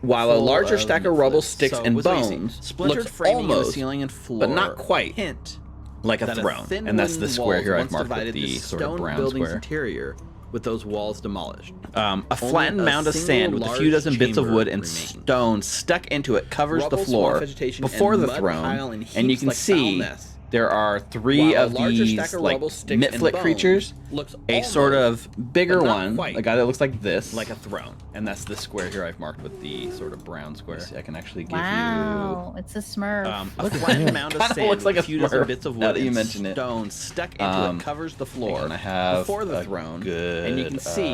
While a full larger of stack of rubble, leaflets. sticks, So it and was easy. bones Splintered looks framing in the almost, ceiling and floor, but not quite, hint like a that throne. thin And that's the wooden square walls here I've once marked with divided the the sort of stone brown building's square. interior, with those walls demolished. A flattened a mound of single sand with a few large dozen bits of chamber wood and remained. stone stuck into it covers Rubble, the swamp floor vegetation, before and the mud throne, pile and and you heaps can like see foul nests. there are three While a of larger these stack of like rubble, sticks, and mitflit bones creatures. looks A sort almost, of bigger but not one, quite, a guy that looks like this, like a throne. and that's the square here I've marked with the sort of brown square. I can actually give Wow, it's a Smurf. you A flattened mound of Kinda sand looks like with a a few dozen Smurf, bits of now wood that you and mention it. stone stuck into it covers the floor and I have before the a throne, good, and you can see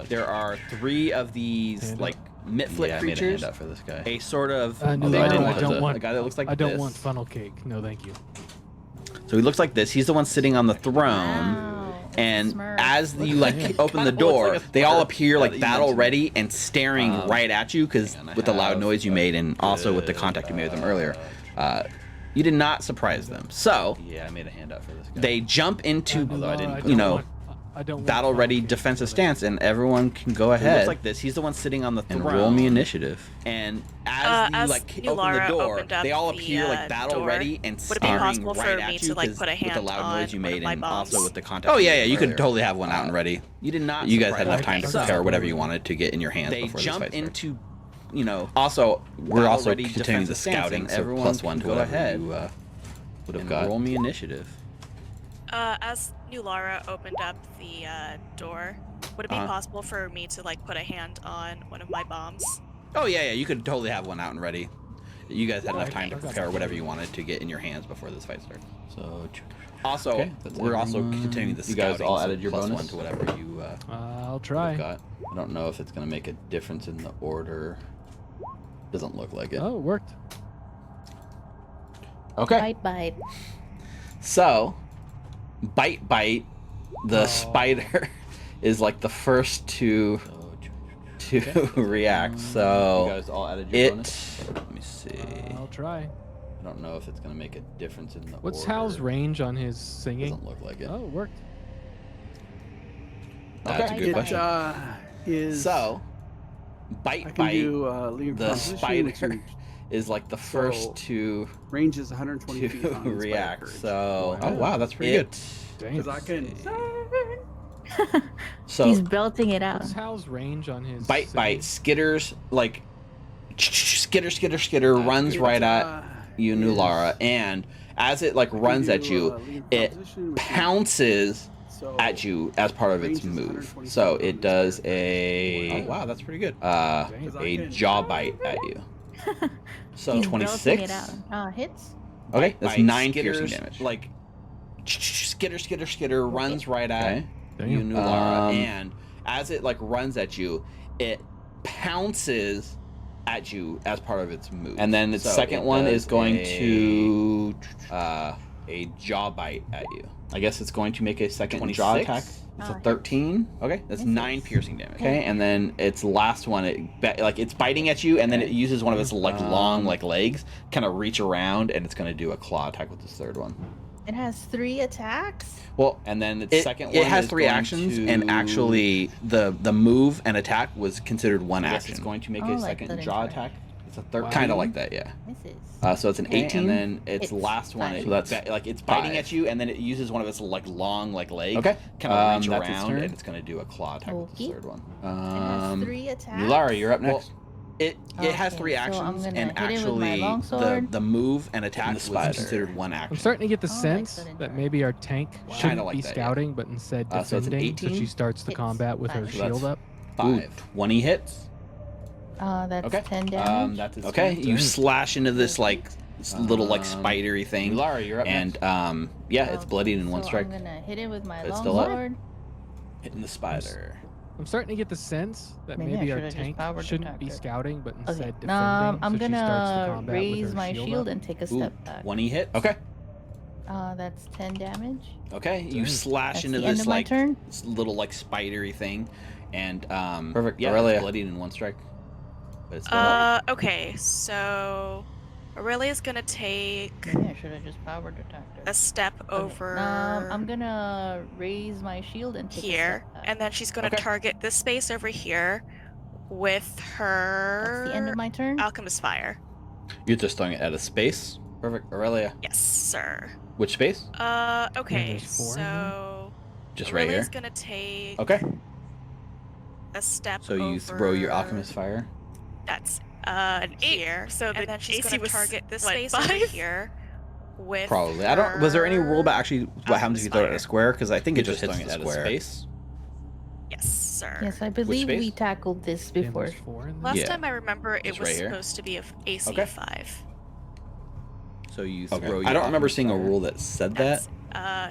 there are three of these Handout? like mitflit yeah, I made a creatures. handout for this guy. A sort of No, Although I didn't I put don't the- want. a guy that looks like I don't this. want funnel cake. No, thank you. So he looks like this. He's the one sitting on the throne. Wow, it's a And Smurf. as you Yeah. like open the Kinda looks door, like a they all Smurf, appear now like that you battle mention ready and staring right at you because and I with the loud have noise you a made and also with the good, contact you made with them earlier. You did not surprise them. So yeah, I made a handout for this guy. they jump into, Although I didn't put you know, I don't want battle funnel ready cake, defensive so stance, and everyone can go He ahead looks like this. He's the one sitting on the and throne. roll me initiative. And as you As like new open the Lara door, opened up they all the, appear like battle door, ready and would it be staring possible right for at me you to, like, 'cause put a with the hand loud on noise you one of made my and also bombs? with the contact. Oh you yeah, made yeah, you could earlier. totally have one out and ready. You did not. You guys had surprise enough me. time to So- prepare whatever you wanted to get in your hands They before this jump fight started. into, you know, Also, we're battle also ready continuing the defensive stance, scouting, and so everyone plus can one to go whatever ahead you would have and got. roll me initiative. As new Lara opened up the door, would it be possible for me to like put a hand on one of my bombs? Oh yeah, yeah, you could totally have one out and ready. You guys had enough time to Okay. prepare whatever you wanted to get in your hands before this fight started. So, also, Okay, we're also continuing the You scouting. guys all so added your plus bonus? one to whatever you I'll try. got. I don't know if it's gonna make a difference in the order. Doesn't look like it. Oh, it worked. Okay. Bite, bite. So, bite, the spider is like the first to react. You So guys all added your it. bonus. Let me see. I'll try. I don't know if it's gonna make a difference in the What's order. Hal's range on his singing? Doesn't look like it. Oh, it worked. That's a Okay. good It, question. Is So, I can bite, do leave the position, spider which is- is like the first So, to range is 120 feet on react. So, Wow. oh wow, that's pretty good. Dang. because I can. So, He's belting it out. What's Hal's range on his bite, singing? skitters like skitter runs right at you, Nulara, and as it like runs at you, it pounces at you as part of its move. So it does a Oh wow, that's pretty good. a jaw bite at you. So He's belting 26. it out. Hits. Okay, that's Bite, 9 skitters, piercing damage. Like Skitter runs right at Damn. you, Nulara, and as it like runs at you, it pounces at you as part of its move. And then its So second it one does is going a- to a jaw bite at you. I guess it's going to make a second jaw 26? attack. It's a Hits. 13. Okay, that's Misses. 9 piercing damage. Okay, and then its last one, like it's biting at you, and then it uses one of its like long like legs, kind of reach around, and it's going to do a claw attack with this third one. It has 3 attacks. Well, And then its it, second it one has is 3 going actions, to- and actually the move and attack was considered one I guess action. it's going to make Oh, a like second that jaw in attack. It's a third, Wow. kind of like that, yeah. Misses. So it's an Okay, 18, and then its It's last one, five. is So that's like it's biting 5. at you, and then it uses one of its like long like legs. Okay. kind of reach That's its around, turn. and it's going to do a claw attack with Okey. the third one. It has 3 attacks. Lara, you're up Well, next. It has Okay, 3 so I'm actions, gonna and hit it with my actually longsword. the move and attack the was spider. considered one I'm action. starting to get the Oh, like sense sudden that turn. maybe our tank Kinda shouldn't like be that, yeah. scouting, but instead So it's an defending. So 18? she starts the Hits. combat with her Five. So that's shield up. 5. 20 hits. That's Okay. 10 damage. That's its Okay, turn. you slash into this like little like Um, spidery thing, Lara, you're up and yeah, it's Okay, bloodied in one so strike. I'm gonna hit it with my But it's still up. longsword. Hitting the spider. I'm starting to get the sense that Maybe I maybe our should've just tank powered shouldn't be attacked it. scouting, but instead Okay. defending. I'm so she starts the gonna combat with raise her my shield up. and take a Ooh, step back. 20 hits. Okay. That's 10 damage. Okay, you Dang. slash That's into the end this of my like turn. this little like spidery thing, and Perfect, Yeah, Aurelia. it's bloodied in one strike. But it's still up. Okay, so Aurelia's gonna take Maybe I should have just power detector. a step Okay, over I'm gonna raise my shield and take here, a step back. and then she's gonna Okay. target this space over here with her That's the end of my turn. Alchemist Fire. You're just throwing it at a space. Perfect. Aurelia. Yes, sir. Which space? Okay, there's 4 in so Just right Aurelia's here. gonna take Okay. a step So you throw your alchemist fire. That's an 8 here, so and then she's gonna target this space over here with Probably. I don't. Was there any rule about actually what happens if you throw it at a Fire. square? Because I think You're it just just hits the throwing it at a square. space. Yes, sir. Yes, I believe we space? tackled this Damn, before. there's 4 in there. Last Yeah. time I remember it It's was right here. supposed to be a AC Okay. 5. So you Okay. throw. I Your don't remember alchemist seeing a fire. rule that said that. That's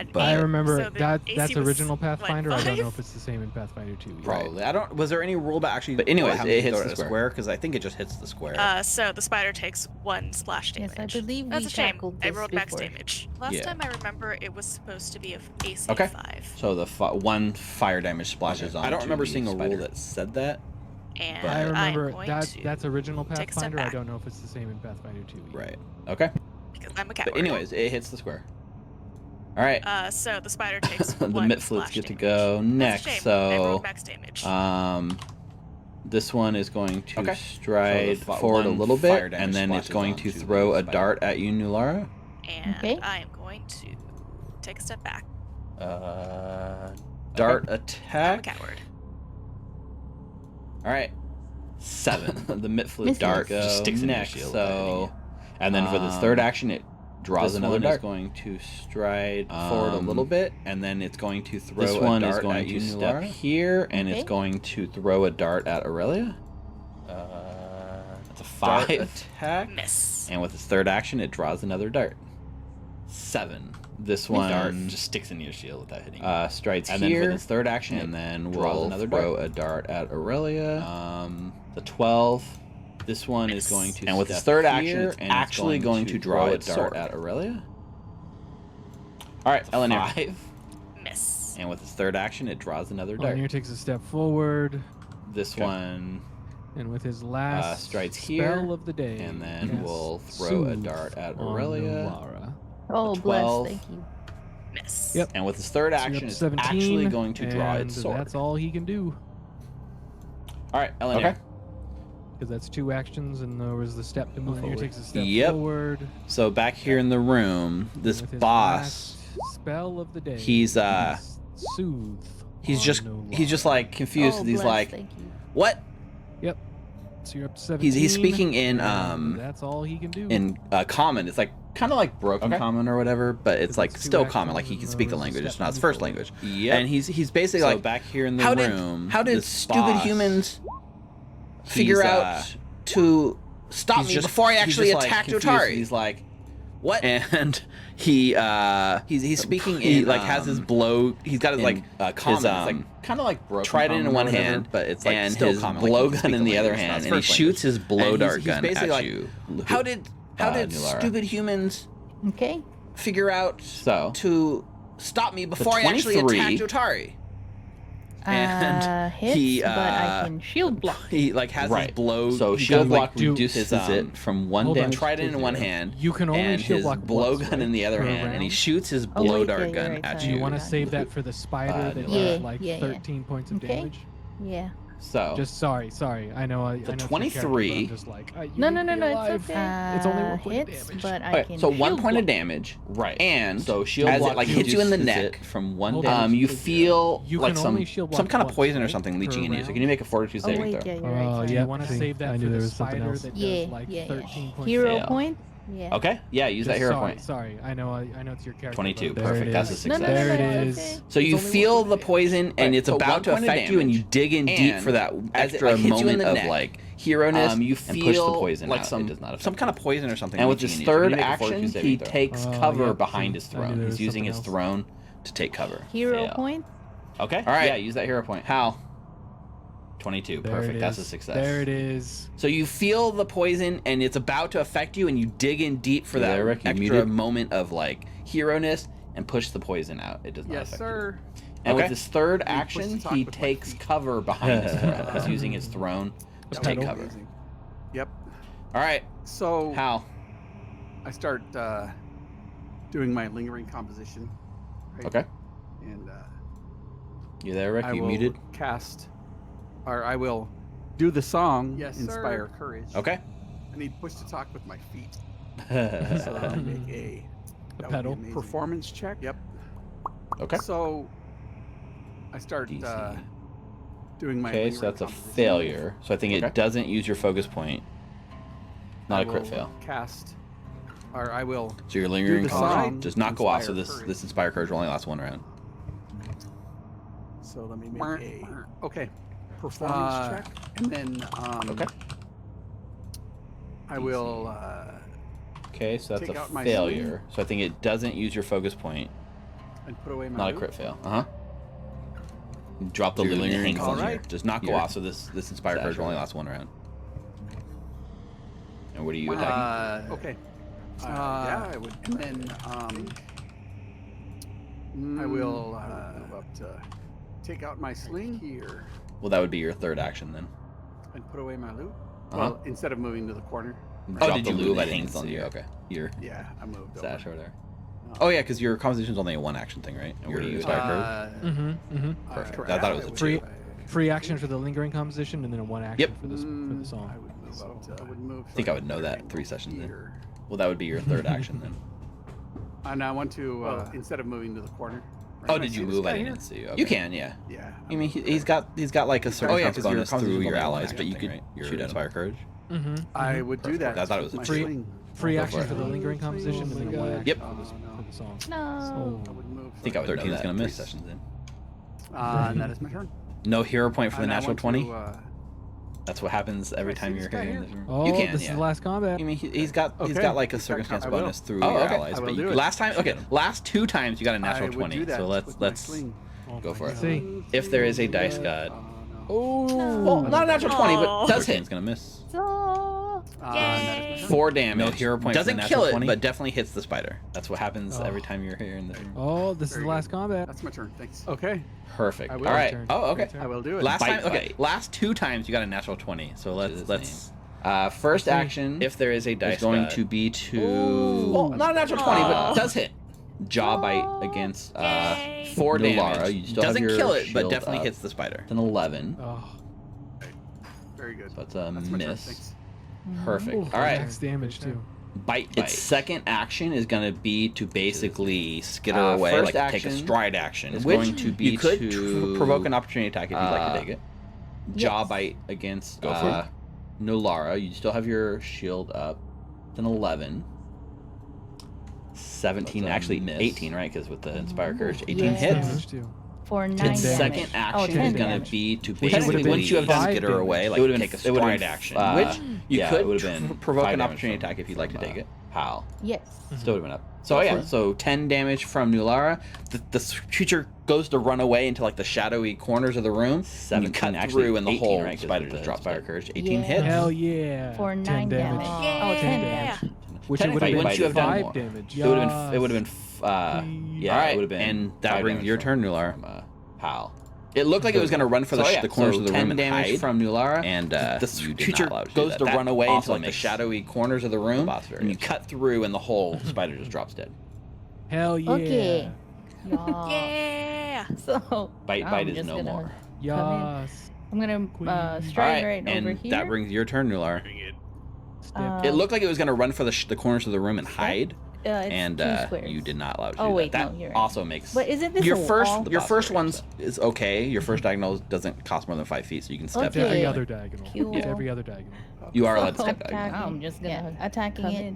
an But- I 8, remember so the that's AC was, original what, Pathfinder. I don't 5? know if it's the same in Pathfinder 2. either. Probably. I don't. Was there any rule about actually? But anyways, what happens it if you hits throw the at a square. Because I think it just hits the square. So the spider takes 1 splash Yes, damage. I believe That's we a shame. tackled I this rolled max before. damage. Last Yeah. time I remember it was supposed to be a AC Okay. 5. So the 1 fire damage splashes on. I don't remember the seeing a spider. rule that said that. And But- I remember am going to that's original take a step Pathfinder. I back. don't know if it's the same in Pathfinder 2. either. Right. Okay. because I'm a coward. But anyways, it hits the square. All right. So the spider takes The 1 Mitflits splash get to damage. go That's next. a shame. I So rolled max damage. this one is going to Okay. stride So the forward a one little fire bit, damage and then it's splashes going onto to the throw a spider. dart at you, Nulara. And Okay. I am going to take a step back. Dart I'm a attack. coward. All right. 7. The Mitflit Misses. dart Just goes sticks in your next. shield, So, and then for this third action, it draws this another one dart. is going to stride forward a little bit, and then it's going to throw This a one is dart going at to you, step Nulara. Here, and Okay. it's going to throw a dart at Aurelia. That's a 5 attack. Miss. And with its third action, it draws another dart. 7. This one Dart just sticks in your shield without hitting. strides And here, then for its third action, it and then draws we'll another throw a dart at Aurelia. The 12. This one is Miss. going to, And with its step third action, here, it's and actually going to draw throw a its dart sword. at Aurelia. All right, Eleanor. 5. Miss. And with its third action, it draws another dart. Lanier takes a step forward, This Okay. one, and with his last strides spell here, of the day, and then yes, we'll throw a soothe dart at on Aurelia. Nulara. Oh, The bless. 12. Thank you. Miss. Yep. And with its third So you're up action, to it's 17, actually going to draw and its sword. That's all he can do, All right, Eleanor. Okay. because that's 2 actions, and there was the step to move Lanier forward. Takes a step Yep. forward. So back here in the room, this and with his boss, last spell of the day. he's, soothe. he's on just Nulara. like confused. Oh, He's bless. like, Thank you. what? So you're up to 17. He's speaking in and that's all he can do. common. It's like kind of like broken Okay. common or whatever, but it's Because like it's 2 still common. Like actions he can and speak the there was a language. It's step not his to first move language. Yep. And he's basically So like, back here in the how room, did this stupid boss, humans figure he's, out to stop he's me just- before I he's actually just, like, attacked confused. Yotari? He's like, what? And he's speaking he in like has his blow. He's got his like common. his, It's like kind of like broken. trident in common or one whatever, hand, but it's like and still his common. Like, blow he can gun speak in the other language. It's not hand, his and he first shoots his language. blow And dart he's gun basically at like, you. How did Nulara. stupid humans Okay. figure out So to stop me before I actually 23 attacked Yotari? And Hits, he, but I can shield block. He like has Right. his blow. So he shield kind of, like block reduces reduces it from one Hold on. damage. Trident in Did one you- hand, You can only and shield his block blow once, gun right? in the other Per hand, and he round? shoots his Oh, blow wait, dart yeah, you're gun right, at sorry. You you. want to Yeah. save that for the spider that Yeah, does like yeah. 13 points of Okay. damage? Yeah. So Just sorry. I know. I know it's your character, but 23 I'm just like, you No, need no, to no, be no, alive. it's okay. It's only 1 point of hits, damage. but I okay, can so 1 shield point of block. damage, right, and so shield as block it like hits you in the reduces neck it. from one Hold on. damage, you feel You like can some only shield some block kind of once, poison or right? something leeching Per in you. So round? can you make a fortitude Oh, saving wait, throw? yeah, you're right. Oh, sorry. yeah. You want to See, save that I for knew the there was something spider else. that Yeah, does like yeah, 13 yeah. points Hero of Fail. point? Yeah. Okay, yeah, use that Just hero sorry, point. Sorry, I know it's your character. 22, but perfect. there it That's a is. success. No, no, no, There no, it it's is. okay. So you It's only feel 1 point the of damage. poison, and it's So about 1 to point of affect you, and you damage, dig in deep and for that as it, extra like, hits you in moment the of neck, like hero-ness, you and push the feel poison like out. some- It does not affect some you. kind of poison or something. And with leeching his in you. So can third you make a action, fortitude saving he throw? takes Oh, cover yeah, behind see, his I knew throne. there He's was using something his else. throne to take cover. Hero Fail. point? Okay. All right. Yeah, use that hero point. Hal. 22. There Perfect. it That's a is. success. There it is. So you feel the poison, and it's about to affect you, and you dig in deep for You that there, Rick? You extra muted? moment of like hero-ness and push the poison out. It does not Yes, affect sir. you. And Okay. with his third Let me push action, the talk he with my takes feet. cover behind his throne. He's using his throne to The take pedal. cover. Amazing. Yep. All right, So Hal. I start doing my lingering composition. Right? Okay. And You there, Rick? I You will muted? cast, or I will do the song. Yes, Inspire sir. Courage. Okay. I need push to talk with my feet. So okay. I'll make a that would be pedal. amazing. Performance check. Yep. So I start DC. doing my. Okay, so lingering that's a composition. failure. So I think it doesn't use your focus point. Not I a crit will fail. Cast, or I will. So your lingering the composition song, does not go off. So Inspire this Inspire Courage will only last one round. So let me make a Okay. performance check. And then Okay. I will. Okay, so that's Take a out my failure. So I think it doesn't use your focus point. And put away my. Not a loot. crit fail. Drop the So your lingering lingering composition. alright. Does not go Here. off. So this Inspire Courage will only last one round. And what are you attacking? Okay. Yeah, I would. And then I will move up to take out my sling here. Well, that would be your third action then. and put away my loot. Uh-huh. Well, instead of moving to the corner. Drop did the you loot move? I that didn't hangs on see you. it. Okay. Your Yeah, I moved stash over. over there. Oh yeah, because your composition's only a one action thing, right? And what are you attacking? Perfect. correct. I thought it was a Free, two. free action for the lingering composition, and then a one action Yep. for the I song. would move up to. I would move. I think I would know that 3 sessions in. here. Well, that would be your third action then. And I want to instead of moving to the corner. Oh, did you move? I didn't see you. Okay. You can, yeah. Yeah. I mean, he's got like a certain yeah, 'cause your bonus through composition's your only one allies, but action you thing, could right? shoot Shoot at Inspire Courage. I would do that. I thought it was with a my free- sling. Free Go action for for it. the lingering composition, and then a one action Yep. for the song. No. I would move. I think I would 13 know is that gonna 3 miss. sessions in. And that is my turn. No hero point for the And I natural want 20. to, That's what happens every I time see you're this guy here in here? this room. Oh, you can, this yeah. is the last combat. I mean, he's got Okay. like a He's got circumstance I will. bonus through Oh, your okay. allies, I will but do you it. last time, okay, last 2 times you got a natural I would 20. do that So with my let's sling. Oh go my for it. God. See. If there is a dice god, Oh, well, not a natural 20, but does 13 hit. is gonna miss. So. And that is my turn. 4 damage. No hero point for the Doesn't natural kill it, 20. but definitely hits the spider. That's what happens Oh. every time you're here in this room. Oh, this is Very the last good. combat. That's my turn. Thanks. Okay. Perfect. I All will. right. Turn. Oh, okay. Turn. I will do it. Last Bite time, okay. fight. Last 2 times you got a natural 20. So his let's first Okay. action. If there is a dice, Is going god, to be to well, not a natural 20, but Oh. does hit. jaw bite against Yay. 4 No damage. Lara, you still have Doesn't your kill it, but shield definitely up. hits the spider. an 11. Oh, Very good. So it's a That's my turn. miss. Thanks. Perfect. Ooh, All right. max damage too. Bite. Its second action is going to be to basically skitter Uh, away, first like take a action stride action. is Which going to be you could to provoke an opportunity attack if you'd like to take it. jaw Yes. bite against Go for it. no Lara. You still have your shield up. It's an 11. 17, That's a actually miss. 18, right? Because with the Inspire Courage, 18 Yes. hits. Damage too. For 9 Its damage. second action 10 is going to damage. be to Which would basically have been once you have done 5 skitter damage. away, like It would've take a been- it would've stride been, action. which you yeah, could it would have been provoke 5 an damage opportunity from- attack if you'd like to from, take it. Hal. Yes. Still would have been up. So Go yeah, for it. so 10 damage from New Lara. The creature goes to run away into like the shadowy corners of the room. And you 17, cut actually, through, and the 18, whole right? 'Cause spider with just the drops Inspire back. Courage. 18 Yeah. hits. Hell yeah. For 10 9 damage. damage. Yeah. Oh, 10 Yeah. damage. Which Ten it would have if been once you have done 5 more. damage. It would have been. It would have been. Yeah, All right, it would have been. and that 5 brings damage your from- turn, Nular. From, Hal. It looked like it was going to run for the, So, yeah, the corners so of the 10 room and damage hide. from New Lara, And the you did creature not allow it to do goes that. to That run away into also like the makes shadowy corners of the room, boss very and you good. cut through, and the whole spider just drops dead. Hell yeah. Okay. Yeah. Yeah. So. Bite I'm is just no gonna- more. Yes. I'm gonna Queen. stride All right, right and over here. that brings your turn, Nular. Step. It looked like it was going to run for the corners of the room and hide, it's and 2 squares. you did not allow it to Oh, do wait, that. That no, you're right. also makes But isn't this your a first wall? your boss first area, one's so. is okay. Your first diagonal doesn't cost more than 5 feet, so you can step It's every Okay. other diagonal. Cool. It's every other diagonal. You are allowed to step Attack- diagonal. I'm just gonna attacking it.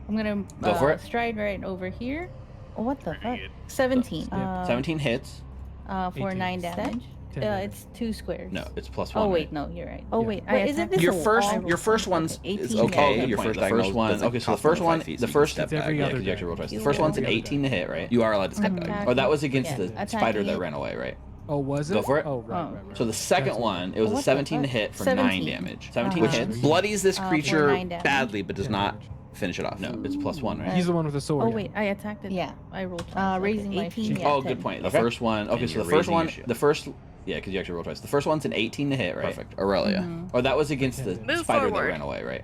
I'm gonna Go for it. stride right over here. Oh, what the fuck? 17. 17 hits. For 18. 9 damage. 10 damage. It's 2 squares. No, it's +1. Oh wait, right? no, you're right. Oh Yeah. wait, But isn't this Your a first wall? your first one's Okay, is 18 okay. damage. Your first The diagonal first one- doesn't okay, so the cost more first than one- 5 feet, the so you can first- step It's every back. Yeah, other because you actually roll diagonal. twice. The first one's an Every 18 to hit, right? You are allowed to step I'm back. back. Or that was against Yeah, the attacking spider that it. ran away, right? Oh, was it? Go for it. Oh, right, Oh. right, right. So the second That's one, it was What a the 17 to fuck? hit for 17. 9 damage. 17 Uh-huh. hits. Bloodies this For creature 9 damage. badly, but does 10 not damage. finish it off. No, it's +1, right? He's the one with the sword. Oh yeah. wait, I attacked it. Yeah. I rolled twice. Raising my 18, yeah, Oh, 10. good point. The Okay. first one. Okay, And so you're the first raising one, your shield. the first, yeah, because you actually roll twice. The first one's an 18 to hit, right? Perfect. Aurelia. Mhm. Or that was against the Move spider forward. that ran away, right?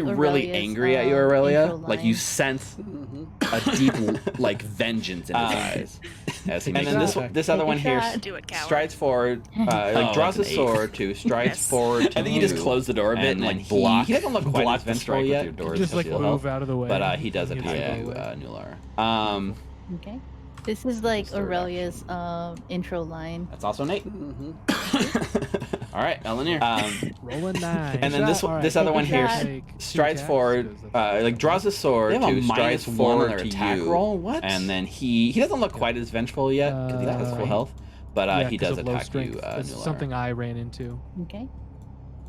really, really Aurelia's, angry at you, intro Aurelia. Like you line. sense Mhm. a deep like vengeance in his eyes. As he Take makes a and then shot. this Take other a one here shot. Do it, coward. strides forward, like Oh, draws that's his an 8. sword to strides Yes. forward to I think you just close the door a bit and and then like block. he doesn't look quite block as the vengeful strike yet. with your doors. Just like Shield move health. out of the way. But he does and attack get you, away. Nular. Okay. This is like His third Aurelia's intro line. That's also Nate. Mhm. All right, Elenir. Rolling 9. And then this All right, this other take one a here shot. s- Take 2 strides attacks, forward, 'cause that's- like draws his sword They have a to strides -1 on forward their to attack you. roll? What? And then he doesn't look quite as vengeful yet because he's got full health, but Yeah, he 'cause does of low attack strength. you, That's Nular, something I ran into. Okay.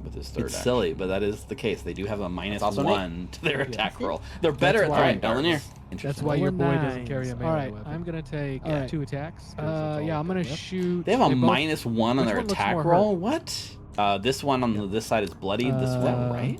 with his third. It's action. silly, but that is the case. They do have a also -1 to their attack roll. They're better That's at why- throwing darts. Elenir. That's Interesting. why your boy Rolling doesn't carry a nines. melee All right, weapon. I'm gonna take 2 attacks. 'cause that's all yeah, I'm got gonna left. shoot. They have a They both- -1 on which their one looks attack more roll. What? This one on this side is bloodied. This one, Uh, right?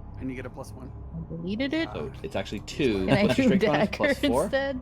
And you get a +1. I deleted it. So it's actually 2. And I What's your drew strength bonus? dagger +4? instead.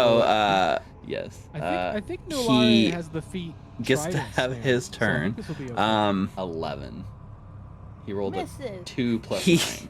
So, yes. I think he Nolari has the feat. gets to tridents have there, his so I turn. think this will be okay. 11. He rolled Misses. a 2 plus 9.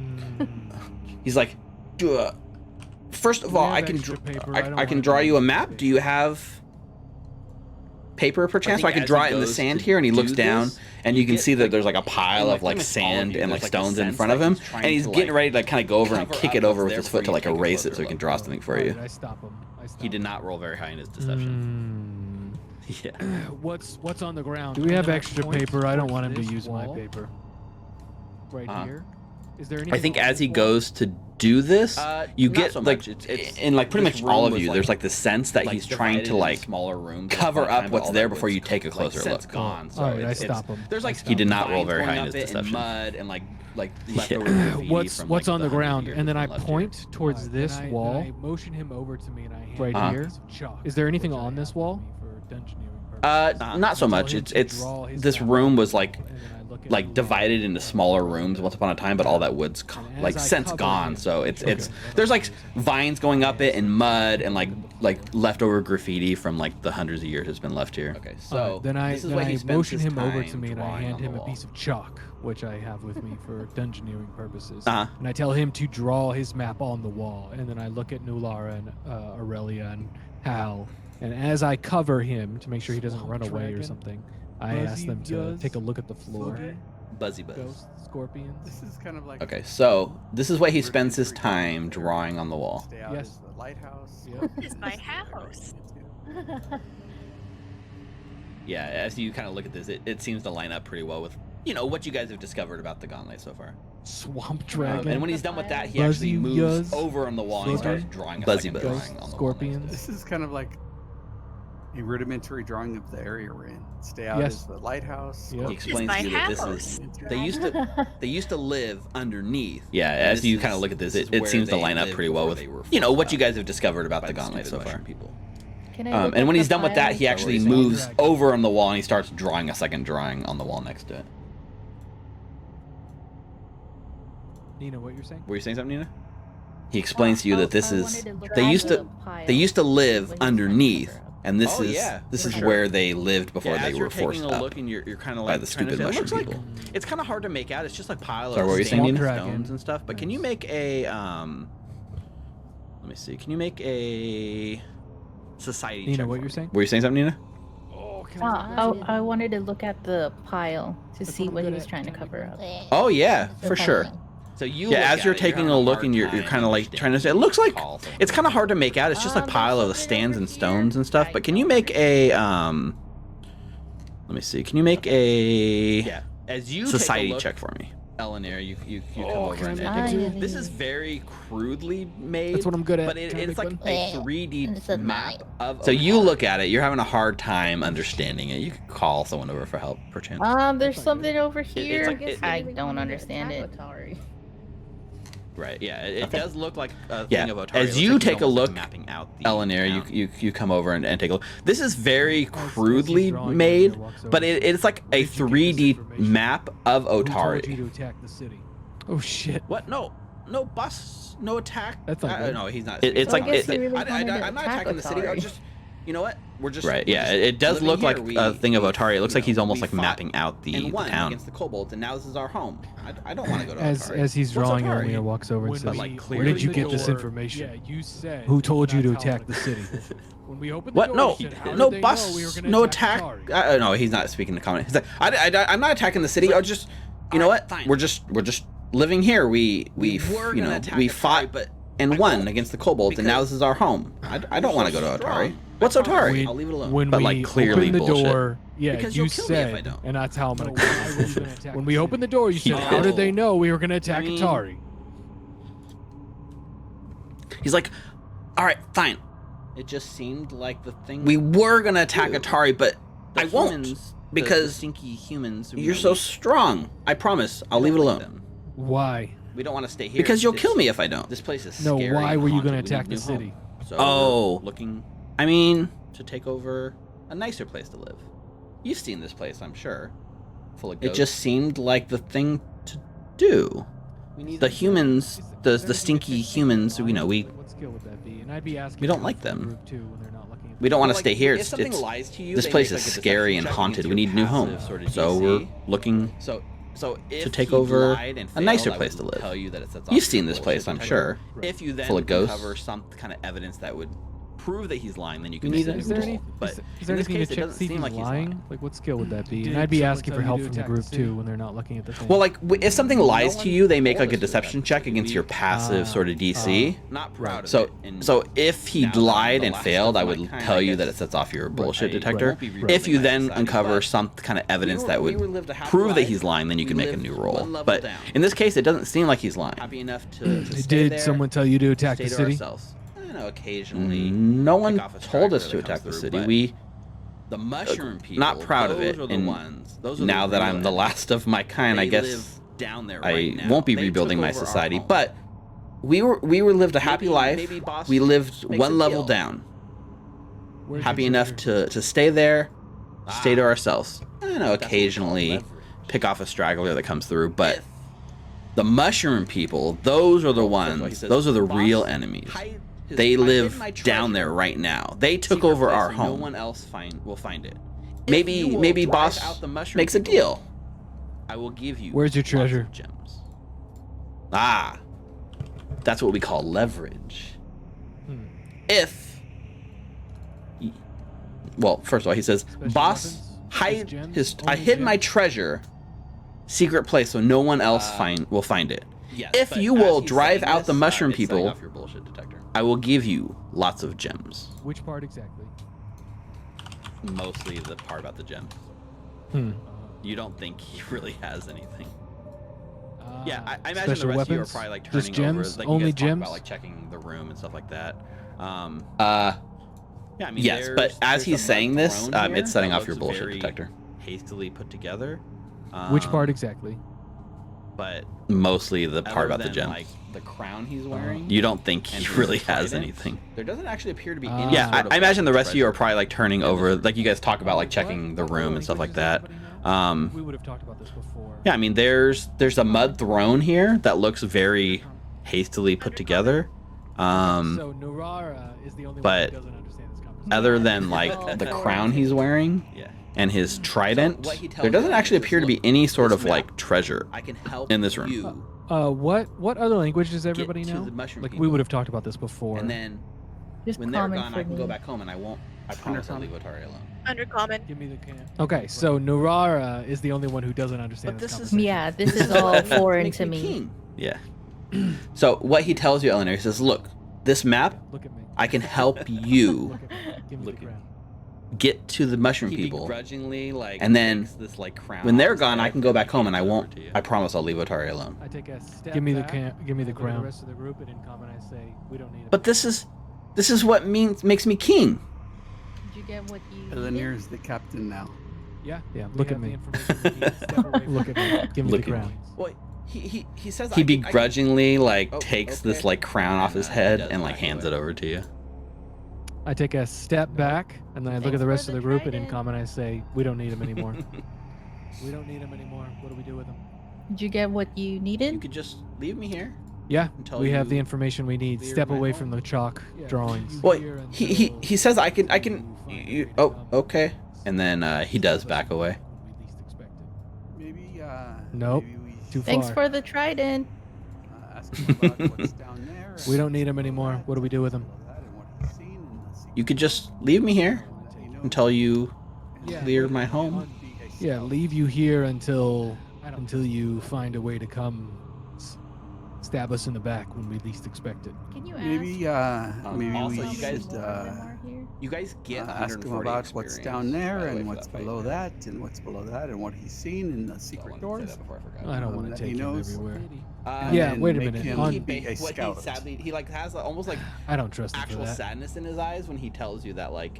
He's like, "Duh." First of We all, have I can extra paper. I don't can wanna draw do you a this map. paper. Do you have paper perchance? So I think can as draw he it in the goes sand to here, and he do looks down, this, and you you can get, see that like, there's like a pile and, of like pretty much all of sand you, and there's, like like, a stones in sense front of like him, he's trying and he's to, getting like, ready to kind of go over and cover kick up it over what's with his there for foot to you like to take a erase it closer so he can look. draw something for you. Alright, I stop him. He did not roll very high in his deception. Yeah. What's on the ground? Do we And have then I extra point paper? I don't towards want him to this use my wall paper. right Uh-huh. here. Is there anything? I think on as he this wall? goes to do this, you not get so like much. It's in like pretty this much all room of was, you. like- There's like the sense that like, he's trying divided to into like smaller rooms cover at one up time, what's all there that before wood's you take a closer since look. gone. So Alright, I it's, stop him. there's I like stop He did him. not roll vines very going high in up his it deception. and mud and like leftover graffiti What's from, what's like, on the 100 ground? years And then I that's been left point here. towards Alright, this then wall. I motion him over to me and I hand Right him a here? piece of chalk, Is there anything which I on this have wall? with me for dungeoneering purposes. Not so Tell much. him It's to it's draw his this map room on was the like wall, and then I look at like the divided wall. into smaller rooms once upon a time, but all that wood's And as like I since cover gone. him- So it's Okay. there's like vines going up it and mud and like leftover graffiti from like the hundreds of years has been left here. Okay, Alright, so then I this is then what I he spends motion his him over to time me and I drawing hand on the him a wall. piece of chalk, which I have with me for dungeoneering purposes. Uh-huh. And I tell him to draw his map on the wall, and then I look at Nulara and Aurelia and Hal, and as I cover him to make sure he doesn't Swamp run away or dragon, something, I ask Fuzzy them to Guzz, take a look at the floor. Fuzzy Buzzy buzz. Ghosts, scorpions. This is kind of like Okay, so this is what he spends his time drawing on the wall. Stay out Yes. is the lighthouse. Yep. It's my house. Yeah, as you kind of look at this, it seems to line up pretty well with what you guys have discovered about the Gauntlet so far. Swamp dragon. And when he's done with that, he Buzzy actually moves Guzz, over on the wall and he Fuzzy, starts drawing a Buzzy second Buzz, drawing on the wall. scorpions. This is kind of like a rudimentary drawing of the area we're in. Stay out Yes. is the lighthouse. Yep. He It's explains my to you that this house. is they used to live underneath. Yeah, as you kind of look at this, it seems to line up pretty well with what you guys have discovered about the Gauntlet so far. People. Can I look And at when the he's done with that, pile? he actually Sorry, moves dragon. over on the wall and he starts drawing a second drawing on the wall next to it. Nina, what you're saying? Were you saying something, Nina? He explains to you I- that this I is wanted to look they at used the to pile they used to live when he's trying to underneath, cover up. and this Oh, is yeah, this for is sure. where they lived before Yeah, they as were you're forced taking a up. look and you're kind of by like the trying to stupid say, it looks mushroom like people. it's kind of hard to make out. It's just like pile Sorry, of what were you saying, sand Nina? and Dragon. stones and stuff. But can you make a let me see. Can you make a society Nina, check what for you're me? saying? Were you saying something, Nina? Oh, can I wanted to look at the pile to That's see what I'm what he good was at, trying to trying to cover up. Oh yeah, The for sure. piling. So you Yeah, look as at you're it, taking having a look hard and you're time kind of like trying to say, it understanding looks like call something. it's kind of hard to make out. It's just like There's pile of something stands over and stones here. and stuff. I But can you don't make a let me see. Can you make a Yeah. As you society take a look, check for me? Eleanor, you come Oh, over can I and make Ah, it too? yeah, this yeah. is very crudely made. That's what I'm good at. But Can I it's make like one? a And 3D it's a map nine. of. So you Ohio. look at it. You're having a hard time understanding it. You could call someone over for help, perchance. There's something over here. like- I don't understand it. Right. Yeah. It Okay. does look like a Yeah, thing of Otari. as It looks you like he's take a almost, like, look, mapping out the Eleanor, town. you come over and take a look. This is very As he's crudely drawing, made, Eleanor walks but over. it's like Where a did you get this 3D information? map of Who told you Otari. to attack the city? Oh shit. What? No bus, no attack. That's not good. No, he's not. It's So I like guess it- he really I'm wanted to not attack attacking the city. I Otari. just, you know what? We're just Right. we're Yeah. just It does living look here. like a thing of Otari. It looks like he's almost we like fought mapping out the and won town. against the kobolds, and now this is our home. I don't want to go to As Otari. as he's What's drawing, Otari? Eleanor walks over and When says, we like, "Where clearly did you opened get the this door- information? Yeah, you said. Who told you to that's how attack it the occurred. city?" When we opened the What? door, No, you said, "How no did they bus, know we were gonna no attack attack. Atari?" No, he's not speaking to comment. He's like, I'm not attacking the city. I just, you know Alright, what? fine. We're just living here. We were you gonna know attack we Atari, fought but and I won won't, against the kobolds, and now because this is our home. I don't want to go to strong. Atari. What's I promise. Atari? I'll leave it alone. When But, we like, clearly opened the bullshit. door, yeah, Because you you'll kill me if I said, don't. and that's how I'm gonna. No, why were you gonna attack When the we city? opened the door, you said, Yeah. "How did they know we were gonna attack mean- Atari?" He's like, all right, fine. It just seemed like the thing. We were gonna attack Ew. Atari, but the I won't humans, the because stinky humans. you're so strong. I promise. I'll leave it alone. Why? We don't want to stay here Because you'll It's- kill me if I don't. This place is No, scary why and were you haunted. gonna We attack need the a new city? home. So Oh. we're looking I mean, to take over a nicer place to live. You've seen this place, I'm sure. Full of it ghosts. just seemed like the thing to do. We need The humans, the stinky humans, you know, we What skill would that be? And I'd be asking. we don't them like for the them. group too when they're not looking at we don't want to Like, stay here. If something lies to you, This they place make, is like, a scary deception and check haunted. against We your need a new home. passive sort of So DC. we're looking. So So if to take he over lied and a failed, nicer I place would to live. Tell you that it sets off You've your seen this bullshit place, I'm detector. sure. If you then Full of ghosts. uncover some kind of evidence that would prove that he's lying, then you can You make need a a- Is new there roll. any? But Is there in this anything case, to it check to doesn't see if seem he's like he's lying? lying. Like, what skill would that be? Did And I'd be someone asking tell for you help to from the attack the group city? too when they're not looking at the thing. Well, like if something lies one to you, they make told like a us to deception attack check the against city. your passive sort of DC. Not proud of So, it. And so if he now that I'm lied the and last failed, of I my would kind, tell I you that guess it sets off your bullshit I detector. won't be rebuilding If you my then society, uncover but some kind of evidence we that would lived a happy prove that life. he's lying, then you can We make a lived new one roll. level But down. in this case, it doesn't seem like he's lying. happy enough to stay Did there, someone tell you to attack stay the to city? ourselves. I don't know, occasionally. No one off a told us striker to that attack comes the through, city. but We the mushroom people. not proud of those it. Are the And ones. Those are now the that real I'm the enemies. last of my kind, I They guess live down there I right now. won't be They rebuilding took my over our society. home. But we lived a happy life. maybe boss We lived makes one a level deal. down. Where's Happy your enough treasure? to stay there, stay to Ah, ourselves. I don't know, that's what we call occasionally leverage. pick off a straggler that comes through, but If- the mushroom people, those are the First of all, he ones. says, Those are the "Boss, real enemies. hide his- They I hid live my down there treasure. right now. They took Secret over place our where home. No one else will find it. If Maybe you will maybe drive boss out the mushroom makes a people, deal. I will give you. Where's your lots treasure? of gems. Ah, that's what we call leverage. Hmm. If, well, first of all, he says, Special "Boss, weapons? hide Just gems? his. I Only hid my gems? treasure, secret place, so no one else will find it. Yes, If but you as will he's drive saying out this, the mushroom it's setting people, off your bullshit detector. I will give you lots of gems. Which part exactly? Mostly the part about the gems. Hmm. You don't think he really has anything. Ah, Yeah, I imagine special the rest of you are weapons? probably like Just turning over. gems? Like Only you guys talk gems? about like checking the room and stuff like that. Yeah, I mean, Yes, but as he's saying this, it's setting off your bullshit very detector. Hastily put together. Which part exactly? But Mostly the part other about the than, gems. like the crown he's wearing. You don't think and he his really has trident, anything. There doesn't actually appear to be Ah. any. Yeah, sort of, I imagine the like, rest of you are treasure. probably like turning over, like you guys talk about like checking What- the what room other and stuff like languages that. does anybody know? Um, We would have talked about this before. yeah, I mean there's a mud throne here that looks very hastily put together. So Nurara is the only but one who doesn't understand this conversation. Other than like Oh, the no. crown he's wearing Yeah. and his trident, what he tells there doesn't you actually is, appear to be look, any sort this of map, like treasure. I can help in this room. you What other language does everybody to know? the mushroom Like we people. would have talked about this before. and then Just when they're common gone, for I can me. go back home and I won't. I promise I'll leave Otari alone. Undercommon. Give me the can. Okay, so Nurara is the only one who doesn't understand But this this is- conversation. Yeah, this is all foreign Makes to me. king. Yeah. So what he tells you, Eleanor, he says, "Look, this map, Look at me. I can help you Look at me. Give me Look the at- crown. get to the mushroom He people. begrudgingly like. And then takes this like crown. When off they're his gone, I head can go back and home and I hands it over won't. to you. I promise I'll leave Otari alone." I take a step Give me the back, give me I the look at crown. The rest of the group, and in common, I say, "We don't need it." But this is what makes me king. Did you get what you Eleanor's the captain now. yeah, Yeah, we look at have the me. information we need. Step away from Look at me. Give me Look the at crown. Well, he says He I can- begrudgingly like Oh, takes okay. this like crown off his And, head he does and like back hands away. it over to you. I take a step back, and then I look Thanks at the for rest of the the group, and in trident. common, I say, "We don't need him anymore. We don't need him anymore. What do we do with him?" Did you get what you needed? You could just leave me here. Yeah, Until we have the you information we need. clear Step my away home. from the chalk Yeah, drawings. you Well, here he until says I can you find oh, it. okay. And then he does back away. When we least expect it. Maybe. Nope, Maybe we Too Thanks far. for the trident. ask him about what's down there. We don't need him anymore. What do we do with him? And what he's seen and the secret You could just leave me here that he knows. until you Yeah. clear my home. Be a Yeah, scout. leave you here until you find a way to come stab us in the back when we least expect it. Can you Maybe. ask? Maybe also, we you guys- should You guys get ask him 140 about what's down experience, there by the way, and for what's that fight. below that and what's below that and what he's seen in the So I secret wanted to say doors. that before I forgot. I don't want that to he take him knows. everywhere. And Yeah, then wait a make minute. him On- be a what he scout. sadly he like has almost like I don't trust him for actual that. sadness in his eyes when he tells you that like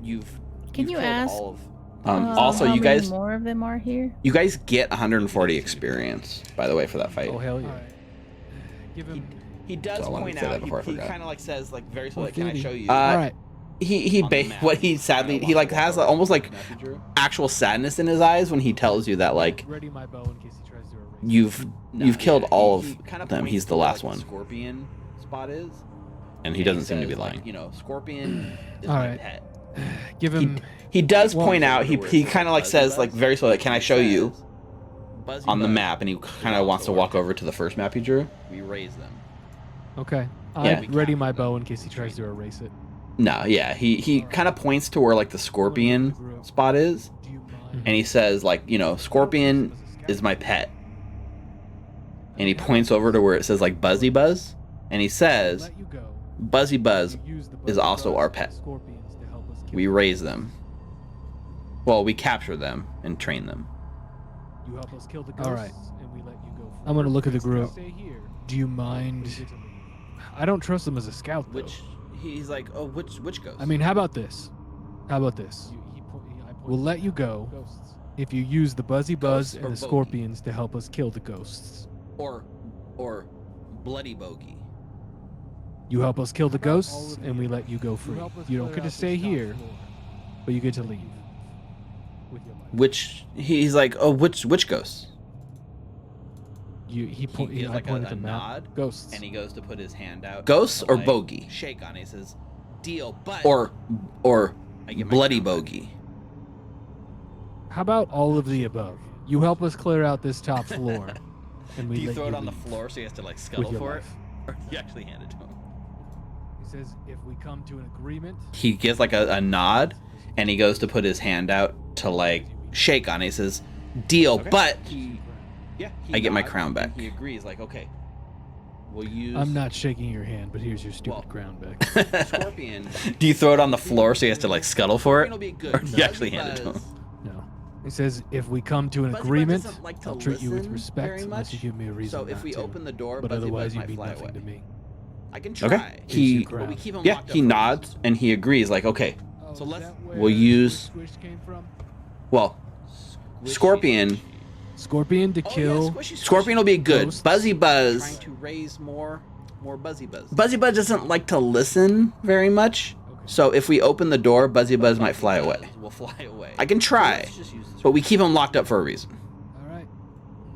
you've Can you've you killed ask, all of Also, how you many guys more of them are here? get 140 experience, by the way, for that fight. Oh hell yeah! Alright. Give him. he does So I wanted point to say that out before I he forgot. kind of like says like very Well, slowly, can I 50. show you Uh, All right. He on the map? what he sadly he like has almost like Map you drew? actual sadness in his eyes when he tells you that like Ready my bow in case he tries to erase. you've No, killed yeah, all he of kinda them. points He's to the where, last like, one, the scorpion spot is, and he doesn't seem to be says, like, lying. you know, scorpion is All my right. pet. Give him. He does Well, point out. He where he it's kind of like fuzzy says like buzz, very slowly, "Can I show you?" says, on the map, and he kind of wants to walk over to the first map he drew. We raise them. Okay. Yeah. I'm ready my bow in case he tries to erase it. No, yeah, he kind of points to where like the scorpion spot is, and he says like, you know, Scorpion is my pet. And he points over to where it says like Buzzy Buzz, and he says, Buzzy Buzz is also our pet. We raise them. Well, we capture them and train them. You help us kill the ghosts. All right. And we let you go. I'm gonna look at the group. Do you mind? I don't trust him as a scout though. Which he's like, oh, which ghost? I mean, how about this? How about this? We'll let you go if you use the Buzzy Buzz and the Scorpions to help us kill the ghosts. Or Bloody Bogey. You help us kill the ghosts, and we let you go free. You don't get to stay here, but you get to leave. Which he's like, oh, which ghosts? He gives like pointed a the map. nod, Ghosts. and he goes to put his hand out. Ghosts or like, bogey? Shake on it. He says, deal, but Or I get my Bloody crown back. Bogey. How about all of the above? You help us clear out this top floor, and we Do you let throw you it on the leave floor so he has to like with scuttle your for life. it? Or do you actually hand it to him? He says, if we come to an agreement, He gives like a nod, and he goes to put his hand out to like shake on it. He says, deal, Okay. but He I get my nods, crown and back. He agrees, like, okay, we'll use. I'm not shaking your hand, but here's your stupid Well, crown back. Scorpion. Do you throw it on the floor so he has to like scuttle for Scorpion will it? be Or good. do you actually hand it to him? No. He says, if we come to an Buzzy Buzz agreement, doesn't like to I'll treat you with listen respect very unless you much. give me a reason So if not we to. open the door, But Buzzy otherwise, Buzz you might mean fly nothing away. to me. I can Okay. try. He Crown. But we keep him yeah, locked he up for a nods reason. and he agrees. Like, okay, So let's. we'll use. Came from? Well, Scorpion. Scorpion to Oh, yeah, kill. squishy, squishy. Scorpion will be good. Ghosts. Buzzy Trying Buzz. to raise more Buzzy Buzz. Buzzy Buzz doesn't like to listen very much. So if we open the door, Buzzy Buzz might fly away. Will fly away. I can So try, let's just use this but we keep him locked up for a reason. All right.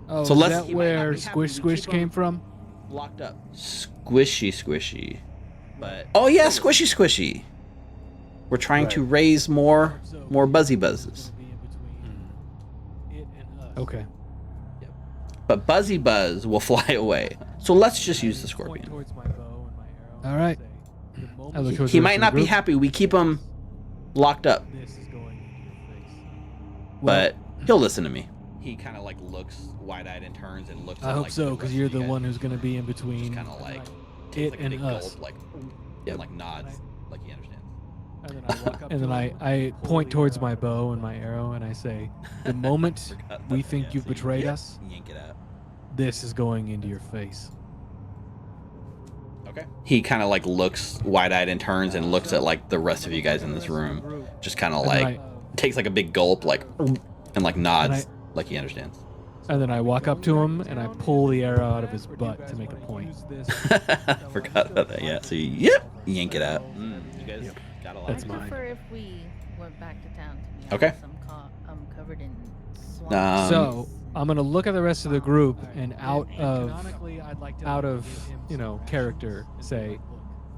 Oh, So is let's- that He might not where be happy. Squish We Squish keep came him- from? locked up. Squishy. But Oh yeah, Squishy. We're trying to raise more Buzzy Buzzes. Okay. But Buzzy Buzz will fly away. So let's just use the Scorpion. All right. I look towards He the rest might of not the be group. happy. We keep him locked up, This is going into your face. but he'll listen to me. he kind of like looks wide-eyed and turns and looks. I at, hope like, so, the because rest you're of you the guys. one who's going to be in Just between kind of like it takes, like, a and big us. gulp, like Yep. and like nods, like he understands. And then I point towards my bow and my arrow, and I say, the moment Forgot we that. think Yeah, you've so you betrayed us, yank it out. this is going into your face. Okay. He kind of like looks wide-eyed and turns and looks at like the rest of you guys in this room. Just kind of And then like takes like a big gulp, like and like nods, And like he understands. And then I walk up to him and I pull the arrow out of his butt to make a point. Forgot about that. Yeah. So you yank it out. You guys got a lot. That's I mine. prefer if we went back to town. To be Okay. honest. I'm covered in swamp. So I'm gonna look at the rest of the group and out of character say,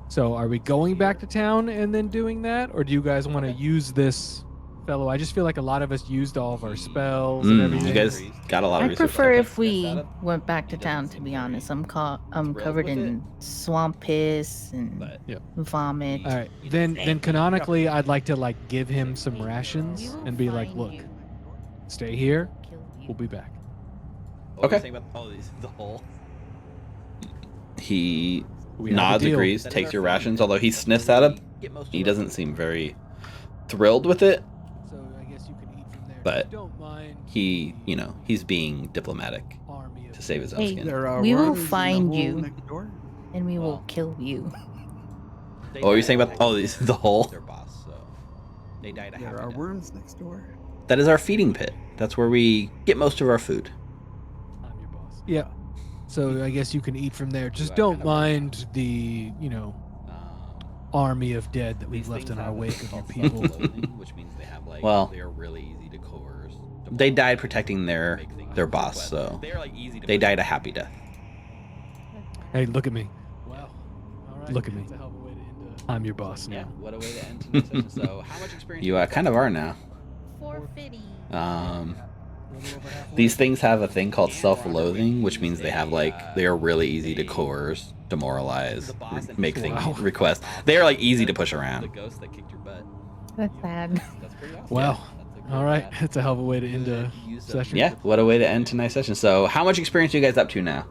so are we going back to town and then doing that, or do you guys want to use this fellow? I just feel like a lot of us used all of our spells and everything. You guys got a lot of I research. prefer Okay. if we went back to town. To be honest, I'm covered with in swamp piss and But vomit. All right, then canonically, I'd like to like give him some rations and be like, look, stay here. Kill you. We'll be back. Okay. The hole. He We have a nods, deal. agrees, takes your rations. Although he sniffs at him, he doesn't seem very thrilled with it. So I guess you can eat from there. But don't mind he, he's being diplomatic army of to save his own Hey, skin. There are We will worms in the find hole you. next door. And we will Well. kill you. What were you saying about the hole? Their boss, so they died a There happy are death. worms next door. That is our feeding pit. That's where we get most of our food. I'm your boss. Yeah. So I guess you can eat from there. Just I don't kind of- mind the, army of dead that we've These left things in our have wake what's of your called people. self-loathing, which means they have like Well, they're really easy to coerce. to They follow, died protecting their make things boss, but so they're like easy to they put died a down. happy death. Hey, look at me. Wow. All right. Look at me. That's a hell of a way to end I'm your boss Yeah, now. what a way to end today's session. So how much experience? You do guys kind got? of are now. 450. Um, These things have a thing called self-loathing, which means they are really easy to coerce, demoralize, make things request. They are like easy to push around. That's sad. Wow. All right. That's a hell of a way to end a session. Yeah, what a way to end tonight's session. So, how much experience are you guys up to now?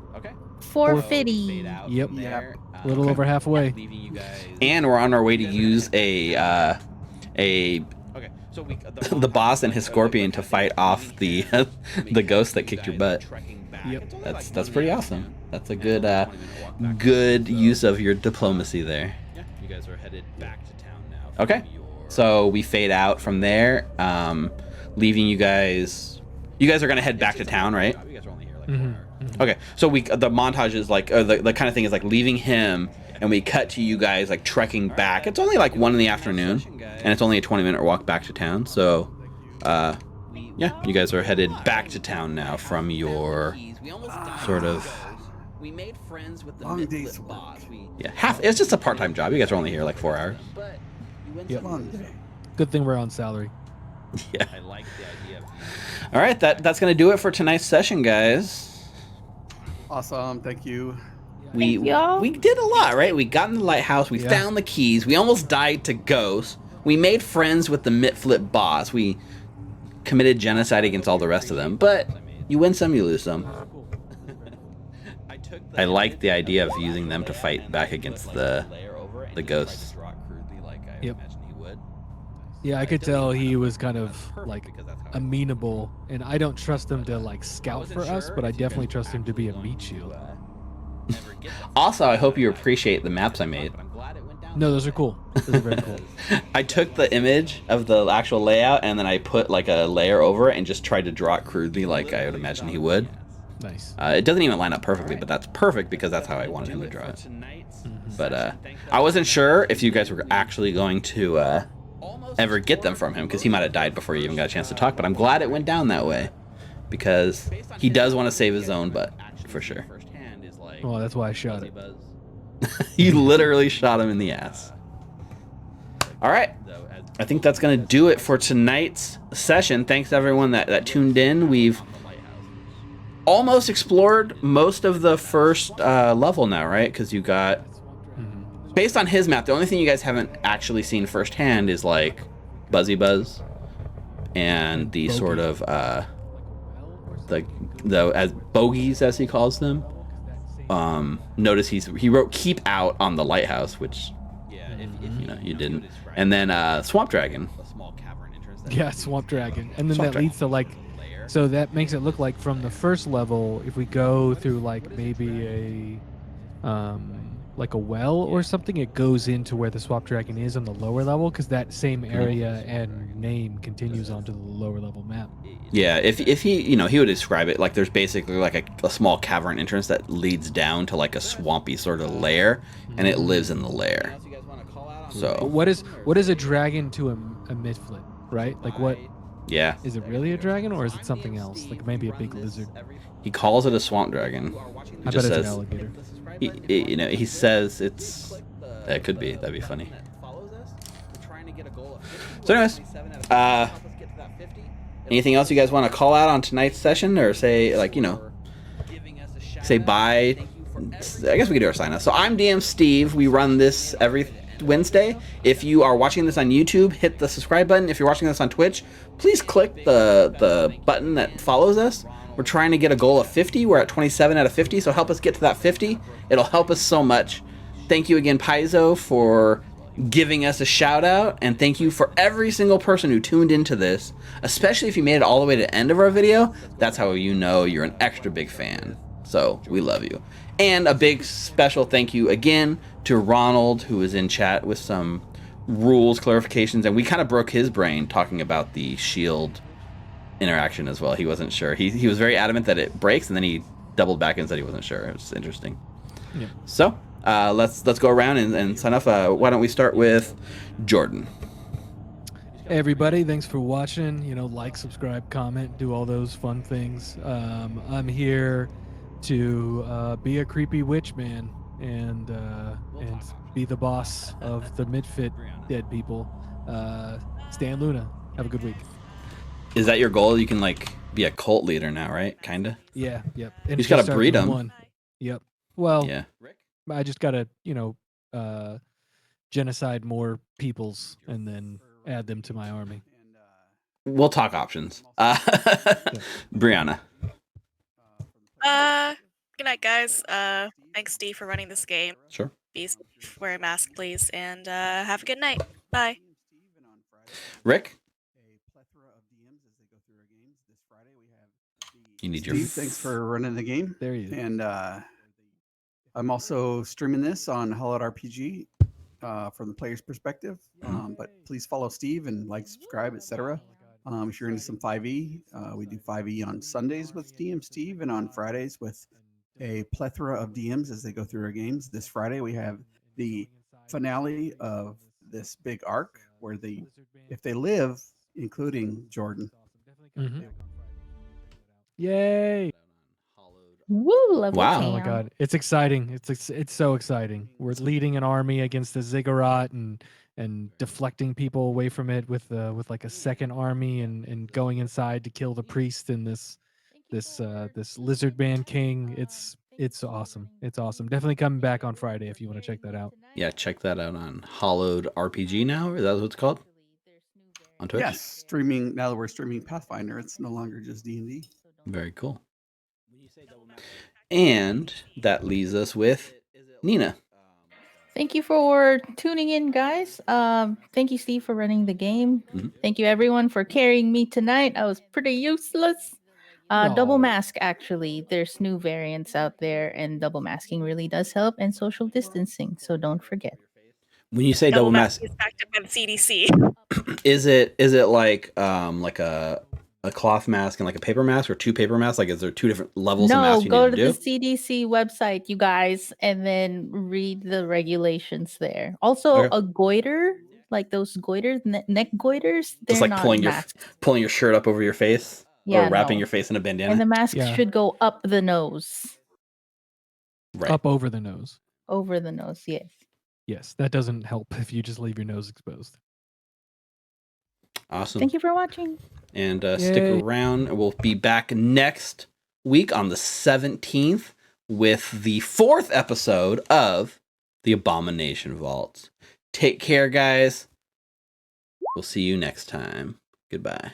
450. Yep. A little over halfway. And we're on our way to use the boss and his scorpion to fight off the ghost that kicked your butt. Yep. That's pretty awesome. That's a good use of your diplomacy there. You guys are headed back to town now. Okay. So we fade out from there, leaving you guys. You guys are gonna head back to town, right? Okay. So the montage is like, or the kind of thing is like leaving him, and we cut to you guys like trekking back. It's only like 1 PM, and it's only a 20-minute walk back to town. So, yeah, you guys are headed back to town now from your sort of. We made friends with the long day's work. Yeah, it's just a part-time job. You guys are only here like 4 hours. Yep. Long day. Good thing we're on salary. Yeah. I like the idea. All right, that's gonna do it for tonight's session, guys. Awesome. Thank you. We did a lot, right? We got in the lighthouse. We found the keys. We almost died to ghosts. We made friends with the Mitflip boss. We committed genocide against all the rest of them. But you win some, you lose some. I like the idea of using them to fight back against the ghosts. Yep. Yeah, I could tell he was kind of like amenable, and I don't trust him to like scout for us, but I definitely trust him to be a meat shield. Also, I hope you appreciate the maps I made. No, those are cool. Those are very cool. I took the image of the actual layout and then I put like a layer over it and just tried to draw it crudely like I would imagine he would. Nice. It doesn't even line up perfectly, but that's perfect because that's how I wanted him to draw it. But I wasn't sure if you guys were actually going to ever get them from him because he might have died before you even got a chance to talk, but I'm glad it went down that way because he does want to save his own butt for sure. Well, that's why I shot it. You literally shot him in the ass. All right. I think that's going to do it for tonight's session. Thanks to everyone that tuned in. We've almost explored most of the first level now, right? Because you got, based on his map, the only thing you guys haven't actually seen firsthand is like Buzzy Buzz and the sort of the as bogeys, as he calls them. Notice he wrote "keep out" on the lighthouse, which you didn't. And then Swamp Dragon. Yeah, Swamp Dragon, and then that leads to like, so that makes it look like from the first level, if we go through like maybe a like a well or something, it goes into where the Swamp Dragon is on the lower level, because that same area and name continues onto the lower level map. Yeah, if he he would describe it like there's basically like a small cavern entrance that leads down to like a swampy sort of lair, and it lives in the lair. So what is a dragon to a Mitflip, right? Like what? Yeah. Is it really a dragon or is it something else? Like maybe a big lizard. He calls it a swamp dragon. I bet it's an alligator. He says it's. It could be. That'd be funny. So, anyways, anything else you guys want to call out on tonight's session, or say say bye? I guess we could do our sign off. So I'm DM Steve. We run this every Wednesday. If you are watching this on YouTube, hit the subscribe button. If you're watching this on Twitch, please click the button that follows us. We're trying to get a goal of 50. We're at 27 out of 50, so help us get to that 50. It'll help us so much. Thank you again, Paizo, for giving us a shout out, and thank you for every single person who tuned into this, especially if you made it all the way to the end of our video. That's how you know you're an extra big fan. So we love you. And a big special thank you again to Ronald, who was in chat with some rules clarifications, and we kind of broke his brain talking about the shield interaction as well. He wasn't sure. He was very adamant that it breaks, and then he doubled back and said he wasn't sure. It was interesting. Yeah. So let's go around and sign off. Why don't we start with Jordan? Hey everybody, thanks for watching. Like, subscribe, comment, do all those fun things. I'm here to be a creepy witch man and be the boss of the Midfit dead people. Stan Luna. Have a good week. Is that your goal? You can be a cult leader now, right? Kinda. Yeah, yep. And You it just gotta starts breed with 'em. 1. Yep. Well, Yeah. I just gotta, genocide more peoples and then add them to my army. We'll talk options. Brianna. Good night, guys. Thanks, Steve, for running this game. Sure. Be safe, wear a mask, please, and have a good night. Bye. Rick. You need your Steve, thanks for running the game. There you go. And I'm also streaming this on Hollowed RPG from the player's perspective. But please follow Steve and like, subscribe, etc. If you're into some 5e, we do 5e on Sundays with DM Steve and on Fridays with a plethora of DMs as they go through our games. This Friday we have the finale of this big arc where if they live, including Jordan. Mhm. Yay! Woo! Level Wow. Oh my cam. god, it's exciting. It's so exciting. We're leading an army against the ziggurat and deflecting people away from it with like a second army and going inside to kill the priest and this lizard man king. It's awesome. It's awesome. Definitely coming back on Friday if you want to check that out. Yeah, check that out on Hollowed RPG now. Is that what it's called? On Twitch? Yes, streaming. Now that we're streaming Pathfinder, it's no longer just D&D. Very cool. And that leaves us with Nina. Thank you for tuning in, guys. Thank you, Steve, for running the game. Mhm. Thank you, everyone, for carrying me tonight. I was pretty useless. Double No. mask, actually. There's new variants out there, and double masking really does help, and social distancing. So don't forget. When you say double mask, is backed up by the CDC. is it like a cloth mask and like a paper mask, or 2 paper masks? Like, is there 2 different levels of No, masks you go need to to the do? CDC website, you guys, and then read the regulations there. Also, Okay. a goiter, like those goiters, neck goiters, they're Just like not pulling masks. your shirt up over your face, Yeah, or wrapping no. your face in a bandana. And the masks Yeah. should go up the nose. Right. Up over the nose. Over the nose, yes. Yes, that doesn't help if you just leave your nose exposed. Awesome. Thank you for watching. And stick Yay. around. We'll be back next week on the 17th with the 4th episode of the Abomination Vaults. Take care, guys. We'll see you next time. Goodbye.